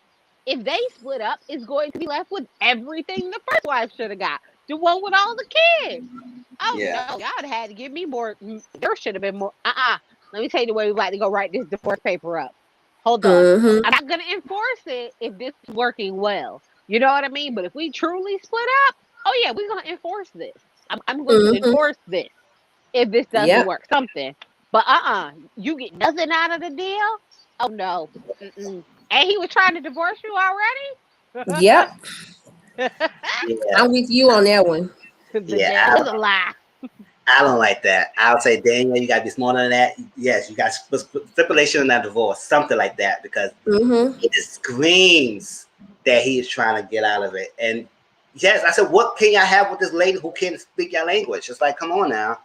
if they split up, is going to be left with everything the first wife should have got. The one with all the kids. Oh no, y'all had to give me more. There should have been more. Let me tell you the way we like to go write this divorce paper up. Hold on. I'm not gonna enforce it if this is working well. You know what I mean? But if we truly split up, oh yeah, we're gonna enforce this. I'm going to enforce this if this doesn't work. Something. But you get nothing out of the deal. Oh no. And he was trying to divorce you already? Yep. I'm with you on that one. Yeah, that was a lie. I don't like that. I'll say, Daniel, you gotta be smarter than that. Yes, you got stipulation in that divorce, something like that, because it just screams that he is trying to get out of it. And Yes, I said, what can y'all have with this lady who can't speak your language? It's like, come on now.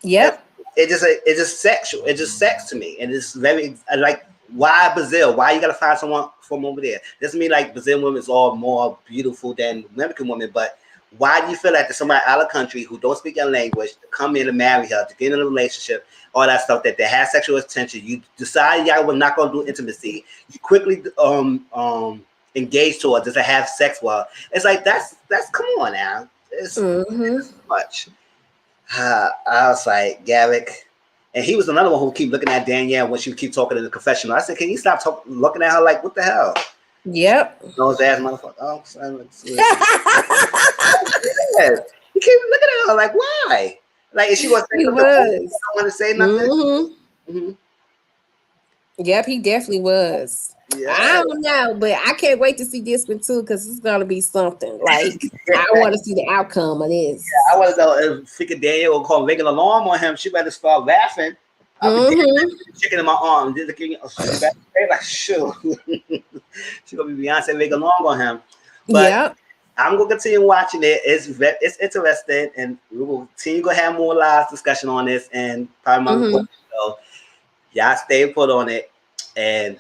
Yep. It's just sexual. It's just sex to me, and it's very like, why Brazil? Why you gotta find someone from over there? Doesn't mean like Brazilian women is all more beautiful than American women, but why do you feel like there's somebody out of the country who don't speak your language to come in and marry her, to get in a relationship, all that stuff, that they have sexual attention? You decide y'all were not gonna do intimacy. You quickly engage towards just to have sex with her. It's like that's come on now. It's too much. I was like, Derrick, and he was another one who keep looking at Danielle when she would keep talking in the confessional. I said, can you stop looking at her like, what the hell? Yep. Nose ass motherfucker. Oh, sorry. Yes. He keep looking at her like, why? Like, is she gonna say something? Don't want to say nothing. Yep, he definitely was. Yeah. I don't know, but I can't wait to see this one too, because it's gonna be something. Like, I want to see the outcome of this. Yeah, I want to know if freaking Danielle will call regular alarm on him. She better start laughing. Chicken in my arm, just looking like, sure. She's gonna be Beyonce make a long on him. But I'm gonna continue watching it. It's interesting, and we will continue to have more live discussion on this, and probably my so y'all stay put on it. And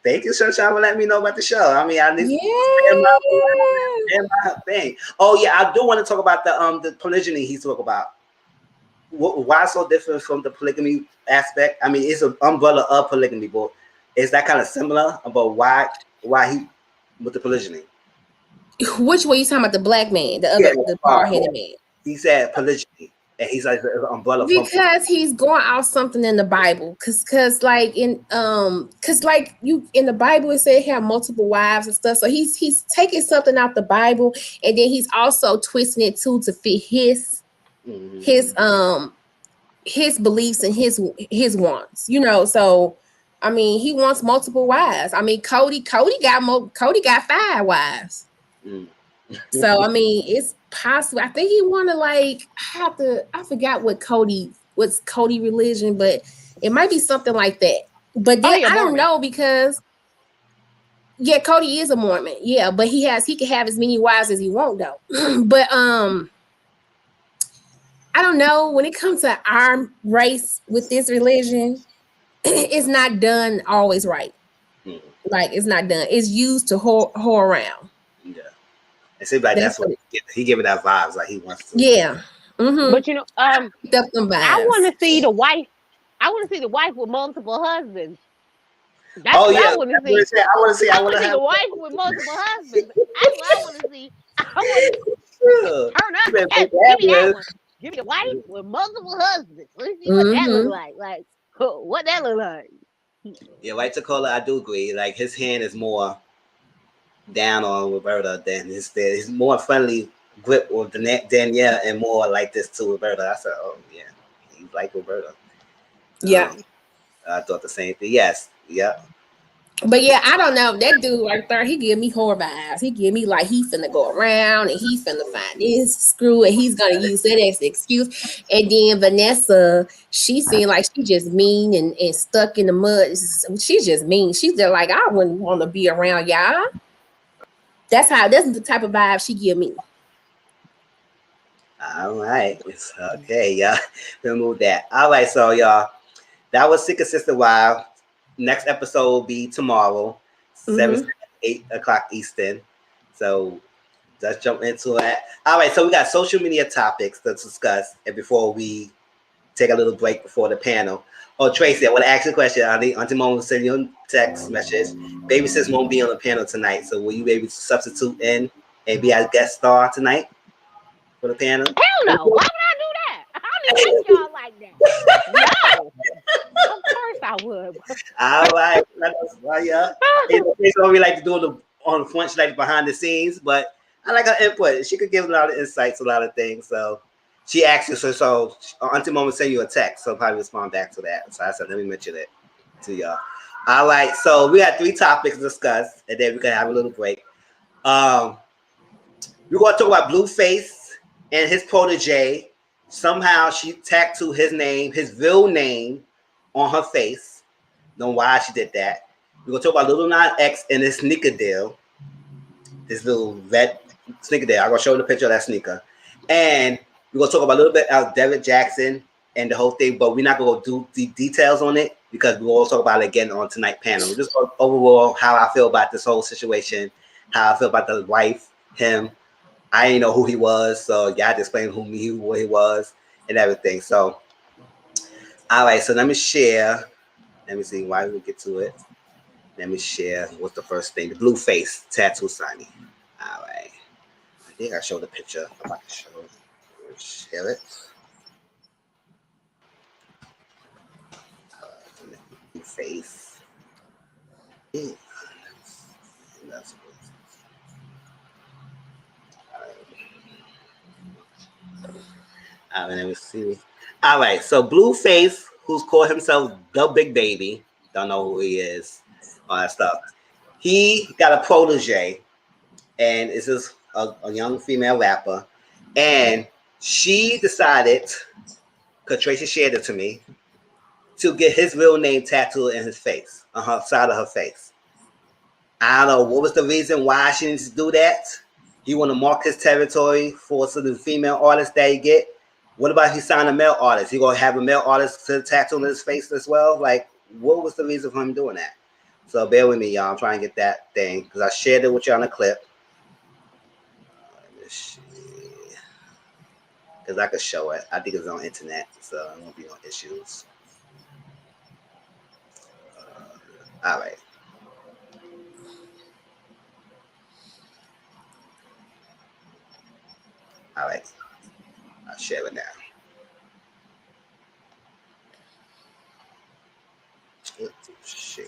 thank you, Sunshine, for letting me know about the show. I mean, I need to my thing. Oh yeah, I do want to talk about the polygyny he talked about. Why so different from the polygamy aspect? I mean, it's an umbrella of polygamy, but is that kind of similar about why he with the polygyny? Which one you talking about? The black man, the bald-headed man. He said polygyny, and he's like the umbrella because he's going out something in the Bible, because like in you in the Bible it said he had multiple wives and stuff. So he's taking something out the Bible, and then he's also twisting it too to fit his beliefs and his wants, you know. So I mean, he wants multiple wives. I mean, Cody got 5 wives. So I mean, it's possible. I think he wanted, like, I forgot what's Cody religion, but it might be something like that. But then I don't know, because Cody is a Mormon. Yeah, but he can have as many wives as he wants though. But I don't know, when it comes to our race with this religion, it's not done always right. Like, it's not done. It's used to whore around. Yeah. It seems like that's what he giving that vibes, like he wants to. Yeah. But you know, I want to see the wife. I want to see the wife with multiple husbands. That's what I want to see. I want to see the wife with multiple husbands. That's what I want to see. I want to turn up. Hey, give me that one. Give me the wife with multiple husbands. Let's see what that look like. Like, what that look like. Yeah, White Tacola, I do agree. Like, his hand is more down on Roberta than he's more friendly grip with Danielle, and more like this to Roberta. I said, oh yeah, he's like Roberta. Yeah. I thought the same thing. Yes. Yeah. But yeah, I don't know. That dude right there, he give me horror vibes. He give me like he finna go around and he finna find this screw and he's gonna use that as an excuse. And then Vanessa, she seemed like she just mean and stuck in the mud. She's just mean. She's just like, I wouldn't want to be around y'all. That's the type of vibe she give me. All right. It's okay, y'all. We'll move that. All right, so y'all, that was Sick and Sister Wild. Next episode will be tomorrow, 8 o'clock Eastern. So let's jump into it. All right, so we got social media topics to discuss, and before we take a little break before the panel. Oh, Tracy, I want to ask you a question. Auntie Mom will send you a text message. Baby sis won't be on the panel tonight, so will you be able to substitute in and be our guest star tonight for the panel? Hell no! Why would I do that? I don't even like y'all like that. No, of course I would. All right, yeah. It's what we like to do on the front, like behind the scenes, but I like her input. She could give a lot of insights, a lot of things. So she asked us, so Auntie Mom will send you a text, so I'll probably respond back to that. So I said, let me mention it to y'all. All right, so we got 3 topics to discuss, and then we're gonna have a little break. We're gonna talk about Blueface and his protege. Somehow she tattooed his name, his real name, on her face. Don't know why she did that. We're gonna talk about Lil Nas X and his sneaker deal. This little red sneaker there. I'm gonna show you the picture of that sneaker, and we're gonna talk about a little bit about Derrick Jackson and the whole thing, but we're not gonna do the details on it because we'll talk about it again on tonight's panel. Just overall how I feel about this whole situation, how I feel about the wife, him. I didn't know who he was, so y'all had to explain who he was and everything. So, all right, so let me share. Let me see why we get to it. Let me share what's the first thing. The Blueface tattoo signing. All right. I think I showed the picture. I'm about to show it. Share it. Blueface. Yeah. That's all right, let me see. All right, so Blueface, who's called himself the Big Baby, don't know who he is, all that stuff. He got a protege, and this is a young female rapper, and she decided, because Tracy shared it to me, to get his real name tattooed in his face, on her side of her face. I don't know what was the reason why she needs to do that. He want to mark his territory for some of the female artists that he get. What about he signed a male artist? He gonna have a male artist to tattoo on his face as well? Like, what was the reason for him doing that? So bear with me, y'all. I'm trying to get that thing because I shared it with you on the clip. Let me see. Because I could show it. I think it's on internet, so it won't be on issues. All right. All right. I'll share it now. Share.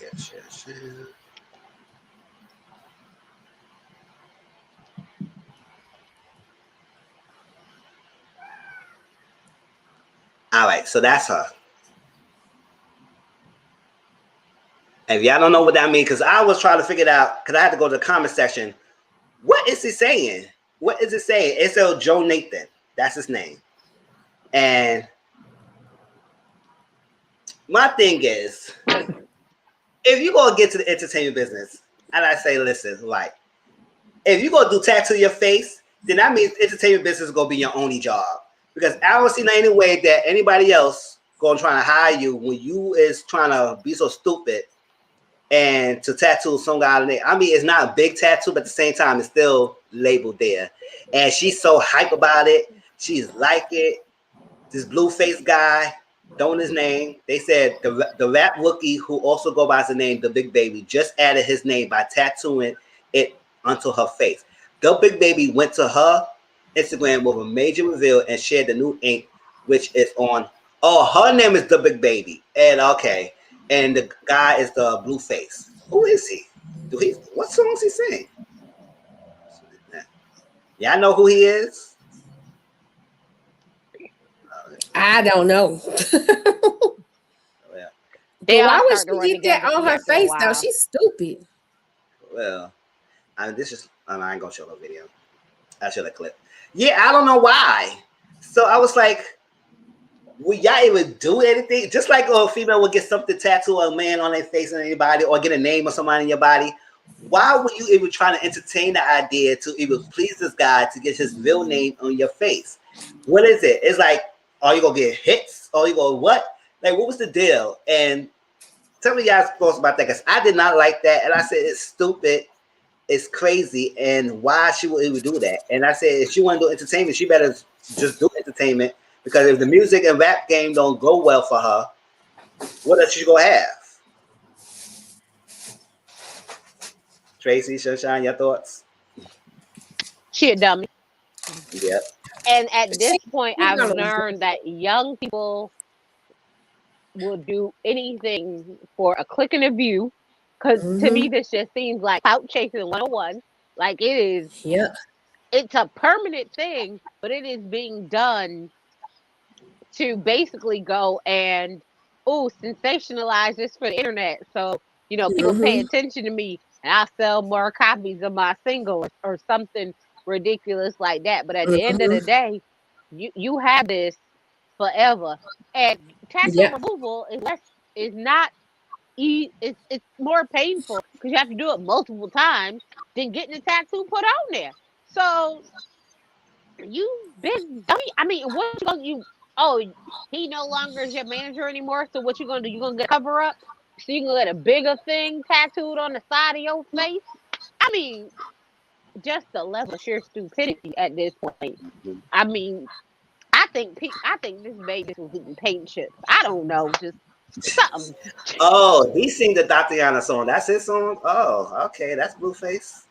All right, so that's her. And if y'all don't know what that means, because I was trying to figure it out, because I had to go to the comment section. What is he saying? What is it saying? It's Joe Nathan. That's his name. And my thing is, if you gonna get to the entertainment business, and I say, listen, like, if you gonna do tattoo your face, then that means entertainment business is gonna be your only job. Because I don't see any way that anybody else gonna try to hire you when you is trying to be so stupid and to tattoo some guy. I mean, it's not a big tattoo, but at the same time, it's still labeled there. And she's so hype about it. She's like it. This Blueface guy, don't know his name. They said the rap rookie who also go by the name The Big Baby just added his name by tattooing it onto her face. The Big Baby went to her Instagram with a major reveal and shared the new ink, which is on. Oh, her name is The Big Baby. And okay. And the guy is the Blueface. Who is he? What songs he sing? Yeah, I know who he is. I don't know. Why would she get that on her face though? She's stupid. Well, I mean, I ain't gonna show the video. I'll show the clip. Yeah, I don't know why. So I was like, would y'all even do anything? Just like a female would get something tattooed, a man on their face or anybody, or get a name of somebody in your body. Why would you even try to entertain the idea to even please this guy to get his real name on your face? What is it? It's like, are you gonna get hits? Or you go what? Like, what was the deal? And tell me y'all's thoughts about that, because I did not like that, and I said it's stupid, it's crazy, and why she would even do that? And I said if she want to do entertainment, she better just do entertainment, because if the music and rap game don't go well for her, what else she gonna have? Tracy, Sunshine, your thoughts? She a dummy. Yeah. And at this point, I've learned that young people will do anything for a click and a view. Because to me, this just seems like clout chasing 101. Like it is. Yeah. It's a permanent thing, but it is being done to basically go and sensationalize this for the internet. So, people pay attention to me and I'll sell more copies of my single or something ridiculous like that. But at the end of the day, you have this forever. And tattoo removal is not it's more painful because you have to do it multiple times than getting the tattoo put on there. So you've been. I mean, what you gonna you? Oh, he no longer is your manager anymore. So what you gonna do? You gonna get a cover up? So you gonna get a bigger thing tattooed on the side of your face? I mean, just the level of sheer stupidity at this point. I mean, I think this baby was eating paint chips. I don't know, just something. Oh, he sing the Tatiana song. That's his song. Oh, okay, that's Blueface.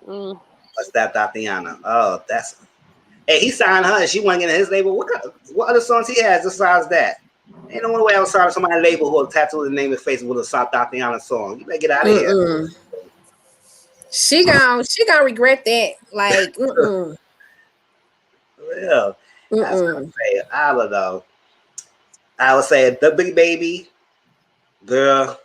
What's that, Tatiana? Oh, that's. Hey, he signed her. She wasn't getting his label. What other songs he has besides that? Ain't no way outside of somebody's label who will tattoo the name of face with a Tatiana song. You better get out of here. She gonna regret that. Like, Yeah. That's what I'm saying. I don't know. I would say the big baby girl.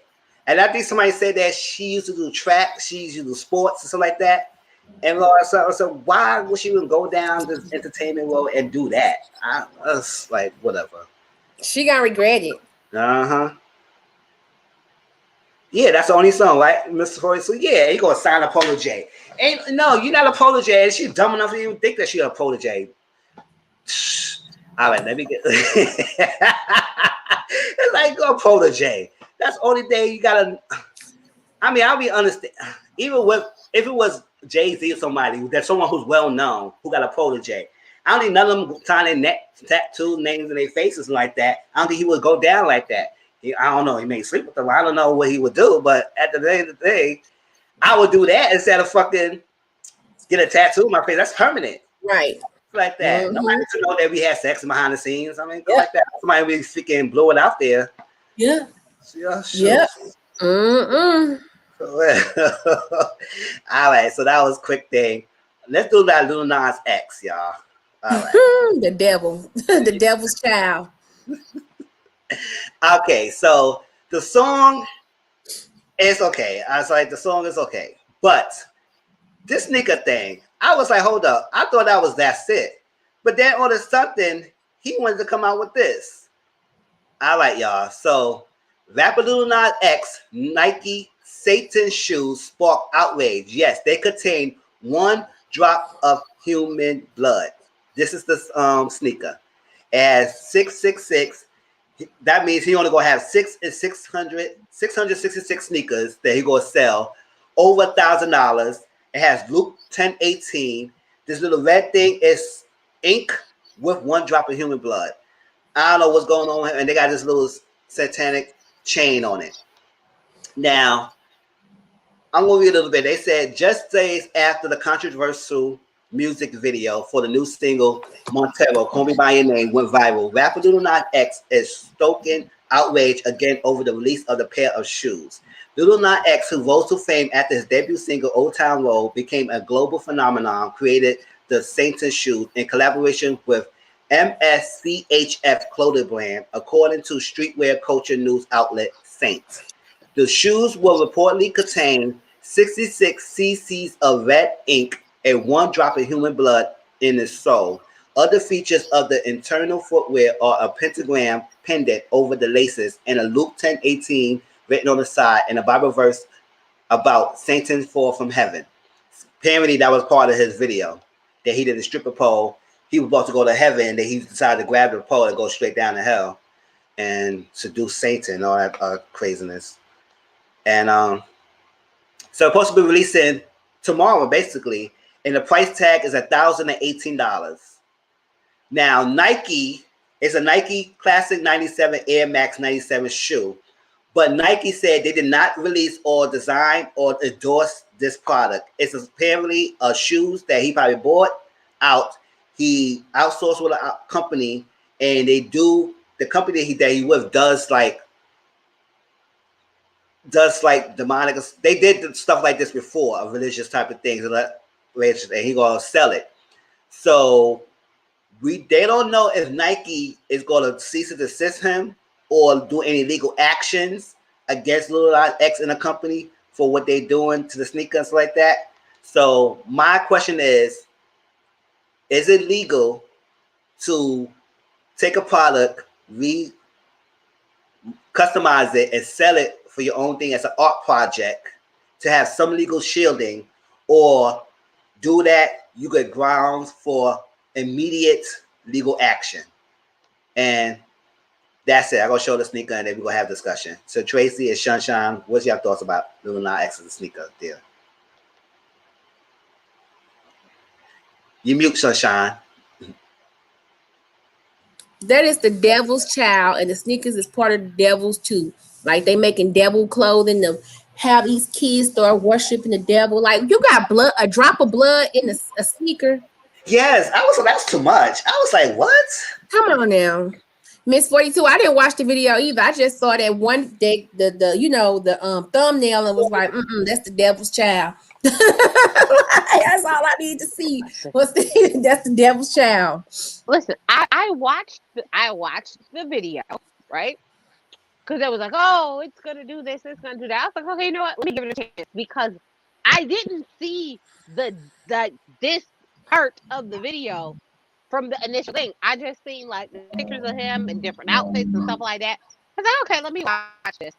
And I think somebody said that she used to do track, she used to do sports and stuff like that. And so why would she even go down this entertainment world and do that? I was like, whatever. She gonna regret it. Yeah, that's the only song, right, Mr. Corey? So yeah, he gonna sign a Polo J. No, you're not a Polo J. She's dumb enough to even think that she's a Polo J. All right, let me get. It's like go Polo J. That's the only thing you gotta. I mean, I'll be understand. Even if it was Jay-Z or somebody, there's someone who's well known who got a Polo J. I don't think none of them sign their neck tattoo names in their faces like that. I don't think he would go down like that. I don't know. He may sleep with them. I don't know what he would do, but at the end of the day, I would do that instead of fucking get a tattoo on my face. That's permanent, right? Like that. Nobody to know that we had sex behind the scenes. I mean, like that. Somebody really freaking blow it out there. Yeah. Yeah. All right, so that was a quick thing. Let's do that Lil Nas X, y'all. All right. The devil, the devil's child. Okay, so the song is okay. I was like, the song is okay, but this nigga thing, I was like, hold up. I thought that's it, but then all of a sudden he wanted to come out with this. All right, y'all. So rapper Lil Nas X Nike Satan shoes spark outrage. Yes, they contain 1 drop of human blood. This is the sneaker. As 666. That means he only gonna have 666 sneakers that he gonna sell over $1,000. It has Luke 10:18. This little red thing is ink with 1 drop of human blood. I don't know what's going on here, and they got this little satanic chain on it. Now, I'm gonna read a little bit. They said just days after the controversial music video for the new single Montero, Call Me By Your Name, went viral, rapper Lil Nas X is stoking outrage again over the release of the pair of shoes. Lil Nas X, who rose to fame after his debut single Old Town Road became a global phenomenon, created the Satan shoes in collaboration with MSCHF clothing brand, according to streetwear culture news outlet Saints. The shoes will reportedly contain 66 cc's of red ink and 1 drop of human blood in the sole. Other features of the internal footwear are a pentagram pendant over the laces and a Luke 10:18 written on the side and a Bible verse about Satan's fall from heaven. Apparently, that was part of his video that he did a stripper pole. He was about to go to heaven, and then he decided to grab the pole and go straight down to hell and seduce Satan, all that craziness. And so it's supposed to be releasing tomorrow, basically, and the price tag is $1,018. Now, Nike is a Nike Classic 97 Air Max 97 shoe, but Nike said they did not release or design or endorse this product. It's apparently a shoes that he probably bought out. He outsourced with a company, and they do the company that he with does like demonic. They did stuff like this before, a religious type of things, and he gonna sell it. So they don't know if Nike is gonna cease and desist him or do any legal actions against Lil Nas X and the company for what they're doing to the sneakers like that. So my question is it legal to take a product, customize it, and sell it for your own thing as an art project to have some legal shielding, or do that, you get grounds for immediate legal action. And that's it. I'm gonna show the sneaker and then we're gonna have discussion. So Tracy and Sunshine, what's your thoughts about Lil Nas X's sneaker there? You mute, Sunshine. That is the devil's child, and the sneakers is part of the devil's too. Like they making devil clothing to have these kids start worshiping the devil. Like you got blood, a drop of blood in a sneaker. Yes, that's too much. I was like, what? Come on now. Miss 42, I didn't watch the video either. I just saw that one day, the thumbnail, and was like, that's the devil's child. That's all I need to see. That's the devil's child. Listen, I watched the video, right? Because it was like, oh, it's gonna do this, it's gonna do that. I was like, okay, you know what? Let me give it a chance, because I didn't see this part of the video from the initial thing. I just seen like the pictures of him in different outfits and stuff like that. I was like, okay, let me watch this.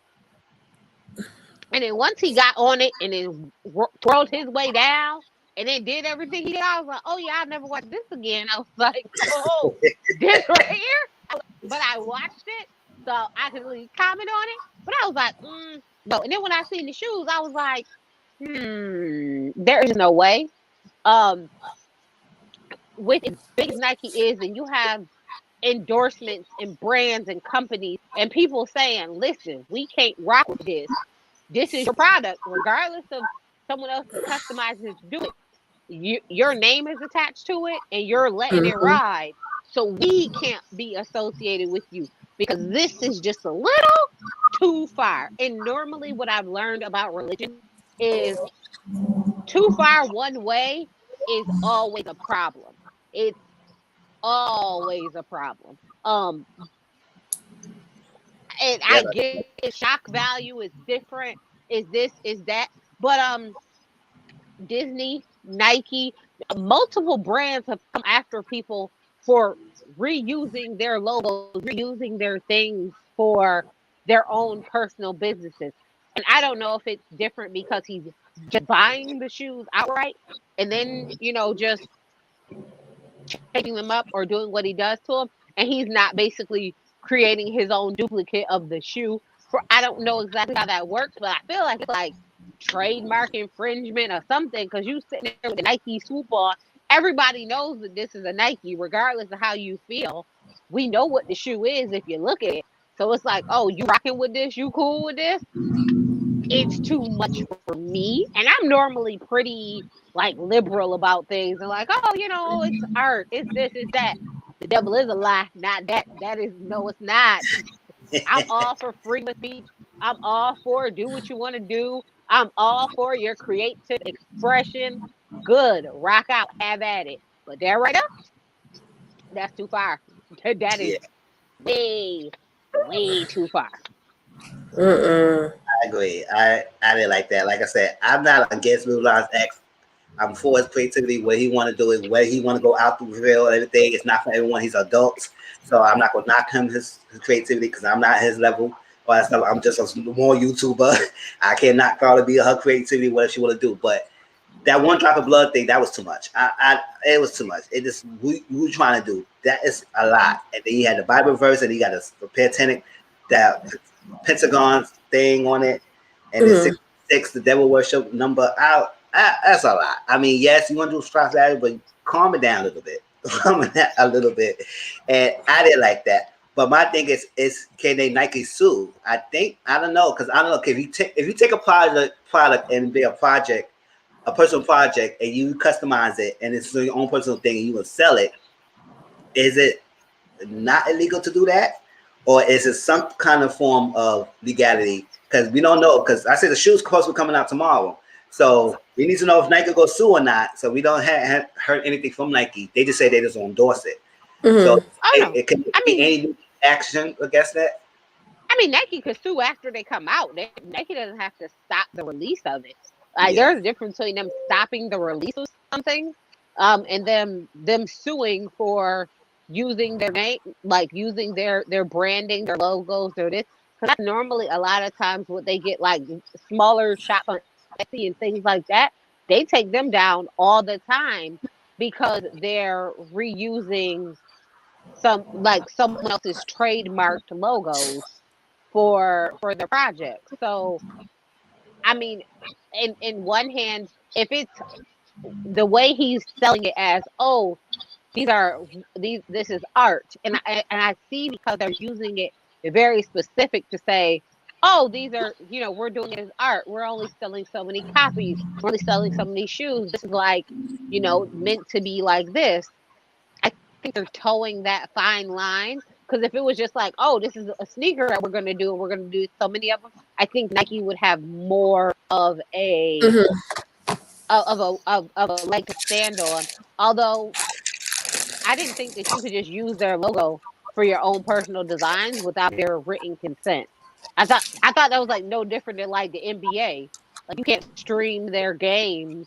And then once he got on it and then twirled his way down and then did everything he did, I was like, oh yeah, I'll never watch this again. I was like, oh, this right here? But I watched it, so I could really comment on it. But I was like, no. And then when I seen the shoes, I was like, there is no way. With as big as Nike is, and you have endorsements and brands and companies and people saying, listen, we can't rock with this. This is your product, regardless of someone else customizes it to do it. Your name is attached to it, and you're letting it ride. So we can't be associated with you because this is just a little too far. And normally, what I've learned about religion is too far one way is always a problem. It's always a problem. And I get it, shock value is different, is this, is that. But Disney, Nike, multiple brands have come after people for reusing their logos, reusing their things for their own personal businesses. And I don't know if it's different because he's just buying the shoes outright and then, just taking them up or doing what he does to them. And he's not basically creating his own duplicate of the shoe. I don't know exactly how that works, but I feel like it's like trademark infringement or something, because you sitting there with a Nike swoop on. Everybody knows that this is a Nike, regardless of how you feel. We know what the shoe is if you look at it. So it's like, oh, you rocking with this? You cool with this? It's too much for me. And I'm normally pretty like liberal about things and like, oh, it's art. It's this, it's that. The devil is a lie. Not that. That is, no, it's not. I'm all for freedom of speech. I'm all for do what you want to do. I'm all for your creative expression. Good. Rock out. Have at it. But that right up, that's too far. That is way too far. I agree. I didn't like that. Like I said, I'm not against Lil Nas X. I'm for his creativity. What he want to do is where he want to go out to reveal everything. It's not for everyone. He's adults, so I'm not gonna knock him his creativity because I'm not his level. But I'm just a more YouTuber. I can't knock Carla B or her creativity, what she want to do. But that one drop of blood thing, that was too much. It was too much. It just we trying to do that is a lot. And then he had the Bible verse, and he got a Pentatonic, that Pentagon thing on it, and then 666, the devil worship number out. That's a lot. I mean, yes, you want to do stress value, but calm it down a little bit. And I didn't like that. But my thing is can they Nike sue? I don't know, because I don't know if you take a product and be a personal project, and you customize it, and it's your own personal thing, and you will sell it. Is it not illegal to do that, or is it some kind of form of legality? Because we don't know. Because I said the shoes supposed to be coming out tomorrow. So we need to know if Nike go sue or not. So we don't have heard anything from Nike. They just say they just endorse it. So it can be any action against that. I mean, Nike could sue after they come out. Nike doesn't have to stop the release of it. There's a difference between them stopping the release of something, and them suing for using their name, like using their branding, their logos, or this. Because normally a lot of times what they get, like smaller shops on Etsy and things like that, they take them down all the time because they're reusing someone else's trademarked logos for their projects. So I mean, in one hand, if it's the way he's selling it as, oh, this is art, and I see, because they're using it very specific to say, oh, these are, we're doing it as art, we're only selling so many copies, we're only selling so many shoes, this is like, meant to be like this. I think they're towing that fine line, because if it was just like, oh, this is a sneaker that we're going to do, and we're going to do so many of them, I think Nike would have more of a of a leg to stand on. Although I didn't think that you could just use their logo for your own personal designs without their written consent. I thought that was like no different than like the NBA. Like, you can't stream their games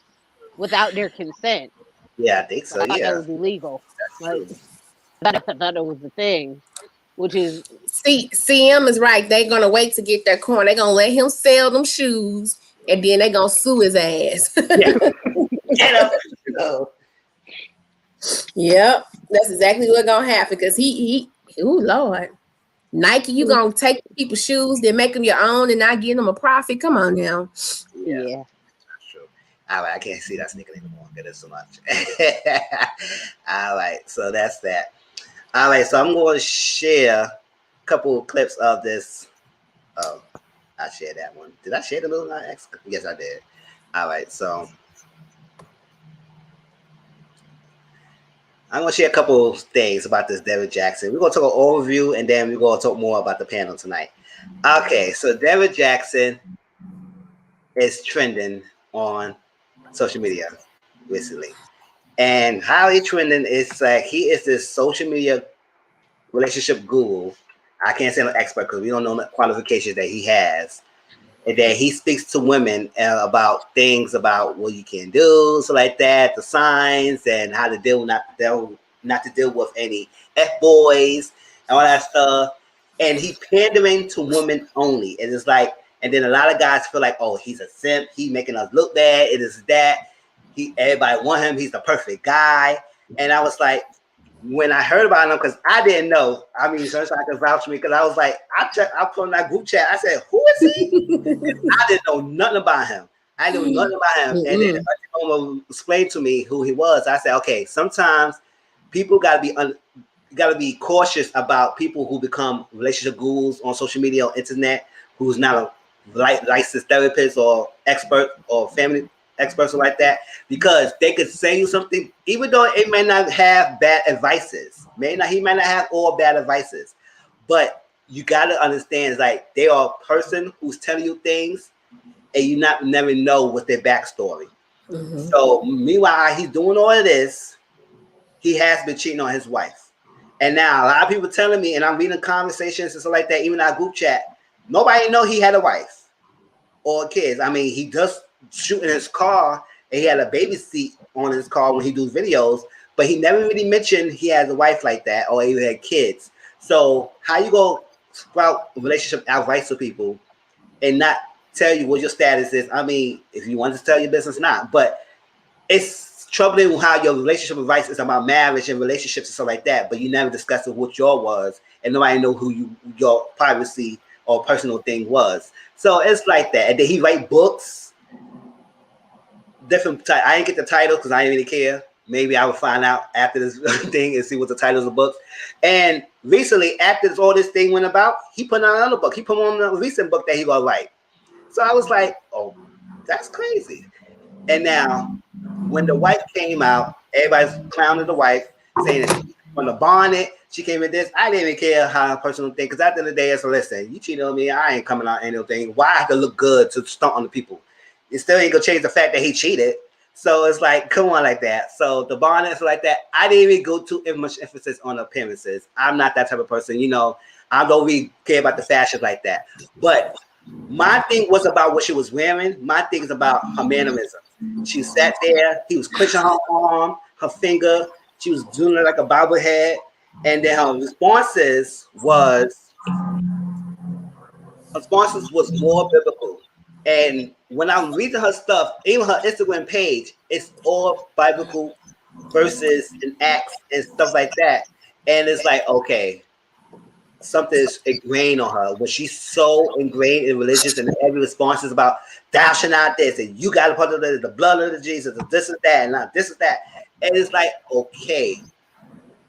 without their consent. Yeah, I think so. I thought Yeah, that was illegal. that's Like, true. I thought it was the thing, which is CM is right. They're gonna wait to get their coin. They're gonna let him sell them shoes, and then they're gonna sue his ass. Get up. No. Yep, that's exactly what's gonna happen. Because oh Lord, Nike, you gonna take people's shoes, then make them your own, and not give them a profit? Come on now. yeah. That's true. All right, I can't see that sneaker anymore because there's so much. All right, so that's that. All right, so I'm going to share a couple of clips of this. I shared that one. Did I share the Lil Nas X? Yes, I did. All right, so I'm going to share a couple of things about this Derrick Jackson. We're going to talk an overview, and then we're going to talk more about the panel tonight. Okay, so Derrick Jackson is trending on social media recently. And how he trending is like, he is this social media relationship guru. I can't say I'm an expert because we don't know the qualifications that he has. And that he speaks to women about things about what you can do, so like that, the signs, and how to deal not to deal with any F-boys and all that stuff. And he pandering to women only. And it's like, and then a lot of guys feel like, oh, he's a simp, he making us look bad, it is that. Everybody want him, he's the perfect guy. And I was like, when I heard about him, because I didn't know, I mean, so I could vouch for me, because I was like, I put in that group chat, I said, who is he? I didn't know nothing about him. I knew nothing about him. And then someone explained to me who he was. I said, okay, sometimes people gotta be cautious about people who become relationship gurus on social media or internet, who's not a licensed therapist or expert or family experts like that, because they could say you something, even though it may not have bad advices. He may not have all bad advices, but you got to understand, it's like they are a person who's telling you things, and you never know what their backstory. So meanwhile, he's doing all of this, he has been cheating on his wife. And now a lot of people telling me, and I'm reading conversations and stuff like that, even our group chat, nobody know he had a wife or kids. I mean, he just shoot in his car, and he had a baby seat on his car when he do videos, but he never really mentioned he has a wife like that or he had kids. So how you go sprout relationship advice to people and not tell you what your status is? I mean, if you want to tell your business, not, but it's troubling how your relationship advice is about marriage and relationships and stuff like that, but you never discussed what your was, and nobody know who your privacy or personal thing was. So it's like that. And then he write books. Different. I didn't get the title because I didn't really care. Maybe I will find out after this thing and see what the titles of books. And recently, after all this thing went about, he put out another book. He put on a recent book that he gonna write. So I was like, oh, that's crazy. And now, when the wife came out, everybody's clowning the wife, saying that she on the bonnet, she came with this. I didn't even care how personal thing, because at the end of the day, it's a listen. You cheated on me, I ain't coming out anything. Why I have to look good to stunt on the people? It still ain't gonna change the fact that he cheated. So it's like, come on, like that. So the bonnets like that, I didn't even go too much emphasis on appearances. I'm not that type of person, I don't really care about the fashion like that. But my thing was about what she was wearing. My thing is about her mannerism. She sat there, he was clenching her arm, her finger, she was doing it like a bobblehead, and then her responses was more biblical. And when I'm reading her stuff, even her Instagram page, it's all biblical verses and acts and stuff like that. And it's like, okay, something is ingrained on her. When she's so ingrained in religious and every response is about thou shalt not this, and you got to put the blood of Jesus, and this is that, and not this is that. And it's like, okay,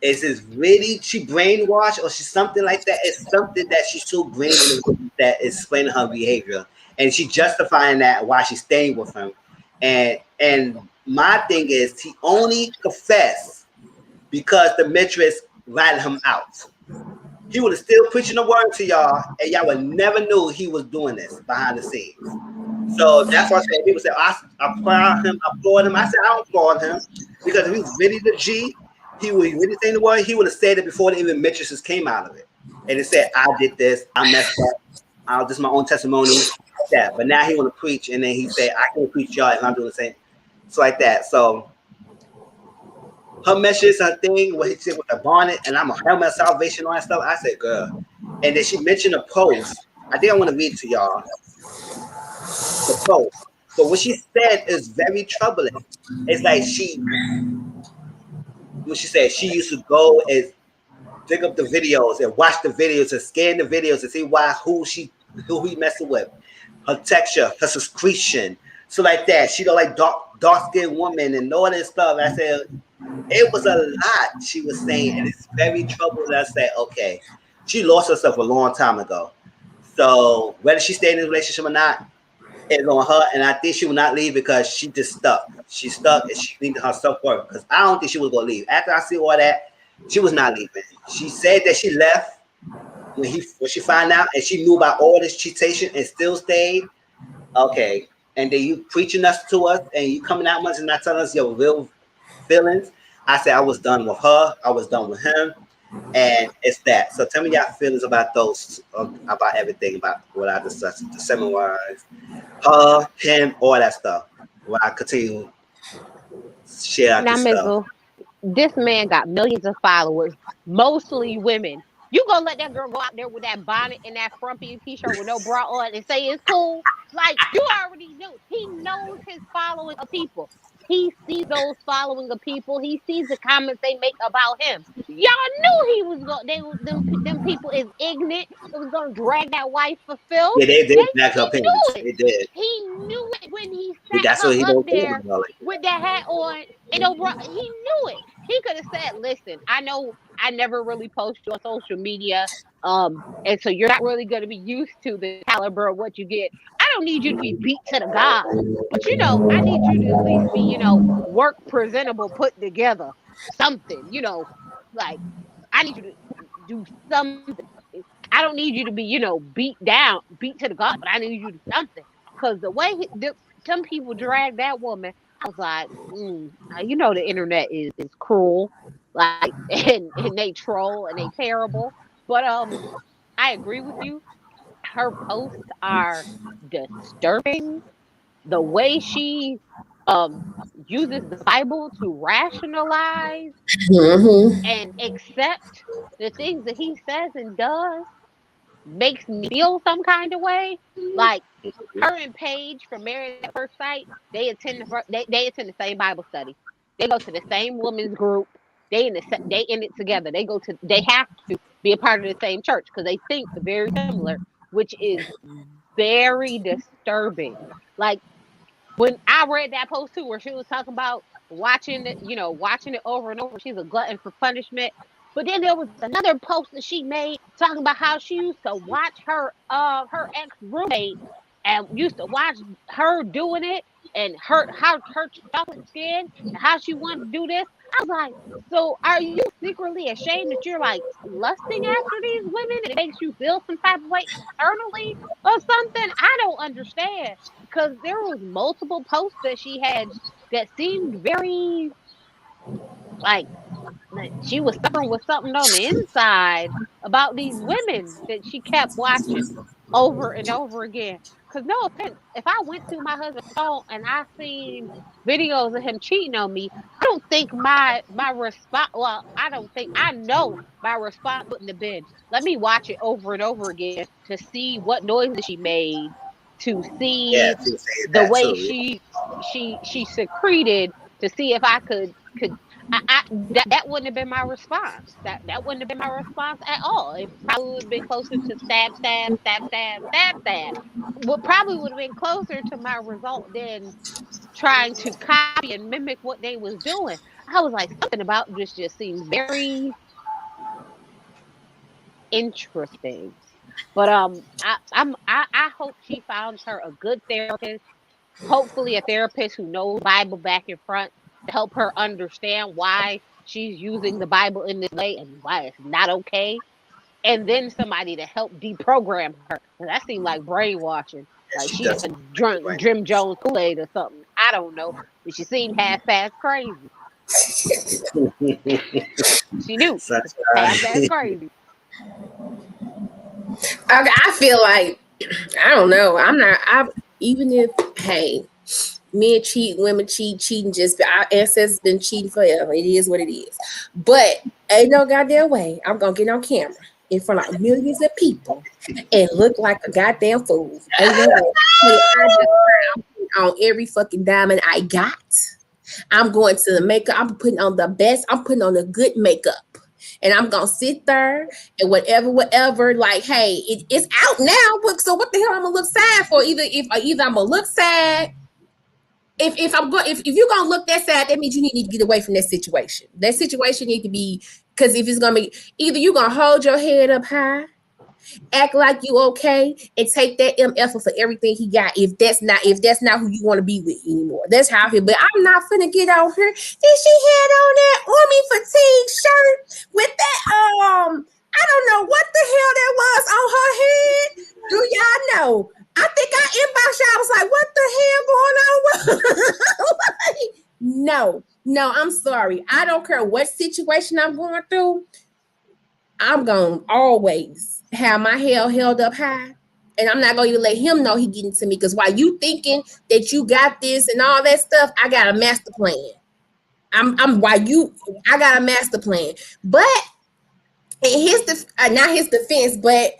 is this really she brainwashed or she's something like that? It's something that she's so brained in that is explaining her behavior. And she justifying that why she's staying with him. And my thing is he only confessed because the mistress ratted him out. He would have still preaching the word to y'all, and y'all would never knew he was doing this behind the scenes. So that's why I said people say I applaud him. I said I don't applaud him because if he was really the G, he would really saying the word. He would have said it before the even mistresses came out of it, and it said I did this, I messed up, this is my own testimony. That, but now he want to preach, and then he said I can preach y'all, and I'm doing the same. It's like that. So her message, her thing, what he said with the bonnet, and I'm a helmet of salvation, all that stuff. I said, girl. And then she mentioned a post. I think I want to read it to y'all. The post. So what she said is very troubling. It's like what she said, she used to go and dig up the videos and watch the videos and scan the videos and see who he messing with. Her texture, her secretion, so like that. She don't like dark-skinned woman and all this stuff. I said it was a lot she was saying, and it's very troubling. I said, okay, she lost herself a long time ago. So whether she stayed in a relationship or not, it's on her. And I think she will not leave because she just stuck. She's stuck and she needed her self-worth. Because I don't think she was gonna leave. After I see all that, she was not leaving. She said that she left when she found out, and she knew about all this cheatation and still stayed. Okay, and then you preaching to us, and you coming out much and not telling us your real feelings. I said I was done with her. I was done with him, and it's that. So tell me your feelings about those, about everything, about what I discussed, the seminars, her, him, all that stuff. When I continue to share out this Mizzle, stuff. this man got millions of followers, mostly women. You gonna let that girl go out there with that bonnet and that frumpy t-shirt with no bra on and say it's cool? Like, you already knew. He knows his following of people. He sees those following of people. He sees the comments they make about him. Y'all knew he was going. Them people is ignorant. It was gonna drag that wife for filth. Yeah, they did back her He page. knew it. They did. He knew it when he sat That's what he her up don't there like. with that hat on and no bra. He knew it. He could have said, "Listen, I know I never really post you on social media, and so you're not really going to be used to the caliber of what you get. I don't need you to be beat to the God, but I need you to at least be, work presentable, put together, something, like I need you to do something. I don't need you to be, beat to the God, but I need you to do something." Because the way some people drag that woman, I was like, the internet is cruel, like, and they troll and they terrible. But I agree with you. Her posts are disturbing. The way she uses the Bible to rationalize and accept the things that he says and does makes me feel some kind of way. Like, her and Paige from Married at First Sight, they attend the same Bible study. They go to the same women's group. They in it together. They have to be a part of the same church because they think very similar, which is very disturbing. Like, when I read that post too, where she was talking about watching it over and over, she's a glutton for punishment. But then there was another post that she made talking about how she used to watch her ex roommate and used to watch her doing it, and her chocolate skin and how she wanted to do this. I was like, so are you secretly ashamed that you're like lusting after these women and it makes you feel some type of way internally or something? I don't understand, because there was multiple posts that she had that seemed very like she was suffering with something on the inside about these women that she kept watching over and over again. Because, no offense, if I went through my husband's phone and I seen videos of him cheating on me, I don't think my response. Well, I know my response wouldn't have been, "Let me watch it over and over again to see what noises she made to see the way she secreted to see if I could that wouldn't have been my response. That wouldn't have been my response at all. It probably would have been closer to stab, stab, stab, stab, stab, stab. What probably would have been closer to my result than trying to copy and mimic what they was doing. I was like, something about this just seems very interesting. But I hope she finds her a good therapist. Hopefully a therapist who knows Bible back and front to help her understand why she's using the Bible in this way and why it's not okay. And then somebody to help deprogram her. That seemed like brainwashing. Like she had drunk Jim Jones Kool-Aid or something. I don't know. But she seemed half-ass crazy. She knew. Half-ass crazy. Okay, I feel like, I don't know. Even if, hey, men cheat, women cheating just, our ancestors been cheating forever. It is what it is. But ain't no goddamn way I'm going to get on camera in front of millions of people and look like a goddamn fool. Ain't no way. I'm putting on every fucking diamond I got. I'm going to the makeup. I'm putting on the best. I'm putting on the good makeup. And I'm going to sit there and whatever, like, hey, it's out now. So what the hell I'm going to look sad for? Either I'm going to look sad. If you're going to look that sad, that means you need to get away from that situation. That situation need to be, because if it's going to be, either you're going to hold your head up high, act like you okay, and take that MF for everything he got. If that's not who you want to be with anymore, that's how I feel. But I'm not finna get on her. Did she had on that army fatigue shirt with that I don't know what the hell that was on her head? Do y'all know? I think I inboxed y'all. I was like, what the hell going on? No, I'm sorry. I don't care what situation I'm going through. I'm gonna always have my head held up high, and I'm not gonna even let him know he getting to me. Because while you thinking that you got this and all that stuff, I got a master plan. I got a master plan. But not his defense, but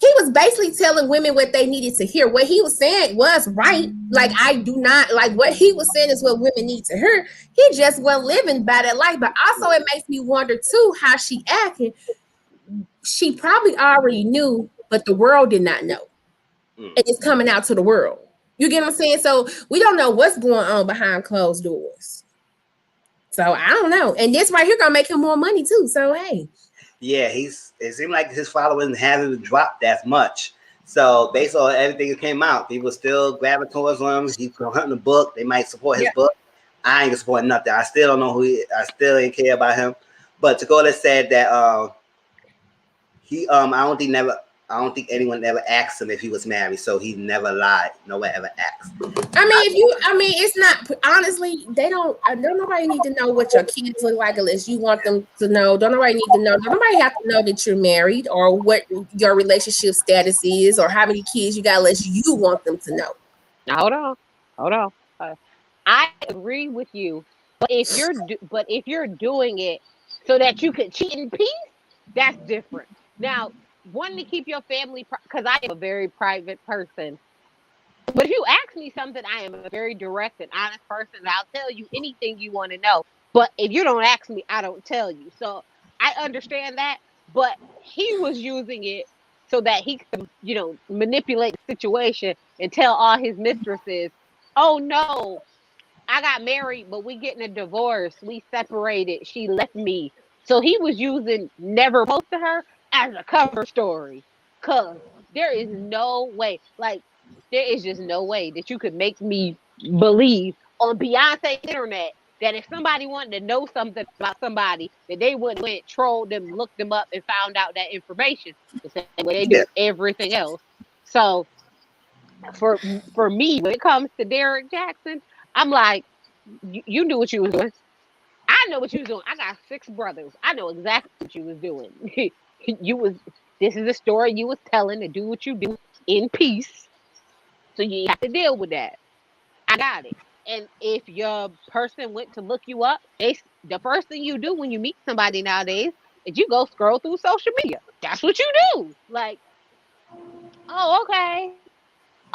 he was basically telling women what they needed to hear. What he was saying was right. Like, I do not like what he was saying is what women need to hear. He just wasn't living by that life. But also it makes me wonder too how she acted. She probably already knew, but the world did not know. And it's coming out to the world. You get what I'm saying? So we don't know what's going on behind closed doors. So I don't know. And this right here gonna make him more money too. So hey. Yeah, it seemed like his following haven't dropped that much. So based on everything that came out, people still grabbing towards him. He's hunting the book. They might support his book. I ain't gonna support nothing. I still don't know who he is. I still ain't care about him. But Dakota said that I don't think anyone ever asked him if he was married, so he never lied. No one ever asked. It's not, honestly, don't nobody need to know what your kids look like unless you want them to know. Don't nobody need to know. Don't nobody have to know that you're married or what your relationship status is or how many kids you got unless you want them to know. Hold on. I agree with you, but if you're doing it so that you could cheat in peace, that's different. Now, wanting to keep your family, because I am a very private person. But if you ask me something, I am a very direct and honest person. I'll tell you anything you want to know. But if you don't ask me, I don't tell you. So I understand that. But he was using it so that he could, manipulate the situation and tell all his mistresses, oh, no, I got married, but we getting a divorce. We separated. She left me. So he was using never post to her as a cover story. Because there is no way, there is just no way that you could make me believe on Beyonce's internet that if somebody wanted to know something about somebody, that they would went, trolled them, looked them up, and found out that information the same way they do everything else. So for me, when it comes to Derrick Jackson, I'm like, you knew what you was doing. I know what you was doing. I got 6 brothers. I know exactly what you was doing. This is a story you was telling to do what you do in peace. So you have to deal with that. I got it. And if your person went to look you up, the first thing you do when you meet somebody nowadays is you go scroll through social media. That's what you do. Like, oh, okay.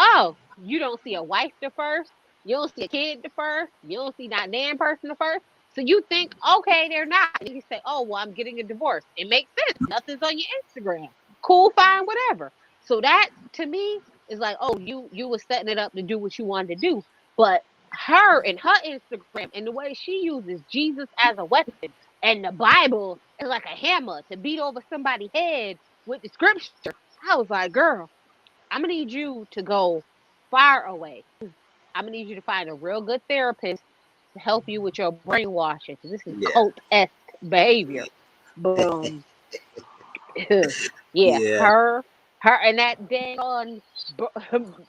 oh, you don't see a wife the first, you don't see a kid the first, you don't see that damn person the first. So you think, okay, they're not. And you say, oh, well, I'm getting a divorce. It makes sense. Nothing's on your Instagram. Cool, fine, whatever. So that to me is like, oh, you were setting it up to do what you wanted to do. But her and her Instagram and the way she uses Jesus as a weapon and the Bible is like a hammer to beat over somebody's head with the scripture. I was like, girl, I'm gonna need you to go far away. I'm gonna need you to find a real good therapist to help you with your brainwashing. This is cult-esque behavior. But her and that dang on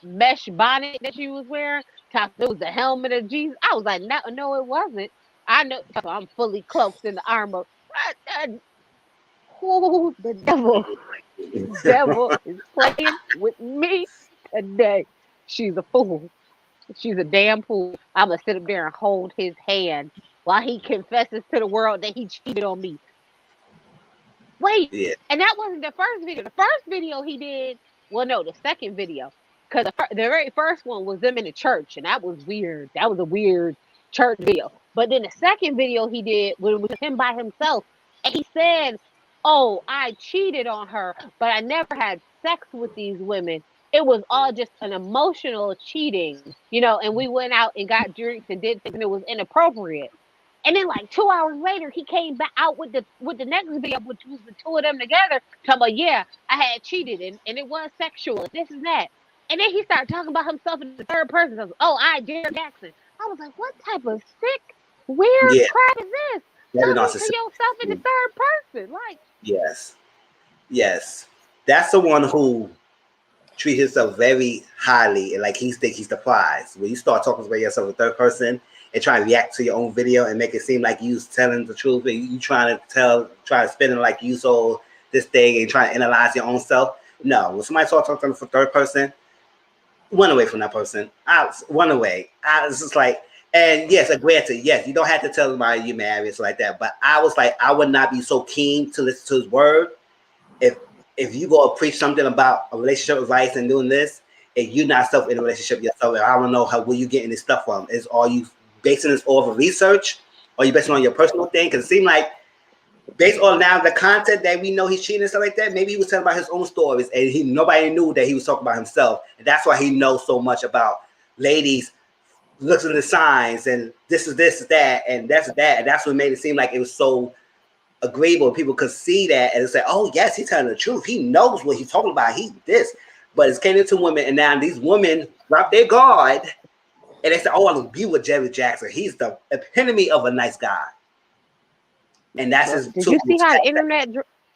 mesh bonnet that she was wearing, it was the helmet of Jesus. I was like, no, it wasn't. I know I'm fully cloaked in the armor. Oh, the devil is playing with me today. She's a fool. She's a damn fool. I'm going to sit up there and hold his hand while he confesses to the world that he cheated on me. Wait, and that wasn't the first video. The first video he did, well, no, the second video. Because the very first one was them in the church, and that was weird. That was a weird church video. But then the second video he did was him by himself. And he said, oh, I cheated on her, but I never had sex with these women. It was all just an emotional cheating, and we went out and got drinks and did things, and it was inappropriate. And then like 2 hours later, he came back out with the next video, which was the two of them together, talking about, yeah, I had cheated and it was sexual, this and that. And then he started talking about himself in the third person. I was, oh, Derrick Jackson. I was like, what type of sick, weird crap is this? Talking to yourself in the third person. Like, yes. That's the one who treats himself very highly and like he thinks he's the prize. When you start talking about yourself in third person and try to react to your own video and make it seem like you telling the truth and you try to spin it like you saw this thing and try to analyze your own self. No, when somebody starts talking for third person, run away from that person. Run away. It's just like, and yes, granted, yes, you don't have to tell somebody you're married, it's like that. But I was like, I would not be so keen to listen to his word if you go preach something about a relationship advice and doing this, and you're not self in a relationship yourself. And I don't know where you getting this stuff from. Are you basing this off of research, or are you basing it on your personal thing? Because it seemed like, based on now the content that we know he's cheating and stuff like that, maybe he was telling about his own stories, and nobody knew that he was talking about himself, and that's why he knows so much about ladies. Looks at the signs, and this is that, and that's that, and that's what made it seem like it was so agreeable. People could see that and say, "Oh yes, he's telling the truth. He knows what he's talking about. He this." But it's came into women, and now these women drop their guard, and they say, "Oh, I will be with Derrick Jackson. He's the epitome of a nice guy." And that's his. Did you see how the internet?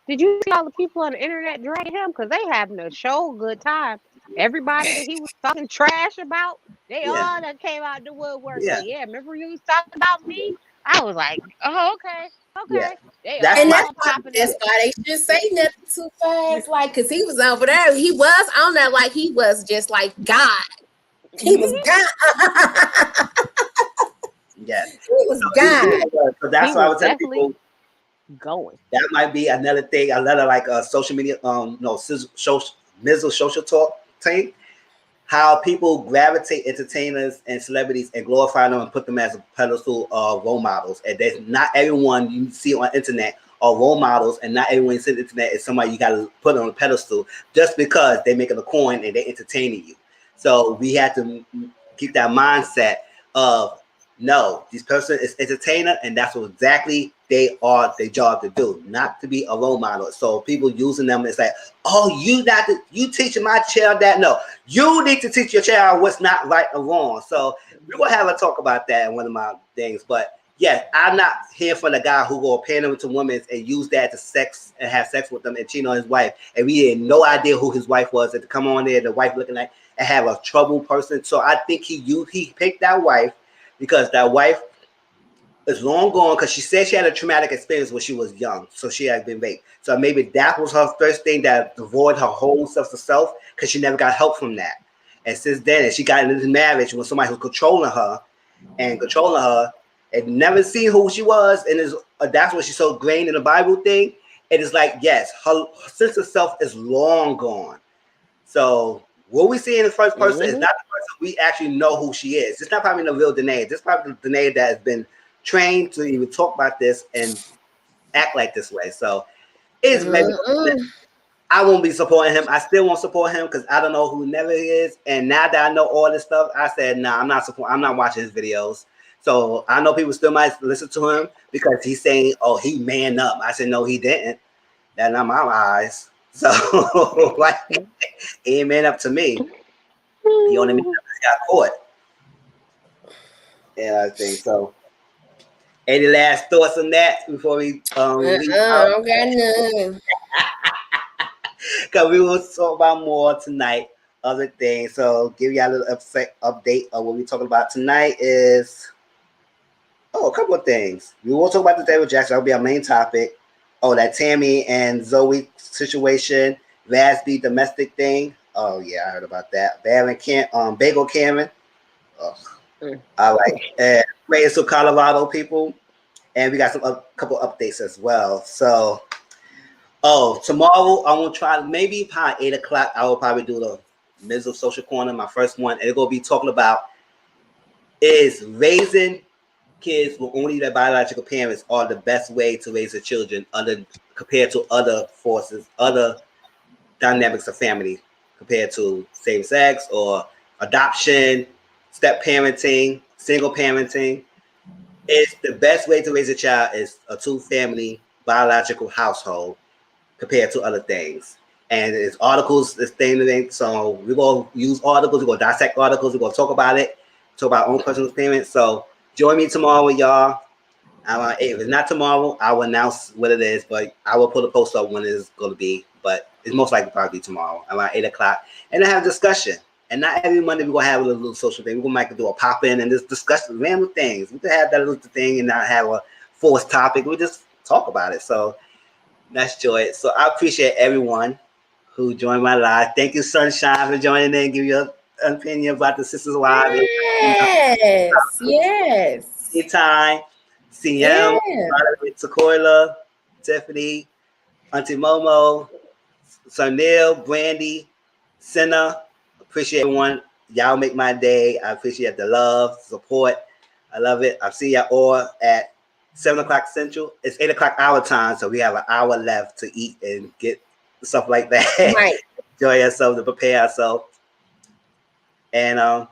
Did you see all the people on the internet dragging him? Because they having a show good time. Everybody that he was talking trash about, they all that came out the woodwork. Yeah. So, remember you was talking about me? I was like, oh, okay. Yeah. That's why they shouldn't say nothing too fast. Like, because he was over there. He was on that like he was just like God. He was God. Yeah. He was God. So that's why I was telling people going. That might be another thing, another like social media, Mizzle social talk thing. How people gravitate entertainers and celebrities and glorify them and put them as a pedestal of role models. And there's not everyone you see on the internet are role models, and not everyone you see on the internet is somebody you got to put on a pedestal just because they're making a coin and they're entertaining you. So we have to keep that mindset of, no, this person is entertainer, and that's what exactly they are their job to do, not to be a role model. So people using them and say, oh, you teaching my child that. No, you need to teach your child what's not right or wrong. So we're gonna have a talk about that in one of my things. But yes, I'm not here for the guy who go pander to women and use that to have sex with them and cheat on his wife. And we had no idea who his wife was, and to come on there, the wife looking like and have a troubled person. So I think he picked that wife because that wife is long gone, because she said she had a traumatic experience when she was young, so she had been raped. So maybe that was her first thing that devoid her whole sense of self, because she never got help from that. And since then, and she got into this marriage with somebody who's controlling her, and never seen who she was, and that's what she's so grained in the Bible thing. It is like, yes, her sense of self is long gone. So what we see in the first person is not the person we actually know who she is. It's not probably the real Danae. This is probably the Danae that has been trained to even talk about this and act like this way. So it's maybe I won't be supporting him. I still won't support him because I don't know who Never is. And now that I know all this stuff, I said, nah, I'm not watching his videos. So I know people still might listen to him because he's saying, oh, he man up. I said, no, he didn't. That's not my eyes. So like, he ain't man up to me. He only man up because he got caught. Yeah, I think so. Any last thoughts on that before we leave out? None. Because we will talk about more tonight, other things. So give y'all a little update of what we're talking about tonight is, a couple of things. We will talk about the Derrick Jackson. That'll be our main topic. Oh, that Tammy and Zoe situation, Vasby domestic thing. Oh yeah, I heard about that. Bagel Cameron. I like Raised to Colorado people, and we got a couple updates as well. So, tomorrow I will try maybe probably 8 o'clock. I will probably do the Mizzle Social Corner, my first one, and it's gonna be talking about is raising kids with only their biological parents are the best way to raise their children compared to other forces, other dynamics of family, compared to same-sex or adoption, step parenting, single parenting. It's the best way to raise a child is a two-family biological household compared to other things. And it's articles, this thing. So we're going to use articles, we're going to dissect articles, we're going to talk about it, talk about our own personal experience. So join me tomorrow with y'all. If it's not tomorrow, I will announce what it is, but I will put a post up when it's going to be. But it's most likely probably tomorrow around 8 o'clock. And then have a discussion. And not every Monday we're going to have a little social thing. We're going to do a pop-in and just discuss random things. We can have that little thing and not have a forced topic. We just talk about it. So that's joy. So I appreciate everyone who joined my live. Thank you, Sunshine, for joining in. Give your opinion about the Sisters Wives. Yes. Anytime. CM, Sequoia, Tiffany, Auntie Momo, Sunil, Brandy, Senna. Appreciate everyone. Y'all make my day. I appreciate the love, support. I love it. I'll see y'all all at 7 o'clock Central. It's 8 o'clock our time, so we have an hour left to eat and get stuff like that. Right. Enjoy ourselves, to prepare ourselves. And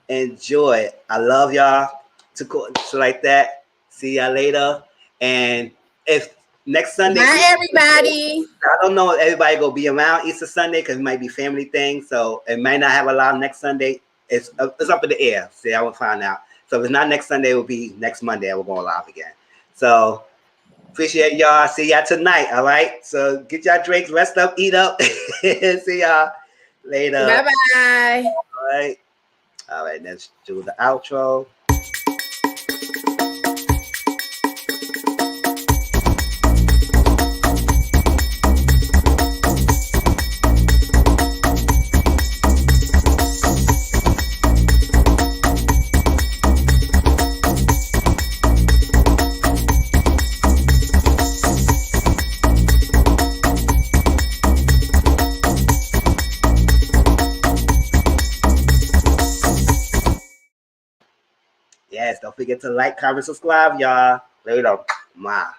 enjoy. I love y'all. So like that. See y'all later. And if next Sunday, bye everybody. I don't know if everybody gonna be around Easter Sunday because it might be family thing. So it might not have a live next Sunday. It's up in the air. See, I will find out. So if it's not next Sunday, it will be next Monday. I will go live again. So appreciate y'all. See y'all tonight. All right. So get y'all drinks, rest up, eat up. See y'all later. Bye bye. All right. All right. Let's do the outro. Yes, don't forget to like, comment, subscribe, y'all. Later. Mwah.